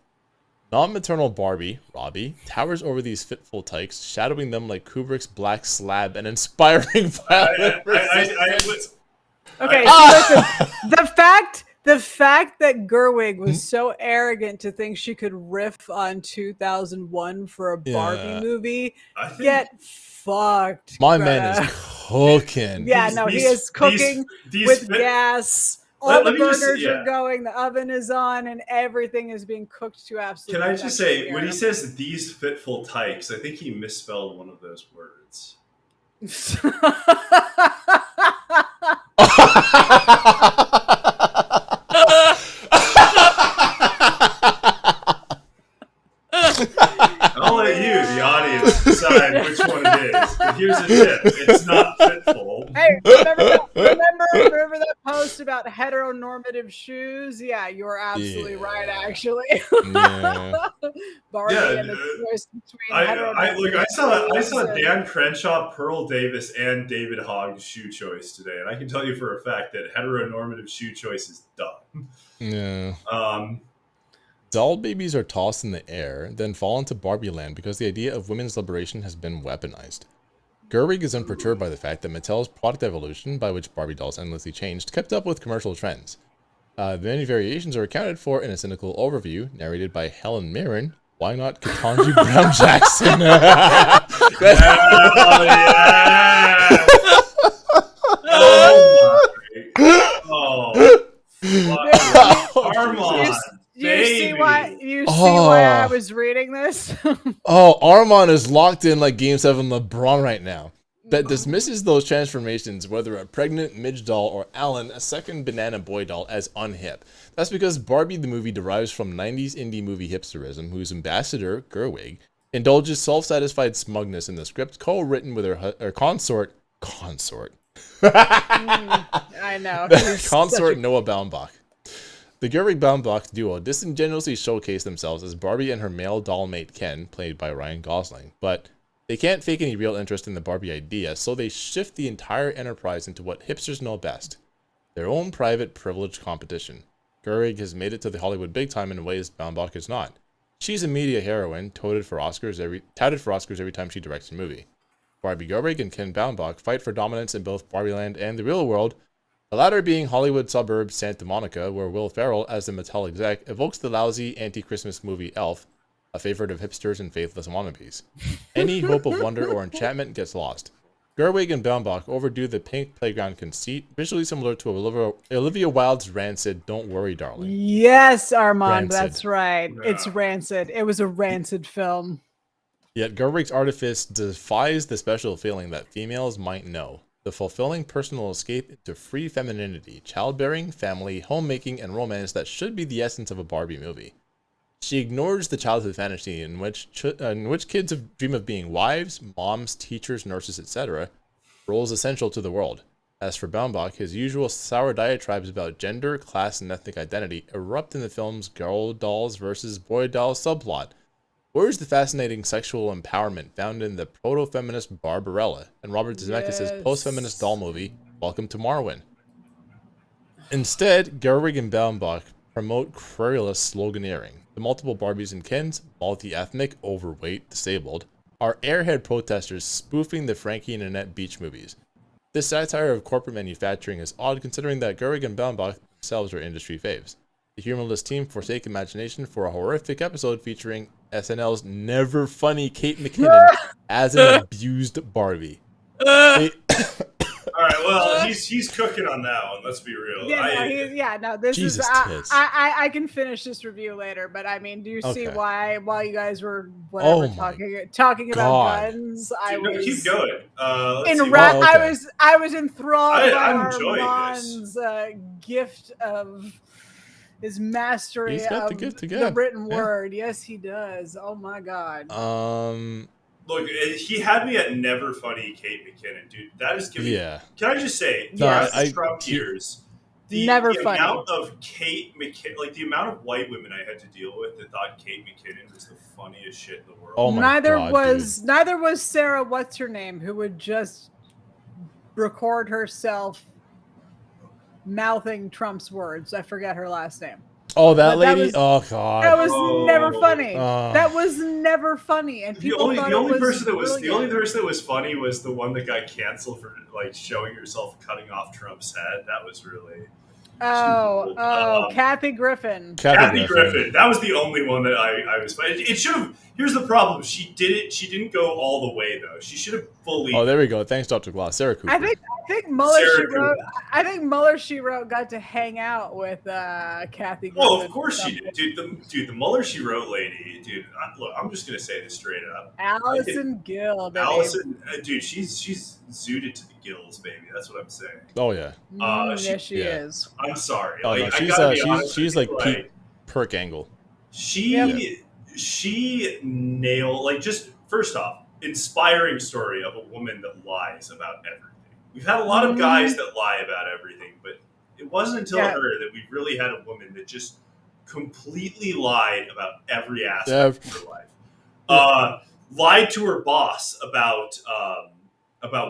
Non-maternal Barbie, Robbie, towers over these fitful tykes, shadowing them like Kubrick's Black Slab and inspiring violent resistance. Okay, listen, the fact that Gerwig was so arrogant to think she could riff on 2001 for a Barbie movie, get fucked. My man is cooking. Yeah, he is cooking with gas. All the burners are going, the oven is on, and everything is being cooked to absolutely. Can I just say, when he says these fitful tykes, I think he misspelled one of those words. I'll let you, the audience, decide which which one it is, but here's a tip: it's not fitful. Hey, remember that post about heteronormative shoes? Yeah, you were absolutely right, actually. Yeah. Barbie and the choice between heteronormative I saw shoes Dan Crenshaw, Pearl Davis, and David Hogg's shoe choice today, and I can tell you for a fact that heteronormative shoe choice is dumb. Yeah. Um, Doll babies are tossed in the air, then fall into Barbie land because the idea of women's liberation has been weaponized. Gerwig is unperturbed by the fact that Mattel's product evolution, by which Barbie dolls endlessly changed, kept up with commercial trends. Many variations are accounted for in a cynical overview, narrated by Helen Mirren. Why not Ketanji Brown Jackson? hell yeah! Oh my! Oh, Armand. You see why I was reading this? Oh, Armand is locked in like Game 7 LeBron right now. That dismisses those transformations, whether a pregnant Midge doll or Alan, a second banana boy doll, as unhip. That's because Barbie the movie derives from 90s indie movie hipsterism, whose ambassador, Gerwig, indulges self-satisfied smugness in the script co-written with her consort. I know. Consort Noah Baumbach. The Gerwig-Baumbach duo disingenuously showcase themselves as Barbie and her male doll mate Ken, played by Ryan Gosling, but they can't fake any real interest in the Barbie idea, so they shift the entire enterprise into what hipsters know best, their own private privileged competition. Gerwig has made it to the Hollywood big time in ways Baumbach is not. She's a media heroine, touted for Oscars every time she directs a movie. Barbie Gerwig and Ken Baumbach fight for dominance in both Barbie Land and the real world, the latter being Hollywood suburb Santa Monica, where Will Ferrell, as the Mattel exec, evokes the lousy anti-Christmas movie Elf, a favorite of hipsters and faithless wannabes. Any hope of wonder or enchantment gets lost. Gerwig and Baumbach overdo the pink playground conceit, visually similar to Olivia Wilde's rancid Don't Worry, Darling. Yes, Armand, Rancid. that's right. Yeah. It's rancid. It was a rancid film. Yet Gerwig's artifice defies the special feeling that females might know. The fulfilling personal escape into free femininity, childbearing, family, homemaking, and romance that should be the essence of a Barbie movie. She ignores the childhood fantasy in which kids dream of being wives, moms, teachers, nurses, etc., roles essential to the world. As for Baumbach, his usual sour diatribes about gender, class, and ethnic identity erupt in the film's girl dolls versus boy dolls subplot. Where's the fascinating sexual empowerment found in the proto-feminist Barbarella and Robert Zemeckis' post-feminist doll movie, Welcome to Marwen? Instead, Gerwig and Baumbach promote querulous sloganeering. The multiple Barbies and Kens, multi-ethnic, overweight, disabled, are airhead protesters spoofing the Frankie and Annette Beach movies. This satire of corporate manufacturing is odd considering that Gerwig and Baumbach themselves are industry faves. The humorless team forsake imagination for a horrific episode featuring SNL's never funny Kate McKinnon as an abused Barbie. All right, well, he's cooking on that one. Let's be real. This Jesus is. tits. I can finish this review later, but I mean, do you see Okay. why while you guys were talking about God. guns, keep going. Let's see. I was enthralled by I'm enjoying Armand's gift of his mastery He's got of the gift of the gab. written Yeah. word. Yes, he does. Oh my God. Look, he had me at never funny Kate McKinnon, dude. That is giving. Yeah. Can I just say, No, throughout Trump years, the Never funny. amount of Kate McKinnon, like the amount of white women I had to deal with that thought Kate McKinnon was the funniest shit in the world. Oh my neither God, was Sarah, what's her name, who would just record herself mouthing Trump's words. I forget her last name. Oh, that But that lady? was- Oh, God. That was never funny. Oh. That was never funny. And The people only thought it was person that was brilliant. funny was the one that got canceled for like showing herself cutting off Trump's head. That was really Kathy Griffin. Kathy Griffin. That was the only one that I was. It should have. Here's the problem. She didn't go all the way though. She should have fully. Oh, there we go. Thanks, Dr. Gloss. Sarah Cooper. I think Mueller Sarah she wrote. Cooper. I think Mueller she wrote got to hang out with Kathy Griffin. Oh, of course she did, dude. The Mueller she wrote lady, dude. Look, I'm just gonna say this straight up. Allison Gill. Baby. Allison, dude, she's zooted to the gills, baby. That's what I'm saying. Oh, yeah. Yes, she yeah. is. I'm sorry. Oh, like, no, I gotta be honest she's with like you, peak perk angle. she nailed, like, just first off, inspiring story of a woman that lies about everything. We've had a lot of guys that lie about everything, but it wasn't until her that we really had a woman that just completely lied about every aspect of her life. Lied to her boss about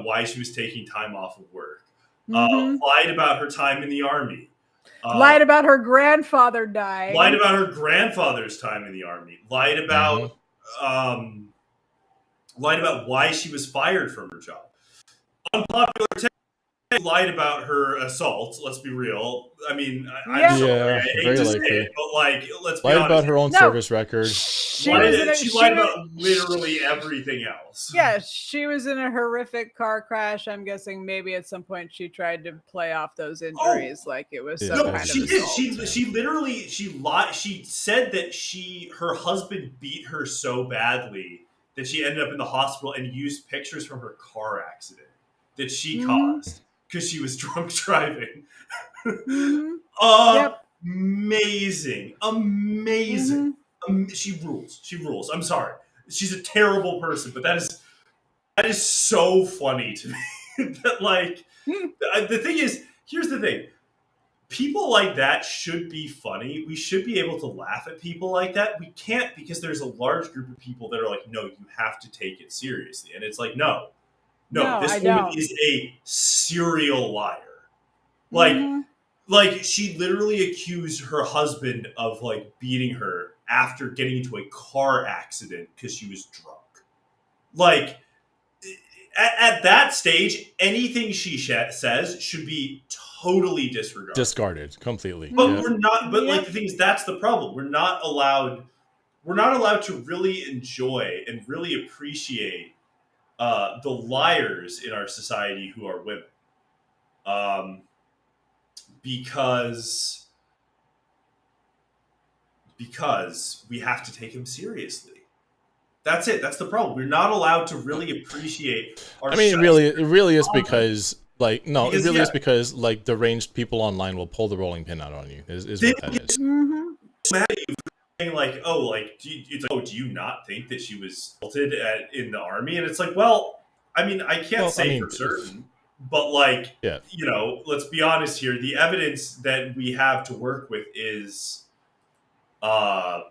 why she was taking time off of work. Lied about her time in the army. Lied about her grandfather dying. Lied about her grandfather's time in the army. Lied about why she was fired from her job. Unpopular take, lied about her assault. Let's be real. I mean, I'm sorry. I hate to say it, but like, let's be honest. Lied about her own service record. She lied about literally everything else. Yeah, she was in a horrific car crash. I'm guessing maybe at some point she tried to play off those injuries like it was some kind of assault. She literally lied. She said that her husband beat her so badly that she ended up in the hospital, and used pictures from her car accident that she caused because she was drunk driving. Amazing. She rules. I'm sorry. She's a terrible person, but that is so funny to me. That like the thing is, here's the thing. People like that should be funny. We should be able to laugh at people like that. We can't, because there's a large group of people that are like, no, you have to take it seriously. And it's like, no, this woman is a serial liar. Like she literally accused her husband of like beating her after getting into a car accident because she was drunk. Like at that stage, anything she says should be totally discarded completely. But we're not. But like the thing is, that's the problem. We're not allowed to really enjoy and really appreciate the liars in our society who are women, because we have to take them seriously. That's it. That's the problem. We're not allowed to really appreciate our it really is because like is because like deranged people online will pull the rolling pin out on you is what that is. Mad at you for saying like, do you not think that she was assaulted in the army? And it's like, well, I mean, I can't say for certain, but like, let's be honest here. The evidence that we have to work with is her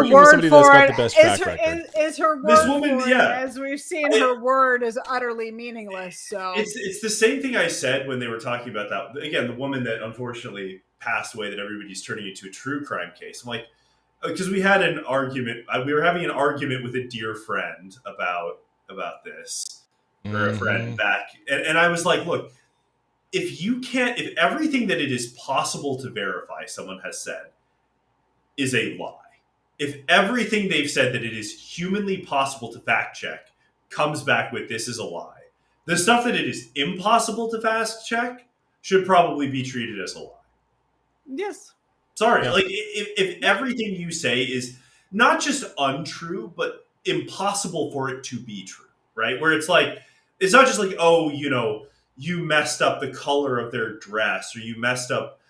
word for it. Is her word this woman, for it, as we've seen, her word is utterly meaningless. So it's the same thing I said when they were talking about that. Again, the woman that unfortunately passed away, that everybody's turning into a true crime case. I'm like, because we had an argument. We were having an argument with a dear friend about this, or a friend back, and I was like, look, if everything that it is possible to verify someone has said is a lie. If everything they've said that it is humanly possible to fact check comes back with this is a lie, the stuff that it is impossible to fast check should probably be treated as a lie. Yes. Sorry, like if everything you say is not just untrue, but impossible for it to be true, right? Where it's like, it's not just like, oh, you messed up the color of their dress, or you messed up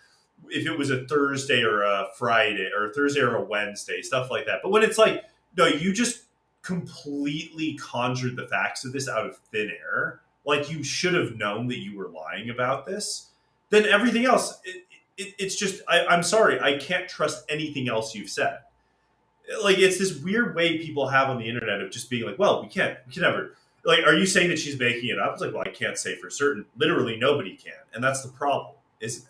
if it was a Thursday or a Friday, or a Thursday or a Wednesday, stuff like that. But when it's like, no, you just completely conjured the facts of this out of thin air, like you should have known that you were lying about this, then everything else, it's just, I'm sorry, I can't trust anything else you've said. Like, it's this weird way people have on the internet of just being like, well, we can never, like, are you saying that she's making it up? It's like, well, I can't say for certain. Literally nobody can. And that's the problem, isn't it?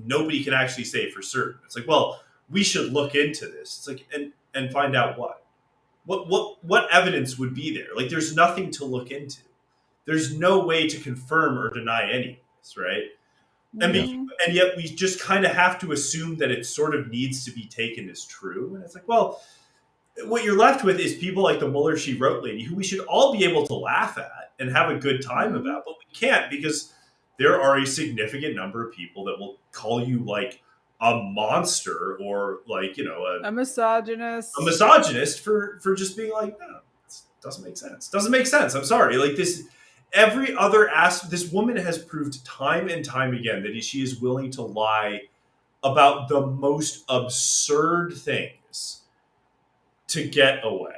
Nobody can actually say for certain. It's like, well, we should look into this. It's like, and find out what evidence would be there. Like, there's nothing to look into. There's no way to confirm or deny any of this, right? And yet we just kind of have to assume that it sort of needs to be taken as true. And it's like, well, what you're left with is people like the Muller She Wrote lady, who we should all be able to laugh at and have a good time about, but we can't, because there are a significant number of people that will call you like a monster, or like, a misogynist. A misogynist for just being like, no, it doesn't make sense. Doesn't make sense. I'm sorry. Like this, every other this woman has proved time and time again that she is willing to lie about the most absurd things to get away.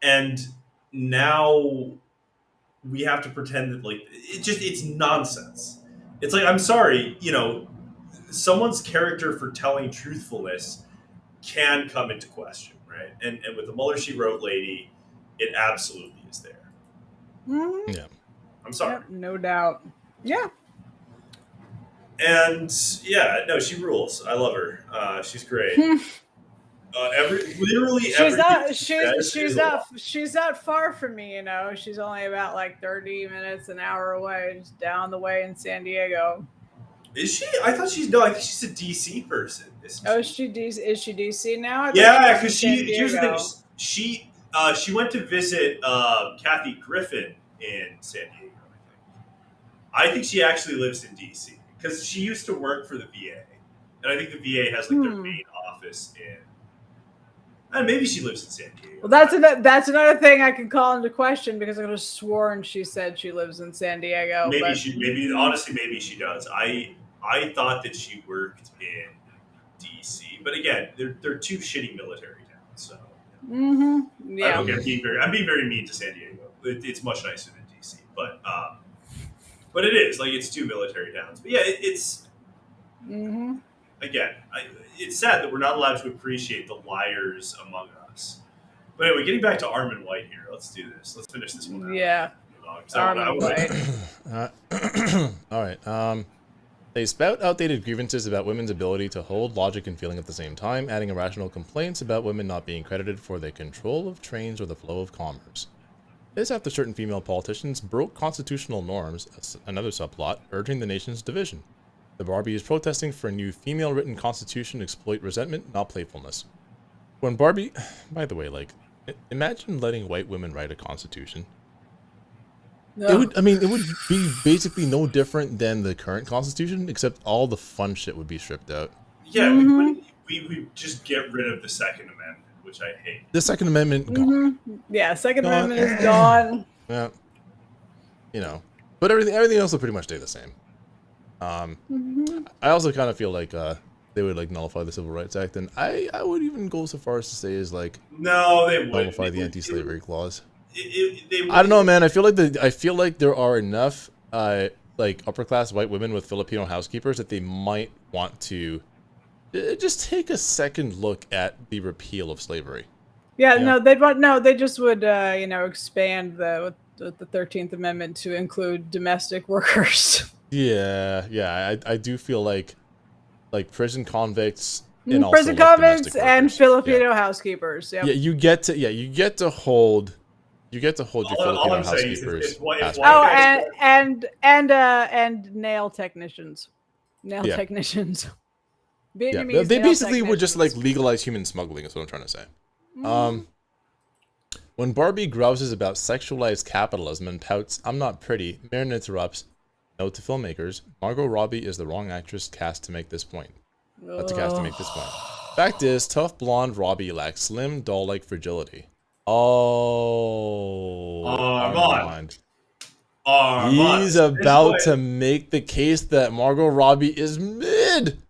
and now we have to pretend that like it's nonsense. It's like, I'm sorry, someone's character for telling truthfulness can come into question, right? And with the Mueller She Wrote lady, it absolutely is there. Mm-hmm. Yeah. I'm sorry. Yep, no doubt. Yeah. And yeah, no, she rules. I love her. She's great. Literally she's everything not she says is a lot. she's not far from me, She's only about like 30 minutes, an hour away, just down the way in San Diego. Is she? I thought she's no. I think she's a DC person. Is she DC now? Yeah, because here's the thing. She went to visit Kathy Griffin in San Diego. I think she actually lives in DC because she used to work for the VA, and I think the VA has like their main office in. And maybe she lives in San Diego. Well, that's another thing I can call into question because I could have sworn she said she lives in San Diego. Honestly, maybe she does. I thought that she worked in DC, but again, they're two shitty military towns. So yeah, I'm being very mean to San Diego. It's much nicer than DC, but it is like it's two military towns. But yeah, it's again, it's sad that we're not allowed to appreciate the liars among us. But anyway, getting back to Armin White here, let's do this. Let's finish this one out. Yeah, Armin White. All right. They spout outdated grievances about women's ability to hold logic and feeling at the same time, adding irrational complaints about women not being credited for their control of trains or the flow of commerce. This after certain female politicians broke constitutional norms, another subplot, urging the nation's division. The Barbie is protesting for a new female-written constitution to exploit resentment, not playfulness. When Barbie... By the way, like, imagine letting white women write a constitution. No. It would be basically no different than the current constitution, except all the fun shit would be stripped out. Yeah, we just get rid of the Second Amendment, which I hate. The Second Amendment, gone. Yeah, Second Amendment is gone. Yeah. But everything else will pretty much stay the same. I also kind of feel like they would like nullify the Civil Rights Act, and I would even go so far as to say is like no, they would nullify the anti-slavery clause. I don't know, man. I feel like there are enough like upper class white women with Filipino housekeepers that they might want to just take a second look at the repeal of slavery. Yeah, they just would expand the 13th Amendment to include domestic workers. Yeah. I do feel like prison convicts and prison convicts and Filipino housekeepers. Yep. Yeah, you get to hold your Filipino housekeepers. And nail technicians. Technicians. Vietnamese they basically would just like legalize human smuggling is what I'm trying to say. When Barbie grouses about sexualized capitalism and pouts, "I'm not pretty," Marin interrupts, "Note to filmmakers, Margot Robbie is the wrong actress cast to make this point." Fact is, tough blonde Robbie lacks slim, doll-like fragility. Armand. He's about to make the case that Margot Robbie is mid.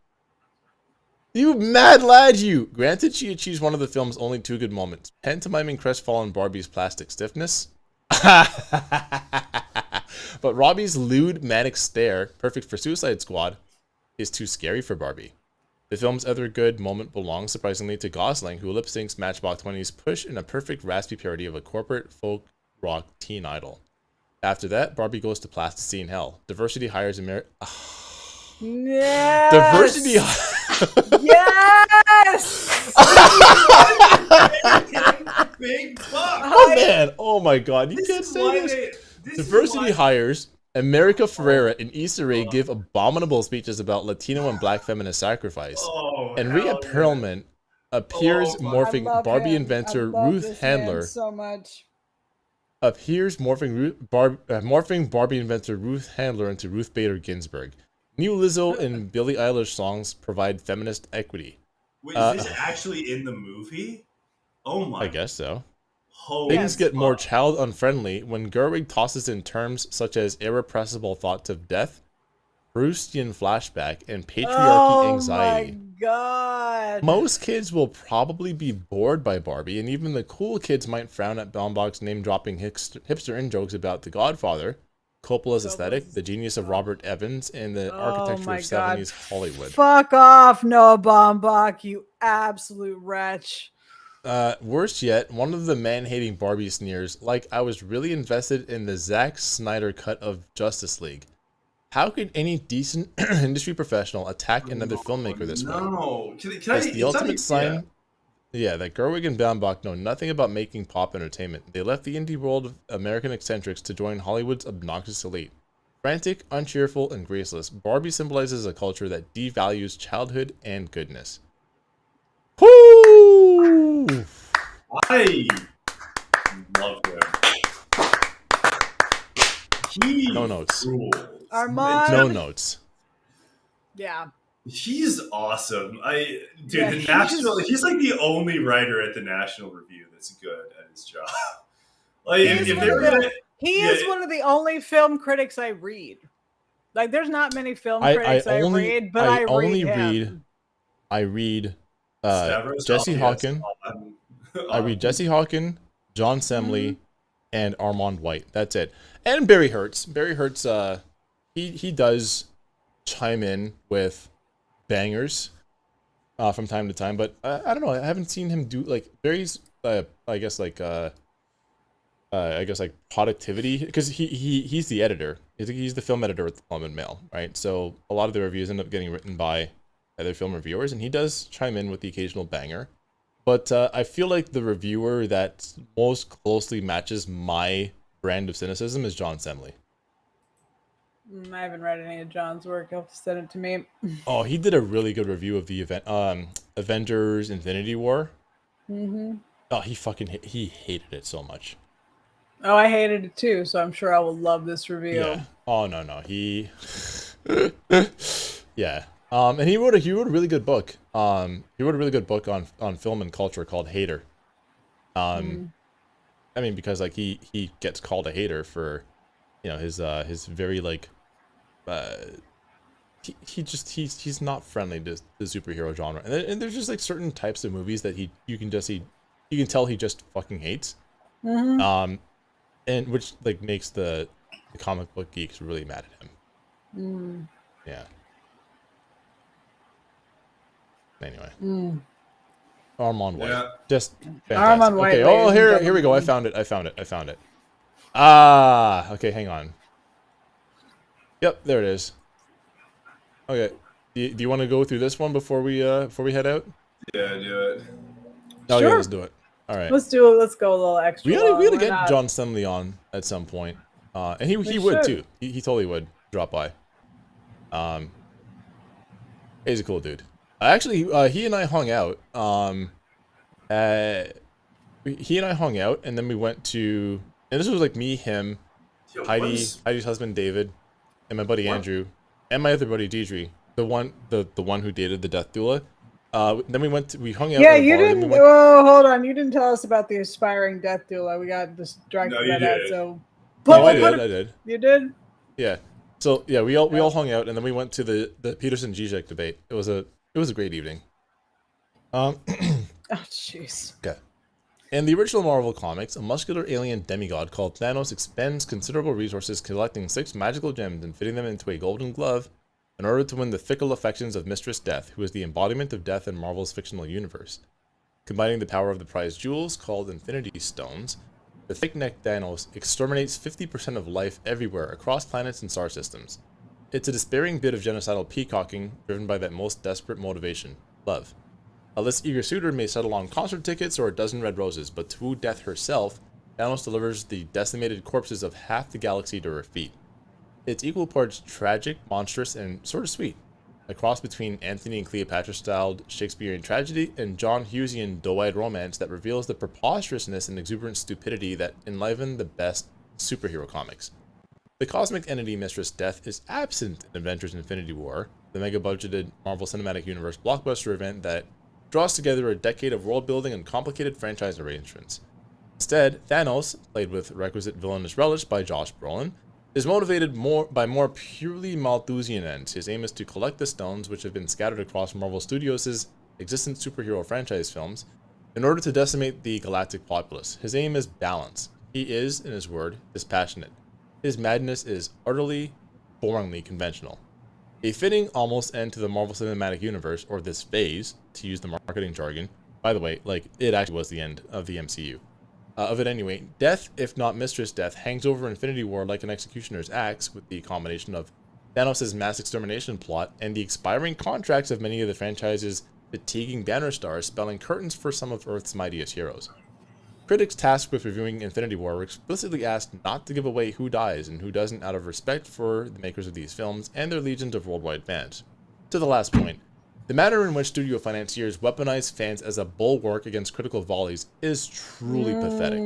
You mad lad, you. Granted, she achieves one of the film's only two good moments, pantomiming crestfallen Barbie's plastic stiffness. But Robbie's lewd, manic stare, perfect for Suicide Squad, is too scary for Barbie. The film's other good moment belongs, surprisingly, to Gosling, who lip-syncs Matchbox 20's Push in a perfect raspy parody of a corporate folk rock teen idol. After that, Barbie goes to plasticine hell. Diversity hires Yes! Diversity Yes! Big buck. Oh man! Oh my god! You can't say this. Diversity hires America Ferrera and Issa Rae give abominable speeches about Latino and Black feminist sacrifice. And Rhea Perlman appears morphing Barbie inventor Ruth Handler. So much. Morphing Barbie inventor Ruth Handler into Ruth Bader Ginsburg. New Lizzo and Billie Eilish songs provide feminist equity. Wait, is this actually in the movie? Oh my! I guess so. Holy Things get more child unfriendly when Gerwig tosses in terms such as irrepressible thoughts of death, Proustian flashback, and patriarchy Oh anxiety. my god. Most kids will probably be bored by Barbie, and even the cool kids might frown at Baumbach's name-dropping hipster in-jokes about The Godfather, Coppola's aesthetic, the genius of Robert Evans, and the architecture of 70s Hollywood. Fuck off, Noah Baumbach, you absolute wretch. Worse yet, one of the man-hating Barbie sneers, like I was really invested in the Zack Snyder cut of Justice League. How could any decent industry professional attack another filmmaker this way? No, It's the ultimate sign. Yeah, that Gerwig and Baumbach know nothing about making pop entertainment. They left the indie world of American eccentrics to join Hollywood's obnoxious elite. Frantic, uncheerful, and graceless, Barbie symbolizes a culture that devalues childhood and goodness. Woo! I love him. No notes. Rules. Armand. No notes. Yeah. He's awesome. Yeah, the National. He's like the only writer at the National Review that's good at his job. Like, if they were gonna, He is one of the only film critics I read. Like, there's not many film critics I read, but I only read Jesse Hawken. I read Jesse Hawken, John Semley, and Armand White. That's it. And Barry Hertz. Barry Hertz, he does chime in with bangers from time to time, but I don't know. I haven't seen him do like Barry's. I guess like productivity, because he's the editor. He's the film editor at the Plum and Mail, right? So a lot of the reviews end up getting written by other film reviewers, and he does chime in with the occasional banger. But I feel like the reviewer that most closely matches my brand of cynicism is John Semley. I haven't read any of John's work. You'll have to send it to me. Oh, he did a really good review of the Avengers Infinity War. Oh, he hated it so much. Oh, I hated it too, so I'm sure I will love this review. Yeah. Oh no, he yeah. And he wrote a really good book. He wrote a really good book on film and culture called Hater. I mean, because like he gets called a hater for, you know, his very like he's not friendly to the superhero genre. And there's just like certain types of movies that you can tell he just fucking hates. And which like makes the comic book geeks really mad at him. Yeah. Anyway. Armand White. Yeah. Just fantastic. Armand White. Okay, oh here we go. I found it. Ah, okay, hang on. Yep, there it is. Okay. Do you want to go through this one before we head out? Yeah, do it. Okay, Sure. let's do it. All right. Let's do it. Let's go a little extra. We gotta get not? John Semley on at some point. And he would should. too. He totally would drop by. He's a cool dude. Actually, he and I hung out. He and I hung out, and then we went to, and this was like me, him, Yo, Heidi's husband David, and my buddy Andrew, and my other buddy Deidre, the one who dated the death doula. Then we hung out. Yeah, at a you bar, didn't. Oh, hold on. You didn't tell us about the aspiring death doula. We got distracted No, by you that. did. So, I did. You did. Yeah. So yeah, we all hung out, and then we went to the Peterson Zizek debate. It was a great evening. Oh, jeez. Okay. In the original Marvel comics, a muscular alien demigod called Thanos expends considerable resources collecting 6 magical gems and fitting them into a golden glove in order to win the fickle affections of Mistress Death, who is the embodiment of death in Marvel's fictional universe. Combining the power of the prized jewels, called Infinity Stones, the thick-necked Thanos exterminates 50% of life everywhere across planets and star systems. It's a despairing bit of genocidal peacocking driven by that most desperate motivation, love. A less eager suitor may settle on concert tickets or a dozen red roses, but to woo Death herself, Thanos delivers the decimated corpses of half the galaxy to her feet. It's equal parts tragic, monstrous, and sort of sweet. A cross between Antony and Cleopatra-styled Shakespearean tragedy and John Hughesian doe-eyed romance that reveals the preposterousness and exuberant stupidity that enliven the best superhero comics. The cosmic entity Mistress Death is absent in Avengers Infinity War, the mega-budgeted Marvel Cinematic Universe blockbuster event that draws together a decade of world-building and complicated franchise arrangements. Instead, Thanos, played with requisite villainous relish by Josh Brolin, is motivated by more purely Malthusian ends. His aim is to collect the stones which have been scattered across Marvel Studios' existent superhero franchise films in order to decimate the galactic populace. His aim is balance. He is, in his word, dispassionate. His madness is utterly, boringly conventional. A fitting almost end to the Marvel Cinematic Universe, or this phase, to use the marketing jargon. By the way, like, it actually was the end of the MCU. Of it anyway, Death, if not Mistress Death, hangs over Infinity War like an executioner's axe, with the combination of Thanos' mass extermination plot and the expiring contracts of many of the franchise's fatiguing banner stars spelling curtains for some of Earth's mightiest heroes. Critics tasked with reviewing Infinity War were explicitly asked not to give away who dies and who doesn't out of respect for the makers of these films and their legions of worldwide fans. To the last point, the manner in which studio financiers weaponize fans as a bulwark against critical volleys is truly pathetic.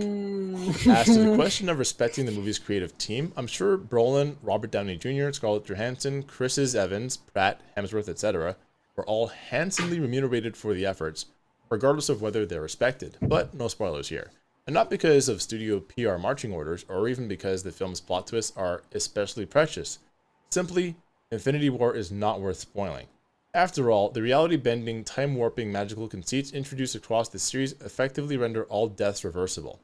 As to the question of respecting the movie's creative team, I'm sure Brolin, Robert Downey Jr., Scarlett Johansson, Chris Evans, Pratt, Hemsworth, etc. were all handsomely remunerated for the efforts, regardless of whether they're respected, but no spoilers here. And not because of studio PR marching orders, or even because the film's plot twists are especially precious. Simply, Infinity War is not worth spoiling. After all, the reality-bending, time-warping magical conceits introduced across the series effectively render all deaths reversible.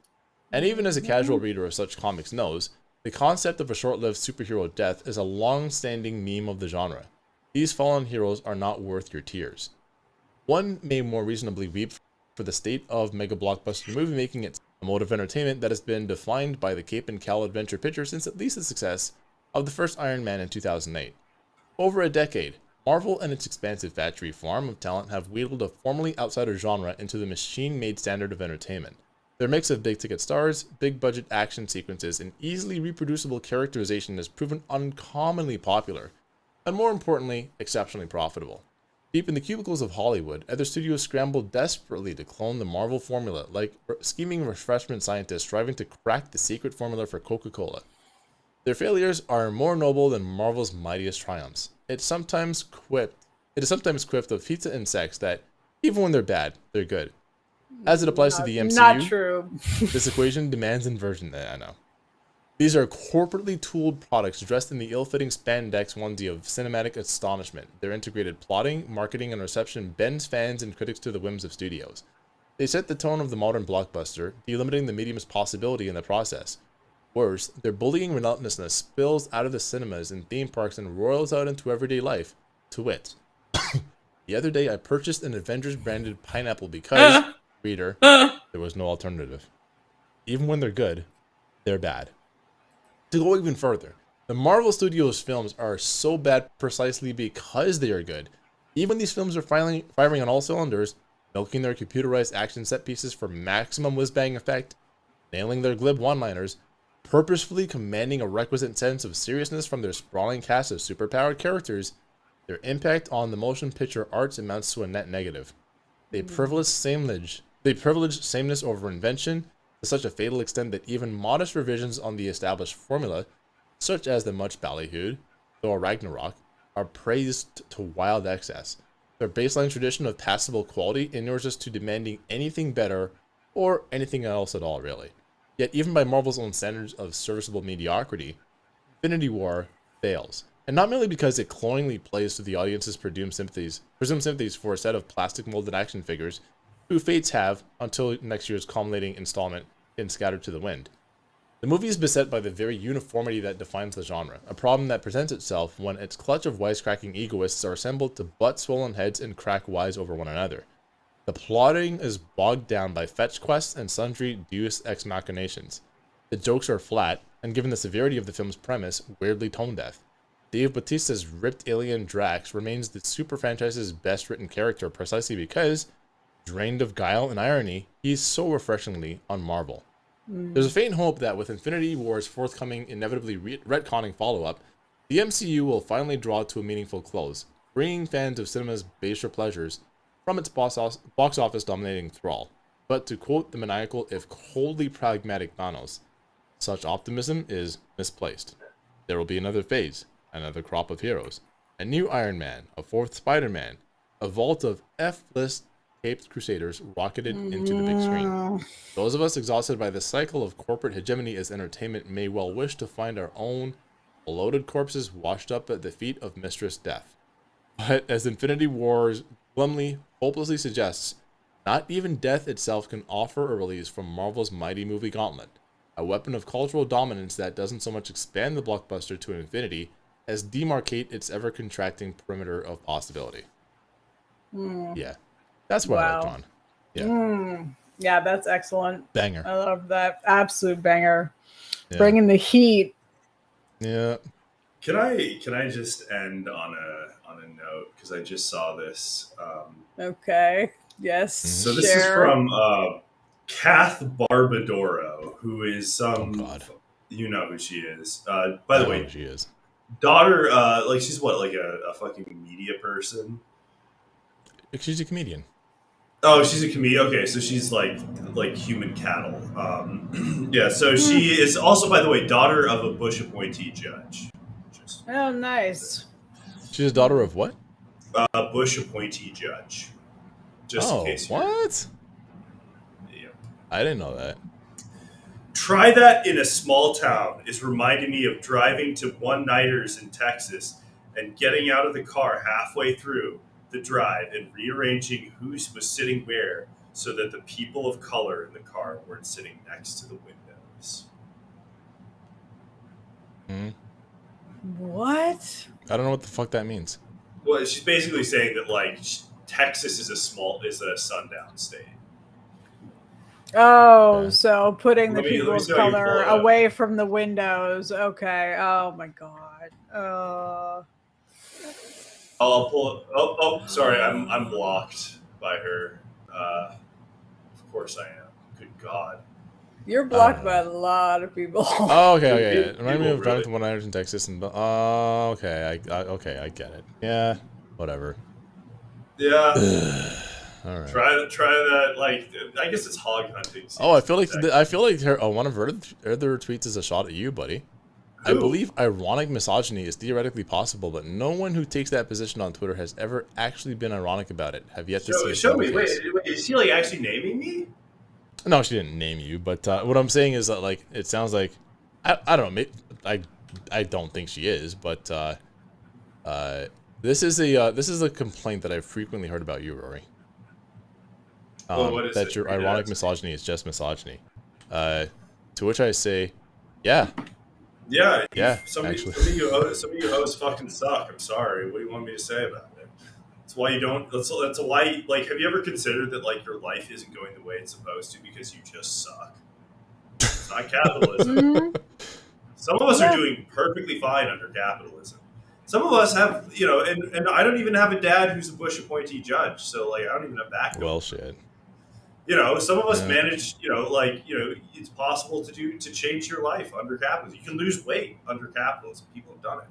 And even as a casual reader of such comics knows, the concept of a short-lived superhero death is a long-standing meme of the genre. These fallen heroes are not worth your tears. One may more reasonably weep for the state of mega-blockbuster movie-making itself, a mode of entertainment that has been defined by the Cape and Cal adventure picture since at least the success of the first Iron Man in 2008. Over a decade, Marvel and its expansive factory farm of talent have wheedled a formerly outsider genre into the machine-made standard of entertainment. Their mix of big-ticket stars, big-budget action sequences, and easily reproducible characterization has proven uncommonly popular, and more importantly, exceptionally profitable. Deep in the cubicles of Hollywood, other studios scramble desperately to clone the Marvel formula, like scheming refreshment scientists striving to crack the secret formula for Coca-Cola. Their failures are more noble than Marvel's mightiest triumphs. It is sometimes quipped of pizza and sex that, even when they're bad, they're good. As it applies to the MCU, not true. This equation demands inversion. I know. These are corporately tooled products dressed in the ill-fitting spandex onesie of cinematic astonishment. Their integrated plotting, marketing, and reception bends fans and critics to the whims of studios. They set the tone of the modern blockbuster, delimiting the medium's possibility in the process. Worse, their bullying relentlessness spills out of the cinemas and theme parks and roils out into everyday life. To wit, the other day I purchased an Avengers-branded pineapple because, reader, there was no alternative. Even when they're good, they're bad. To go even further, the Marvel Studios films are so bad precisely because they are good. Even when these films are firing on all cylinders, milking their computerized action set pieces for maximum whiz-bang effect, nailing their glib one-liners, purposefully commanding a requisite sense of seriousness from their sprawling cast of superpowered characters, their impact on the motion picture arts amounts to a net negative. They privilege sameness over invention to such a fatal extent that even modest revisions on the established formula, such as the much ballyhooed Thor Ragnarok, are praised to wild excess. Their baseline tradition of passable quality inures us to demanding anything better or anything else at all, really. Yet even by Marvel's own standards of serviceable mediocrity, Infinity War fails. And not merely because it cloyingly plays to the audience's presumed sympathies for a set of plastic molded action figures whose fates have, until next year's culminating installment, been scattered to the wind. The movie is beset by the very uniformity that defines the genre, a problem that presents itself when its clutch of wisecracking egoists are assembled to butt swollen heads and crack wise over one another. The plotting is bogged down by fetch quests and sundry deus ex machinations. The jokes are flat, and given the severity of the film's premise, weirdly tone-deaf. Dave Bautista's ripped alien Drax remains the super franchise's best written character precisely because, drained of guile and irony, he's so refreshingly un-Marvel. There's a faint hope that with Infinity War's forthcoming, inevitably retconning follow-up, the MCU will finally draw to a meaningful close, freeing fans of cinema's baser pleasures from its box office dominating thrall. But to quote the maniacal if coldly pragmatic Thanos, such optimism is misplaced. There will be another phase, another crop of heroes, a new Iron Man, a fourth Spider-Man, a vault of F-list caped crusaders rocketed into the big screen. Those of us exhausted by the cycle of corporate hegemony as entertainment may well wish to find our own bloated corpses washed up at the feet of Mistress Death. But as Infinity Wars glumly, hopelessly suggests, not even death itself can offer a release from Marvel's mighty movie gauntlet, a weapon of cultural dominance that doesn't so much expand the blockbuster to infinity as demarcate its ever-contracting perimeter of possibility. Yeah, that's what I like on. Yeah. Yeah, that's excellent. Banger. I love that. Absolute banger. Yeah. Bringing the heat. Yeah. Can I just end on a note, because I just saw this. Okay. Yes. So this is from Kath Barbadoro, who is some. Oh God. You know who she is. By the way, who she is. Daughter, like she's what, like a fucking media person. She's a comedian. Oh, she's a comedian. Okay, so she's like human cattle. Yeah. So she is also, by the way, daughter of a Bush appointee judge. Oh, nice. She's a daughter of what? A Bush appointee judge. Just in case. What? Yeah. I didn't know that. Try that in a small town is reminding me of driving to one-nighters in Texas and getting out of the car halfway through the drive and rearranging who was sitting where so that the people of color in the car weren't sitting next to the windows. What? I don't know what the fuck that means. Well, she's basically saying that like Texas is a sundown state. Oh, Yeah. So putting the Let me people of see how you pull color it up. away from the windows. Okay. Oh my God. I'll pull it. Oh, sorry, I'm blocked by her. Of course I am. Good God. You're blocked by a lot of people. Oh, okay. People, Remind me of driving really. to one-nighters in Texas and okay, I get it. Yeah, whatever. Yeah. All right. Try that. Like, I guess it's hog hunting. Oh, I feel like her one of her other tweets is a shot at you, buddy. I believe ironic misogyny is theoretically possible, but no one who takes that position on Twitter has ever actually been ironic about it. Have yet to see. Show me. Wait, is she like actually naming me? No, she didn't name you, but what I'm saying is that like it sounds like I don't know. Maybe, I don't think she is, but this is a complaint that I've frequently heard about you, Rory. What is That it? your ironic misogyny is just misogyny. To which I say, yeah. Yeah. Some of actually. you hosts fucking suck. I'm sorry. What do you want me to say about it? That's why you don't. That's why. Like, have you ever considered that like your life isn't going the way it's supposed to because you just suck? It's not capitalism. Some of us are doing perfectly fine under capitalism. Some of us have, and I don't even have a dad who's a Bush appointee judge, so like I don't even have that. Well, shit. Some of us manage, it's possible to change your life under capitalism. You can lose weight under capitalism. People have done it.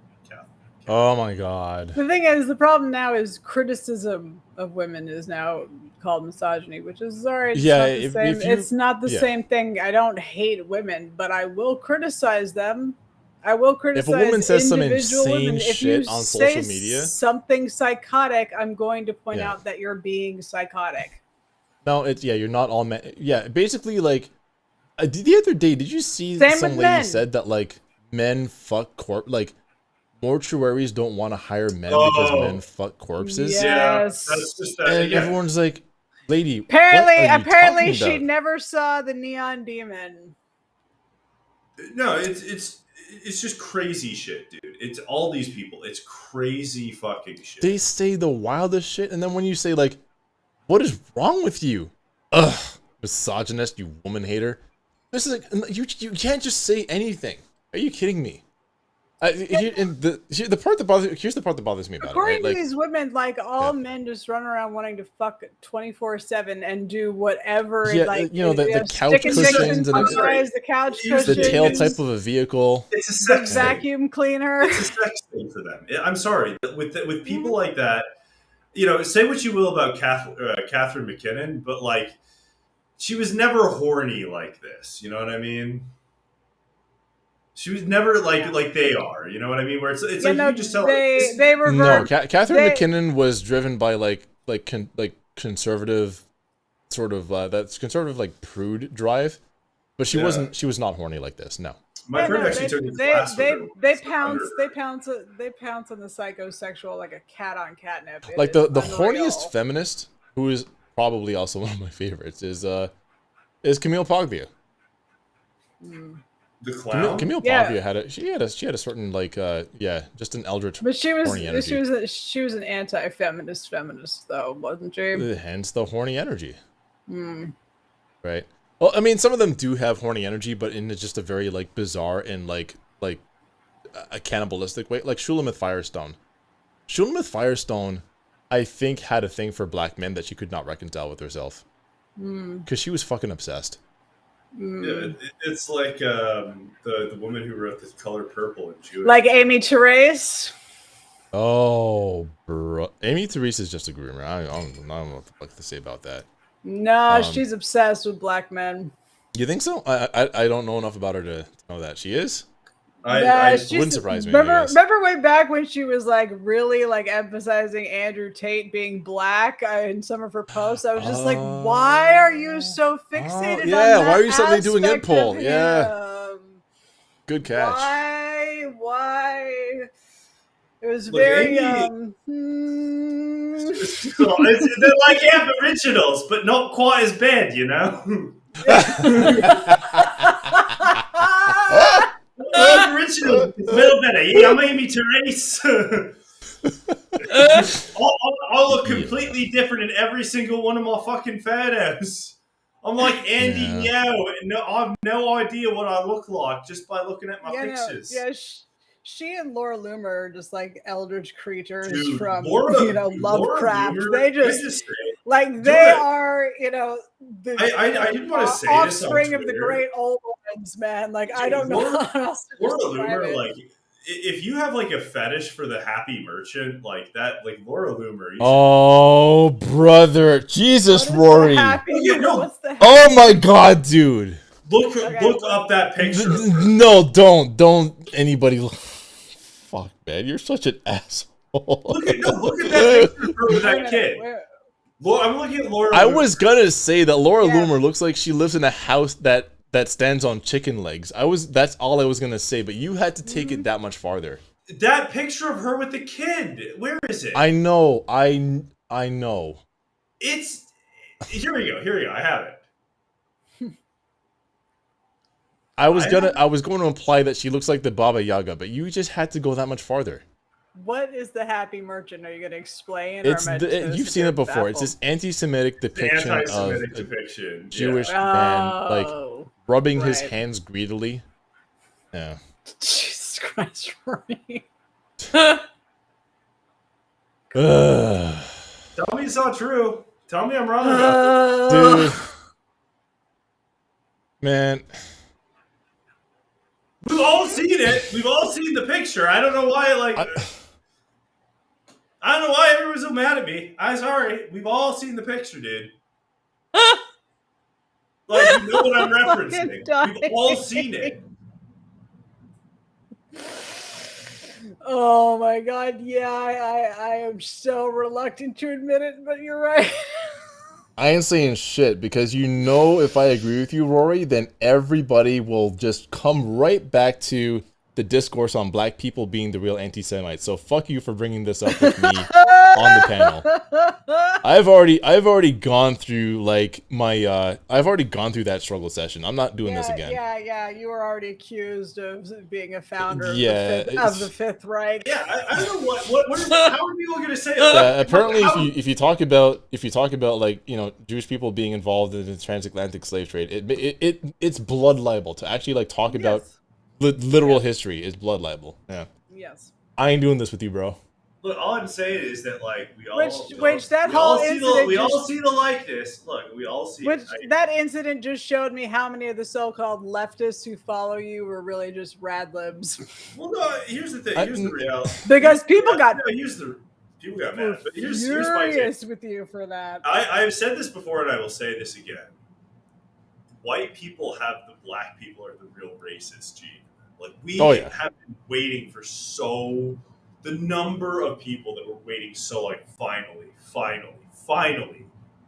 Oh my God. The thing is, the problem now is criticism of women is now called misogyny, which is sorry. It's not the same thing. I don't hate women, but I will criticize them. I will criticize if a woman says some individual insane women. shit on social media, something psychotic, I'm going to point out that you're being psychotic. No, you're not all men. Yeah, basically, like, the other day, did you see some lady said that, like, men fuck like, mortuaries don't want to hire men because men fuck corpses? Yes. Yeah, that's just that. And everyone's like, lady, apparently she never saw the Neon Demon. No, it's just crazy shit, dude. It's all these people. It's crazy fucking shit. They say the wildest shit, and then when you say, like, what is wrong with you? Ugh, misogynist, you woman hater. This is like, you can't just say anything. Are you kidding me? Here's the part that bothers me about According it. Right? to these women, like all men just run around wanting to fuck 24/7 and do whatever. Yeah, like the couch cushions and the couch cushions, the tailpipe of a vehicle. It's a sex vacuum cleaner. It's a sex thing for them. I'm sorry, with people like that. Say what you will about Catherine McKinnon, but like, she was never horny like this. You know what I mean? She was never like they are. You know what I mean? Where it's like you just tell. They revert. No, Catherine McKinnon was driven by like conservative, sort of that's conservative like prude drive, but she wasn't. She was not horny like this. No. My friend actually took a class with her. they pounce on the psychosexual like a cat on catnip. Like the horniest feminist, who is probably also one of my favorites, is Camille Pogba. The clown. Camille Pogba had a certain like just an eldritch. But she was an anti-feminist feminist though, wasn't she? Hence the horny energy. Right. Well, I mean, some of them do have horny energy, but in just a very like bizarre and like a cannibalistic way. Like Shulamith Firestone. Shulamith Firestone, I think, had a thing for black men that she could not reconcile with herself. Because she was fucking obsessed. Yeah, it's like the woman who wrote The Color Purple and Jewish. Like Amy Therese. Oh, bro. Amy Therese is just a groomer. I don't know what the fuck to say about that. No, she's obsessed with black men. You think so? I don't know enough about her to know that. She is? I wouldn't surprise me. Remember way back when she was like really like emphasizing Andrew Tate being black in some of her posts? I was just like, why are you so fixated on that? Why are you suddenly doing it, Paul? Yeah. Good catch. Why? It was very they're like Aboriginals, but not quite as bad, you know. Aboriginal, it's a little better. Yeah, I'm Amy Therese. I look completely different in every single one of my fucking photos. I'm like Andy Yeo, and I have no idea what I look like just by looking at my pictures. She and Laura Loomer are just like eldritch creatures from Lovecraft. They just like they are, the I didn't want to say offspring of the great old ones, man. Like I don't know how else to Laura describe Loomer, it. like if you have like a fetish for the happy merchant, like that, like Laura Loomer. Oh, brother, Jesus, Rory! Oh my God, dude! Look up that picture. No, don't anybody. Fuck, man, you're such an asshole. Look at that picture of that kid. I'm looking at Laura. I was gonna say that Laura Loomer looks like she lives in a house that stands on chicken legs. That's all I was gonna say, but you had to take it that much farther. That picture of her with the kid. Where is it? I know. It's here we go. I have it. I was going to imply that she looks like the Baba Yaga, but you just had to go that much farther. What is the happy merchant? Are you going to explain? You've seen it before. It's this anti-Semitic depiction of a Jewish man like rubbing his hands greedily. Yeah. Jesus Christ, Rory. Tell me it's not true. Tell me I'm wrong about dude. Man. We've all seen it. We've all seen the picture. I don't know why. I don't know why everyone's so mad at me. I'm sorry. We've all seen the picture, dude. Like, you know what I'm referencing. We've all seen it. Oh my God! Yeah, I am so reluctant to admit it, but you're right. I ain't saying shit because if I agree with you, Rory, then everybody will just come right back to the discourse on black people being the real anti-Semites. So fuck you for bringing this up with me on the panel. I've already gone through that struggle session. I'm not doing this again. Yeah. You were already accused of being a founder of the Fifth Reich. Yeah, I don't know how are people going to say that? Apparently, if you talk about like Jewish people being involved in the transatlantic slave trade, it's blood libel to actually like talk about. Literal history is blood libel. Yeah. Yes. I ain't doing this with you, bro. Look, all I'm saying is that like we all see the likeness. Look, we all see. That incident just showed me how many of the so-called leftists who follow you were really just rad libs. Well, no. Here's the thing. Here's the reality. Because people got mad. But here's my take with you for that. I've said this before, and I will say this again. White people have the black people are the real racist gene. Like we have been waiting for the number of people that were waiting like finally,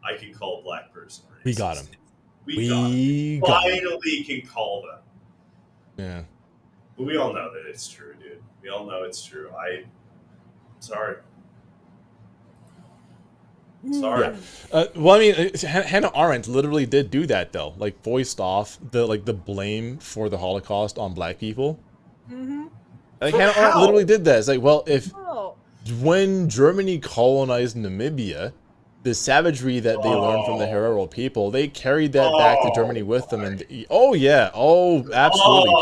I can call a black person racist. We got him. We finally can call them. Yeah. But we all know that it's true, dude. We all know it's true. Sorry. Sorry. Well, I mean, Hannah Arendt literally did do that though, like voiced off the blame for the Holocaust on black people. Mm-hmm. Like Hannah Arendt literally did that. It's like, well, if Oh. when Germany colonized Namibia, the savagery that they learned from the Herero people, they carried that back to Germany with them. And absolutely,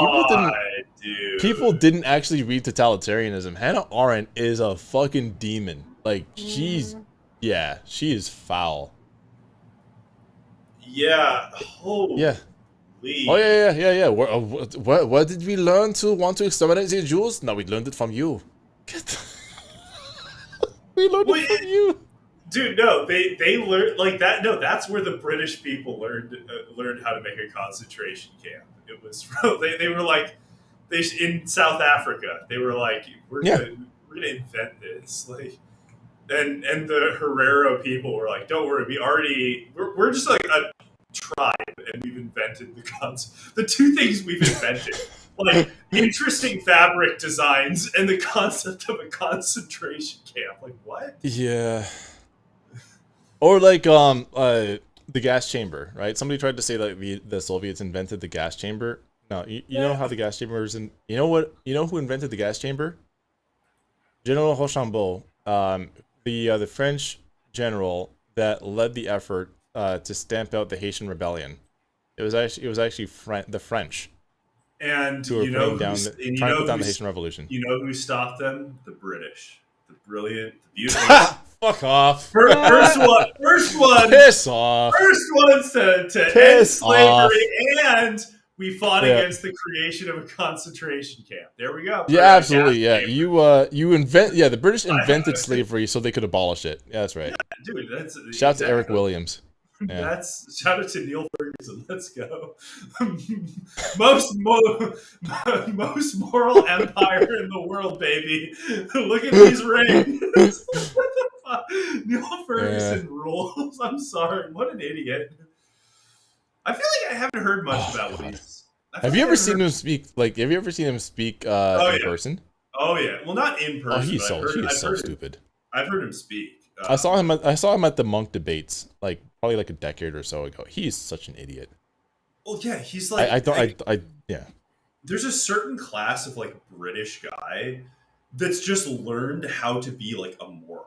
people didn't actually read totalitarianism. Hannah Arendt is a fucking demon. Like she is foul. Yeah. Holy. Yeah. Oh yeah. What did we learn to want to exterminate the Jews? No, we learned it from you. We learned it from you. Dude, no, they learned like that. No, that's where the British people learned how to make a concentration camp. It was they were like in South Africa. They were like, we're gonna invent this, like, and the Herero people were like, don't worry, we're just like a tribe, and we've invented the two things we've invented. Like interesting fabric designs and the concept of a concentration camp. Like what? Yeah. Or like the gas chamber, right? Somebody tried to say that the Soviets invented the gas chamber. No, you know how the gas chamber is in. You know who invented the gas chamber? General Rochambeau, the French general that led the effort to stamp out the Haitian rebellion. It was actually the French. And who were trying to put down the Haitian Revolution. You know who stopped them? The British. The brilliant, the beautiful. Fuck off. First one. Piss off. First ones to end slavery, and we fought against the creation of a concentration camp. There we go. Yeah, absolutely. Yeah, the British invented slavery so they could abolish it. Yeah, that's right. Yeah, dude, that's shout out to Eric Williams. Yeah. Shout out to Neil Ferguson. Let's go. most moral empire in the world, baby. Look at these rings. Neil Ferguson rules. I'm sorry. What an idiot. I feel like I haven't heard much about what he's. Have you ever seen him speak? Like, have you ever seen him speak in person? Oh yeah. Well, not in person. Oh, he's so stupid. I've heard him speak. I saw him at the Monk debates, like probably like a decade or so ago. He's such an idiot. Well, yeah, he's like. Yeah. There's a certain class of like British guy that's just learned how to be like a moron,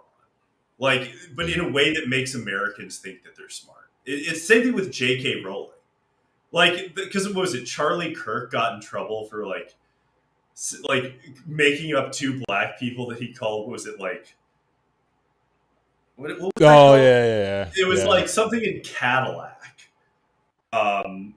like, but in a way that makes Americans think that they're smart. It's the same thing with J.K. Rowling, like, because what was it? Charlie Kirk got in trouble for like making up two black people that he called, what was it, like. What was that called? Yeah. It was like something in Cadillac. It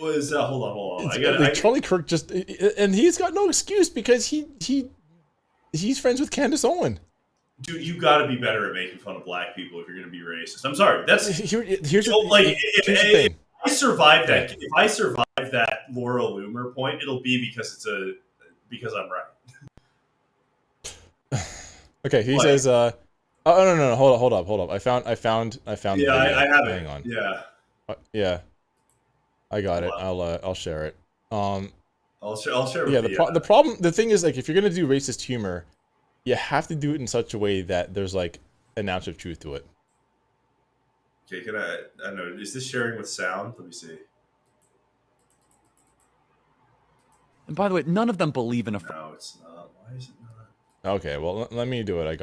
was hold on. Charlie Kirk just, and he's got no excuse because he's friends with Candace Owen. Dude, you got to be better at making fun of black people if you're going to be racist. I'm sorry. That's here's the thing. If I survive that Laura Loomer point, it'll be because I'm right. Okay, he says, no, hold up. I found the video. I have it. Hang on. Yeah. Yeah. I got it. I'll share it. I'll share it. Yeah, the thing is, like, if you're gonna do racist humor, you have to do it in such a way that there's like an ounce of truth to it. Okay, I don't know, is this sharing with sound? Let me see. And by the way, none of them believe in a. No, it's not. Why is it not? Okay, well, let me do it. I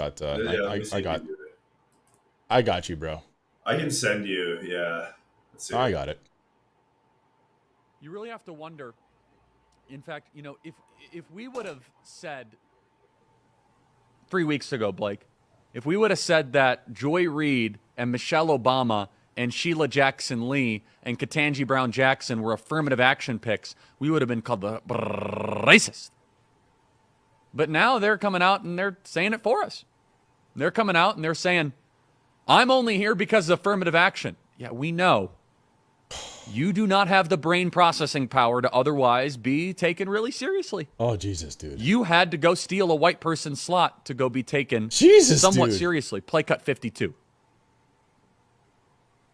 got you, bro. I can send you. Yeah. Let's see. I got it. You really have to wonder. In fact, you know, if we would have said 3 weeks ago, Blake, if we would have said that Joy Reid and Michelle Obama and Sheila Jackson Lee and Ketanji Brown Jackson were affirmative action picks, we would have been called the racist. But now they're coming out and they're saying it for us. They're coming out and they're saying, I'm only here because of affirmative action. Yeah, we know. You do not have the brain processing power to otherwise be taken really seriously. Oh, Jesus, dude. You had to go steal a white person's slot to go be taken somewhat seriously. Play cut 52.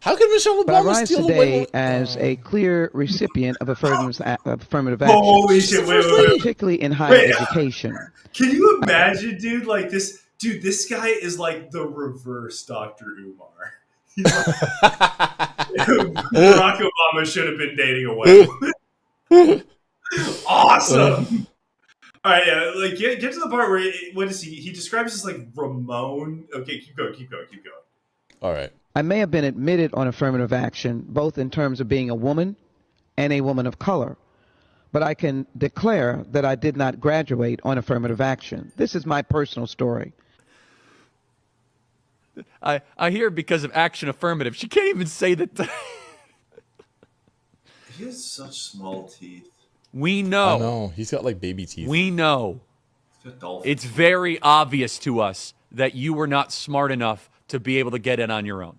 How can Michelle But I Obama rise steal the today White as a clear recipient of affirmative action, Holy She's the shit! first lady. particularly in higher Wait. education. Can you imagine, dude? Like this, dude. This guy is like the reverse Dr. Umar. He's like, Barack Obama should have been dating a white woman. Awesome. All right, yeah. Like get to the part where what is he? He describes as like Ramon. Okay, keep going. All right. I may have been admitted on affirmative action, both in terms of being a woman and a woman of color, but I can declare that I did not graduate on affirmative action. This is my personal story. I hear because of action affirmative. She can't even say that. He has such small teeth. We I know. know. He's got like baby teeth. We know. He's got dolphin It's teeth. very obvious to us that you were not smart enough to be able to get in on your own.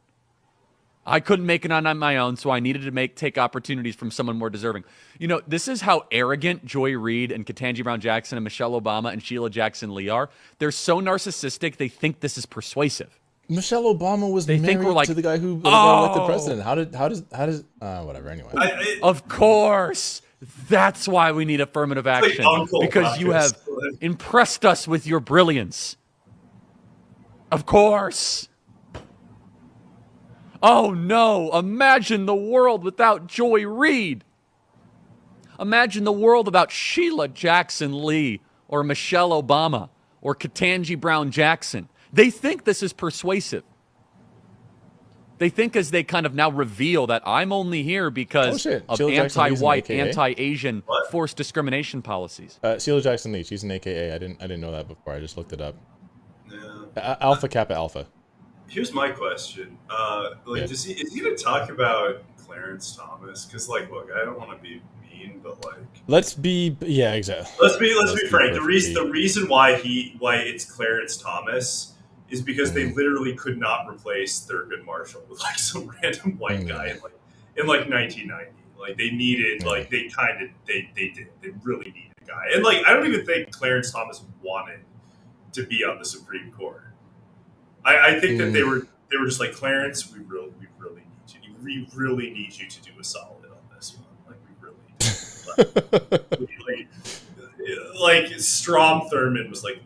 I couldn't make it on my own, so I needed to take opportunities from someone more deserving. You know, this is how arrogant Joy Reid and Ketanji Brown Jackson and Michelle Obama and Sheila Jackson Lee are. They're so narcissistic, they think this is persuasive. Michelle Obama was They think married we're like, to the guy who got elected "Oh." president. How does whatever, anyway. Of course. That's why we need affirmative like action. Uncle Because you Ruckus. have impressed us with your brilliance. Of course. Oh no, imagine the world without Joy Reid. Imagine the world without Sheila Jackson Lee or Michelle Obama or Ketanji Brown Jackson. They think this is persuasive. They think as they kind of now reveal that I'm only here because of Sheila Jackson Lee's an anti-white, AKA? anti-Asian What? forced discrimination policies. Sheila Jackson Lee, she's an AKA. I didn't know that before. I just looked it up. Yeah. Alpha Kappa Alpha. Here's my question. Yeah. Is he going to talk about Clarence Thomas? Because, like, look, I don't want to be mean, but like, Let's be exactly. let's be frank. The perfectly- reason why it's Clarence Thomas is because they Mhm. literally could not replace Thurgood Marshall with like some random white guy in 1990. Like they needed like they really needed a guy, and like I don't even think Clarence Thomas wanted to be on the Supreme Court. I think that they were just like, Clarence, we really need you. We really need you to do a solid on this one. Like we really do. like Strom Thurmond was like,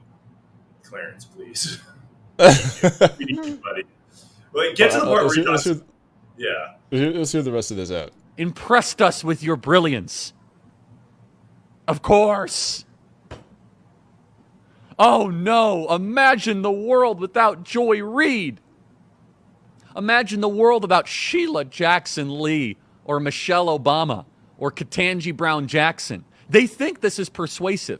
Clarence, please. We need you, buddy. Like, get to the part where he talks. Yeah. Let's hear the rest of this out. Impressed us with your brilliance. Of course. Oh no, imagine the world without Joy Reid. Imagine the world without Sheila Jackson Lee or Michelle Obama or Ketanji Brown Jackson. They think this is persuasive.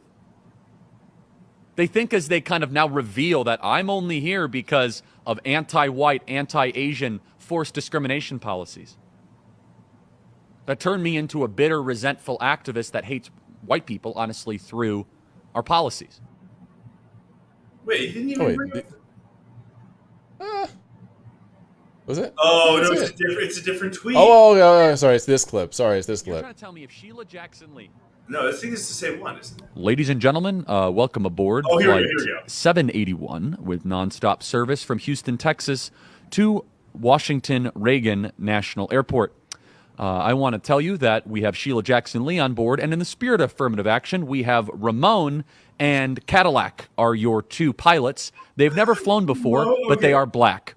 They think as they kind of now reveal that I'm only here because of anti-white, anti-Asian forced discrimination policies. That turned me into a bitter, resentful activist that hates white people, honestly, through our policies. Wait, he didn't even bring up. Was it? Oh no, That's it's a different tweet. Oh, sorry, it's this clip. You're trying to tell me if Sheila Jackson Lee. No, I think it's the same one, isn't it? Ladies and gentlemen, welcome aboard Oh, here we flight go. 781 with nonstop service from Houston, Texas to Washington Reagan National Airport. I want to tell you that we have Sheila Jackson Lee on board, and in the spirit of affirmative action, we have Ramon and Cadillac are your two pilots. They've never flown before, Oh, but they okay. are black.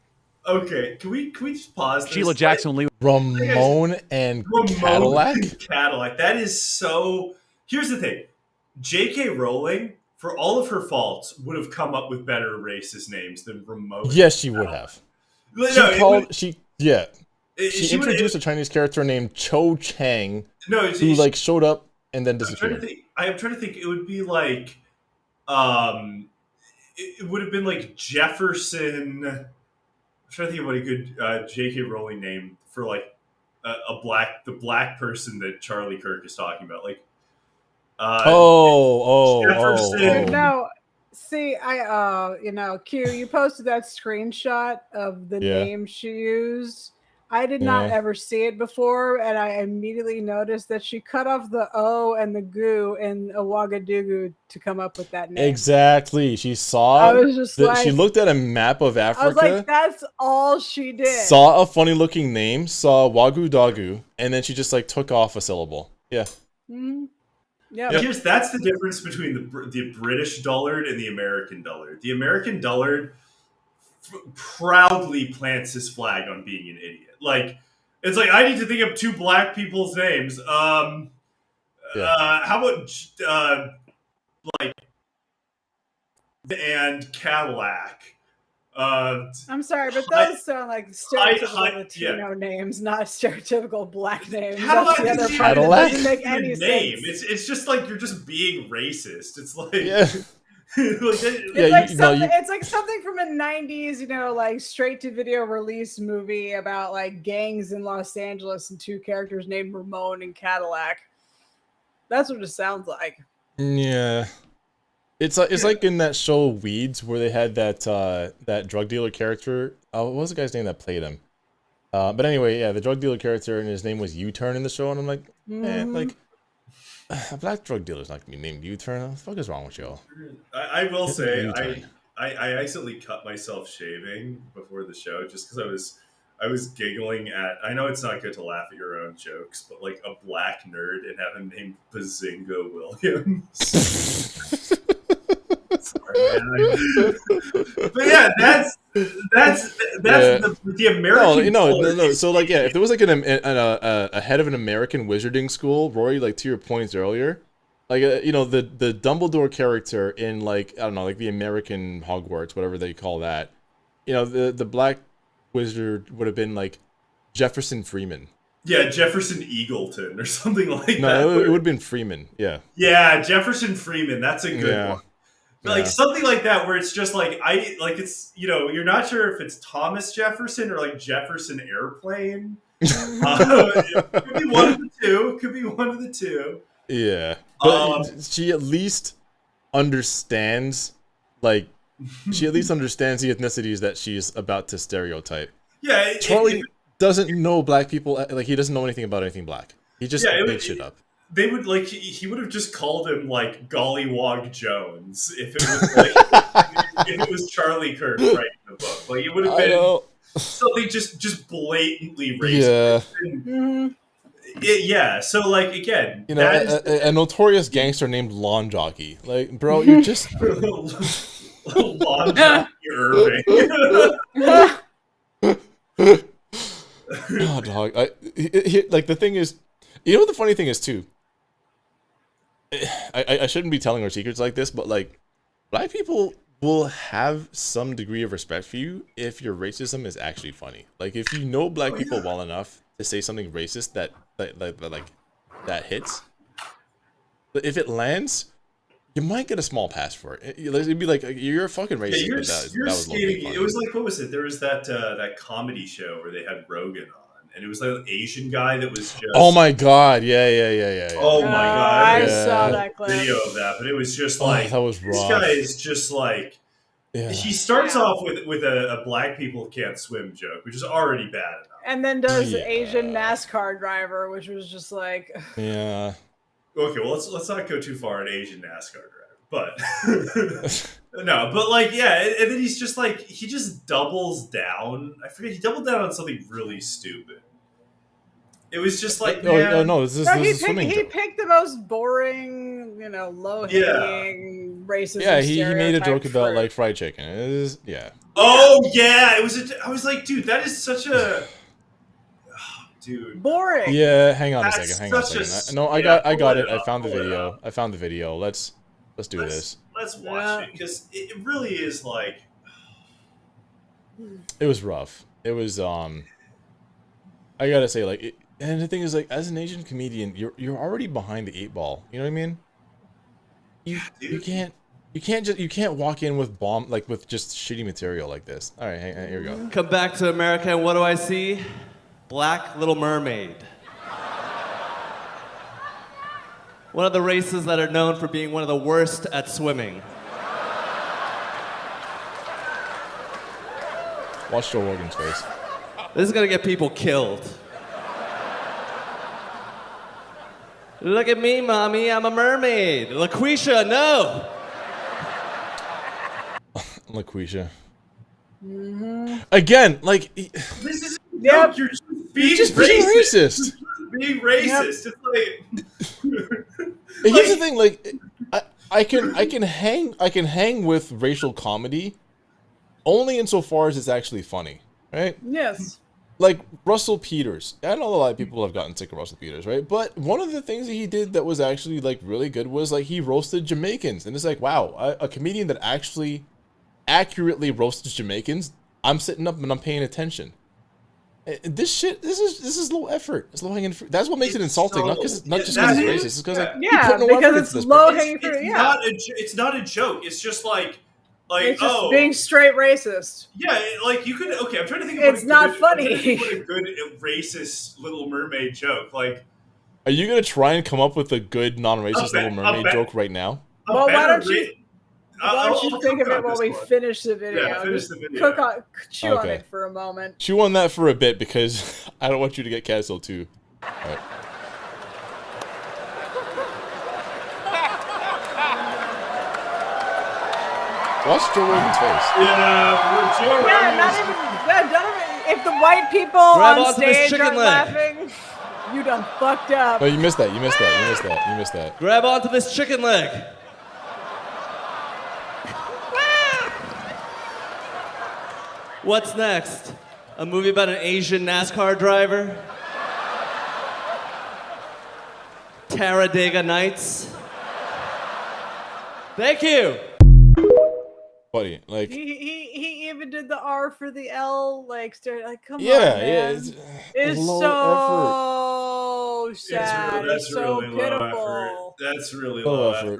Okay, can we just pause this? Sheila Jackson Lee. Ramon and Cadillac? Cadillac. That is so. Here's the thing. J.K. Rowling, for all of her faults, would have come up with better racist names than Ramon. Yes, she would have. She introduced a Chinese character named Cho Chang, who like showed up and then disappeared. I'm trying to think. It would be like, it would have been like Jefferson. I'm trying to think of what a good J.K. Rowling name for like the black person that Charlie Kirk is talking about, like. Jefferson. No, see, Q, you posted that screenshot of the name she used. I did not ever see it before, and I immediately noticed that she cut off the O and the goo in Ouagadougou to come up with that name. Exactly. She saw. I was just like, she looked at a map of Africa. I was like, that's all she did. Saw a funny looking name, saw Wagu Dagu, and then she just like took off a syllable. Yeah. Mm-hmm. Yeah. That's the difference between the British dullard and the American dullard. The American dullard proudly plants his flag on being an idiot. Like, it's like, I need to think of 2 black people's names. How about like and Cadillac? I'm sorry, but those sound like stereotypical Latino names, not stereotypical black names. Cadillac That's the other part that doesn't make any name. sense. It's just like you're just being racist. It's like It's like something from a 90s, like straight to video release movie about like gangs in Los Angeles and 2 characters named Ramon and Cadillac. That's what it sounds like. Yeah. It's like in that show Weeds where they had that drug dealer character. What was the guy's name that played him? But anyway, yeah, the drug dealer character, and his name was U-Turn in the show, and I'm like, man, like a black drug dealer's not gonna be named U-Turn. What the fuck is wrong with y'all? I will say, I accidentally cut myself shaving before the show just because I was giggling at. I know it's not good to laugh at your own jokes, but like a black nerd and have him named Bazinga Williams. Sorry, man. But yeah, that's the American. No. So like, yeah, if there was like a head of an American wizarding school, Rory, like to your points earlier, like the Dumbledore character in like I don't know, like the American Hogwarts, whatever they call that, the black wizard would have been like Jefferson Freeman. Yeah, Jefferson Eagleton or something like that. No, it would have been Freeman. Yeah. Yeah, Jefferson Freeman. That's a good one. Like something like that, where it's just like it's you're not sure if it's Thomas Jefferson or like Jefferson Airplane. It could be one of the two. Could be one of the two. Yeah, but she at least understands, like, she at least understands the ethnicities that she's about to stereotype. Yeah, Charlie doesn't know black people. Like, he doesn't know anything about anything black. He just makes shit up. They would like he would have just called him like Gollywog Jones if it was like if it was Charlie Kirk writing the book. Like, it would have been something just blatantly racist. Yeah. So like, again, a notorious gangster named Lawn Jockey. Like, bro, you're just Lawn Jockey Irving. Oh, dog. Like, the thing is, what the funny thing is too. I shouldn't be telling her secrets like this, but like, black people will have some degree of respect for you if your racism is actually funny. Like, if you know black people well enough to say something racist that hits, but if it lands, you might get a small pass for it. It'd be like, you're a fucking racist. Yeah, you're skating. It was like, what was it? There was that comedy show where they had Rogan on. And it was like an Asian guy that was just. Oh my god! Yeah. Oh my god! I saw that clip. Video of that, but it was just like, that was rough. This guy is just like. Yeah. He starts off with a black people can't swim joke, which is already bad enough. And then does Asian NASCAR driver, which was just like. Yeah. Okay, well let's not go too far on Asian NASCAR driver, but. No, but like, yeah, and then he's just like, he just doubles down. I forget, he doubled down on something really stupid. It was just like, this is swimming. He picked the most boring, low-hanging racist. Yeah, he made a joke about like fried chicken. It is, yeah. Oh yeah, it was. I was like, dude, that is such a. Dude. Boring. Yeah, hang on a second. I got it. I found the video. Let's do this. Let's watch it, because it really is like. It was rough. It was I gotta say, like, and the thing is, like, as an Asian comedian, you're already behind the 8 ball. You know what I mean? You can't walk in with with just shitty material like this. All right, here we go. Come back to America, and what do I see? Black Little Mermaid. One of the races that are known for being one of the worst at swimming. Watch Joe Rogan's face. This is gonna get people killed. Look at me, mommy, I'm a mermaid. LaQuisha, no! LaQuisha. Again, like... This is Yep. You're just You're just being racist. Being racist. Yep. It's like... Here's the thing, like... I can hang with racial comedy only insofar as it's actually funny, right? Yes. Like Russell Peters. I know a lot of people have gotten sick of Russell Peters, right? But one of the things that he did that was actually like really good was like he roasted Jamaicans, and it's like, wow, a comedian that actually accurately roasts Jamaicans. I'm sitting up and I'm paying attention. This is low effort. It's low hanging fruit. That's what makes it insulting, not just because it's racist. It's because like Yeah, you put no effort because into it's this low person. hanging fruit. It's not a joke. It's just like It's just being straight racist. Yeah, like you could. Okay, I'm trying to think of It's not funny. what a good racist Little Mermaid joke. Like, Are you gonna try and come up with a good non-racist Little Mermaid joke right now? Well, why don't you I'll think of cook it on while this we one. finish the video? Yeah, finish Just the video. Chew on Okay. it for a moment. Chew on that for a bit because I don't want you to get canceled too. All right. Watch Joe Rogan's face. Yeah, Joe Yeah, not Rogan's- even. None of it. If the white people Grab on onto this stage chicken aren't leg. laughing, you done fucked up. No, you missed that. You missed that. You missed that. You missed that. Grab onto this chicken leg. What's next? A movie about an Asian NASCAR driver? Talladega Nights? Thank you. Buddy, like, He even did the R for the L, like come yeah, on, yeah. man. It's low so sad. That's It's so really low effort. pitiful. That's really Low low effort.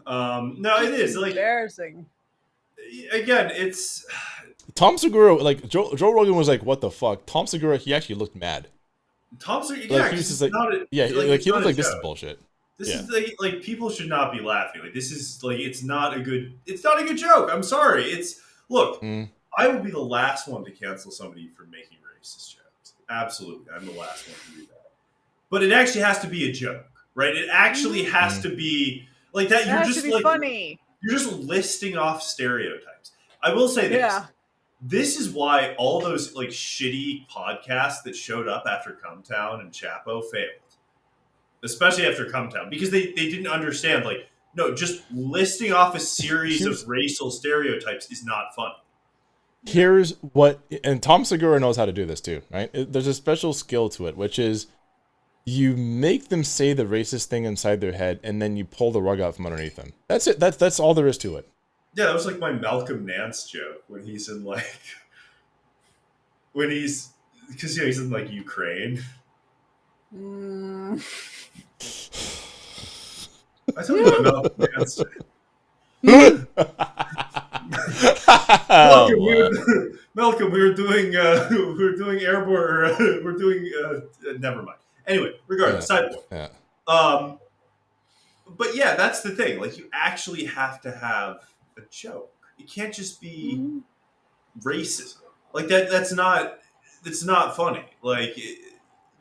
effort. No, it is like Embarrassing. again, it's Tom Segura, like Joe Rogan was like, "What the fuck?" Tom Segura, he actually looked mad. Thompson. Like Yeah, he was it's just like, not a, yeah, like, like it's he not looked a like this is joke. bullshit. This Yeah. is like people should not be laughing. Like this is like it's not a good joke. I'm sorry. It's look, I would be the last one to cancel somebody for making racist jokes. Absolutely. I'm the last one to do that. But it actually has to be a joke, right? It actually has to be like that. It You're has just to be like funny. you're just listing off stereotypes. I will say this. Yeah. This is why all those like shitty podcasts that showed up after Cumtown and Chapo failed. Especially after Cumtown, because they didn't understand, like, no, just listing off a series of racial stereotypes is not funny. Here's what, and Tom Segura knows how to do this too, right? There's a special skill to it, which is you make them say the racist thing inside their head, and then you pull the rug out from underneath them. That's it. That's all there is to it. Yeah, that was like my Malcolm Nance joke when he's in like, because he's in like Ukraine. I told you about Malcolm Nance. Malcolm, we were doing airborne. We're doing. Never mind. Anyway, regardless, sidebar. Yeah. But yeah, that's the thing. Like, you actually have to have a joke. It can't just be racism. Like that. That's not funny. Like,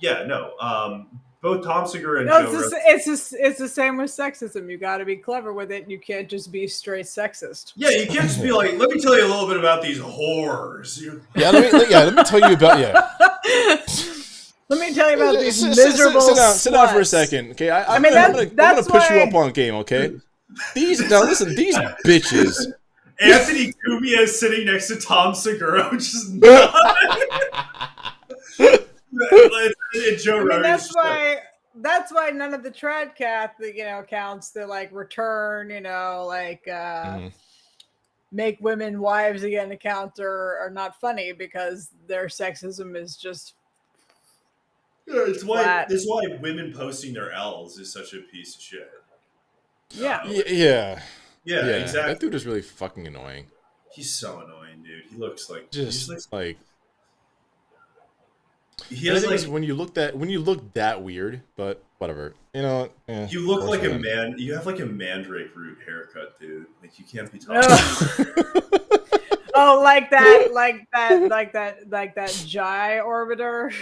yeah, no. Both Tom Segura and Joe. It's the same with sexism. You got to be clever with it. You can't just be straight sexist. Yeah, you can't just be like, let me tell you a little bit about these whores. Let me tell you about Let me tell you about these Sit miserable sit down for a sluts. second, okay? I mean, I'm gonna that's push you why- up on game, okay? These bitches. Anthony Cumia is sitting next to Tom Segura, which is not. Joe I mean, Rogan's that's why none of the Tradcath, counts that like return, make women wives again accounts are not funny because their sexism is just it's flat. why women posting their L's is such a piece of shit. Yeah. Yeah, exactly. That dude is really fucking annoying. He's so annoying, dude. He looks like Just like he has like when you look that weird, but whatever. You look like a man. man. You have like a mandrake root haircut, dude. Like you can't be talking. Oh, like that Jai orbiter.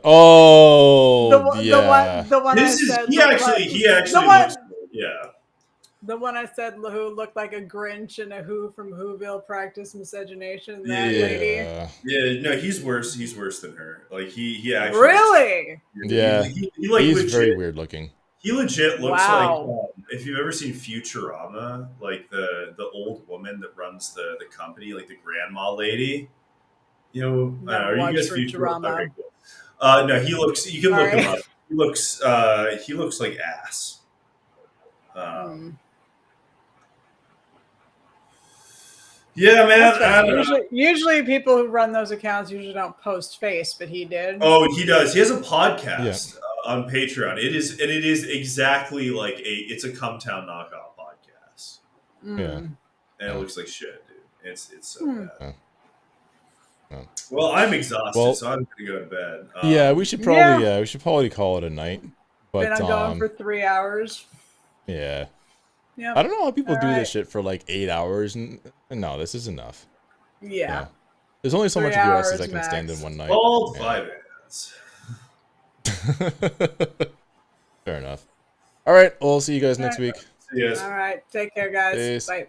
Oh, yeah. The one I This is said. he looked actually like- he actually the one, looks yeah. the one I said who looked like a Grinch and a Who from Whoville practice miscegenation. Yeah. That lady. Yeah, no, he's worse. He's worse than her. Like he actually Really? Yeah. he like He's legit, very weird looking. He legit looks Wow. like if you've ever seen Futurama, like the old woman that runs the company, like the grandma lady. You know, Never are you watched guys Futurama. Okay, cool. No, he looks. You can look Sorry. him up. He looks like ass. Yeah, man. That's I funny. don't know. Usually people who run those accounts usually don't post face, but he did. Oh, he does. He has a podcast on Patreon. It is exactly like it's a Cumtown knockoff podcast. Yeah. And it looks like shit, dude. It's so bad. Oh. Well, I'm exhausted, Well, so I'm gonna go to bed. Yeah, we should probably call it a night. But Been on going for 3 hours. yeah. Yeah. I don't know how people do Alright. this shit for like 8 hours, and no, this is enough. Yeah. There's only so 3 much of your hours S's I can stand in max. one night. All Yeah. 5 minutes. Fair enough. All right, we'll see you guys next week. See you guys. All right. Take care, guys. Peace. Bye.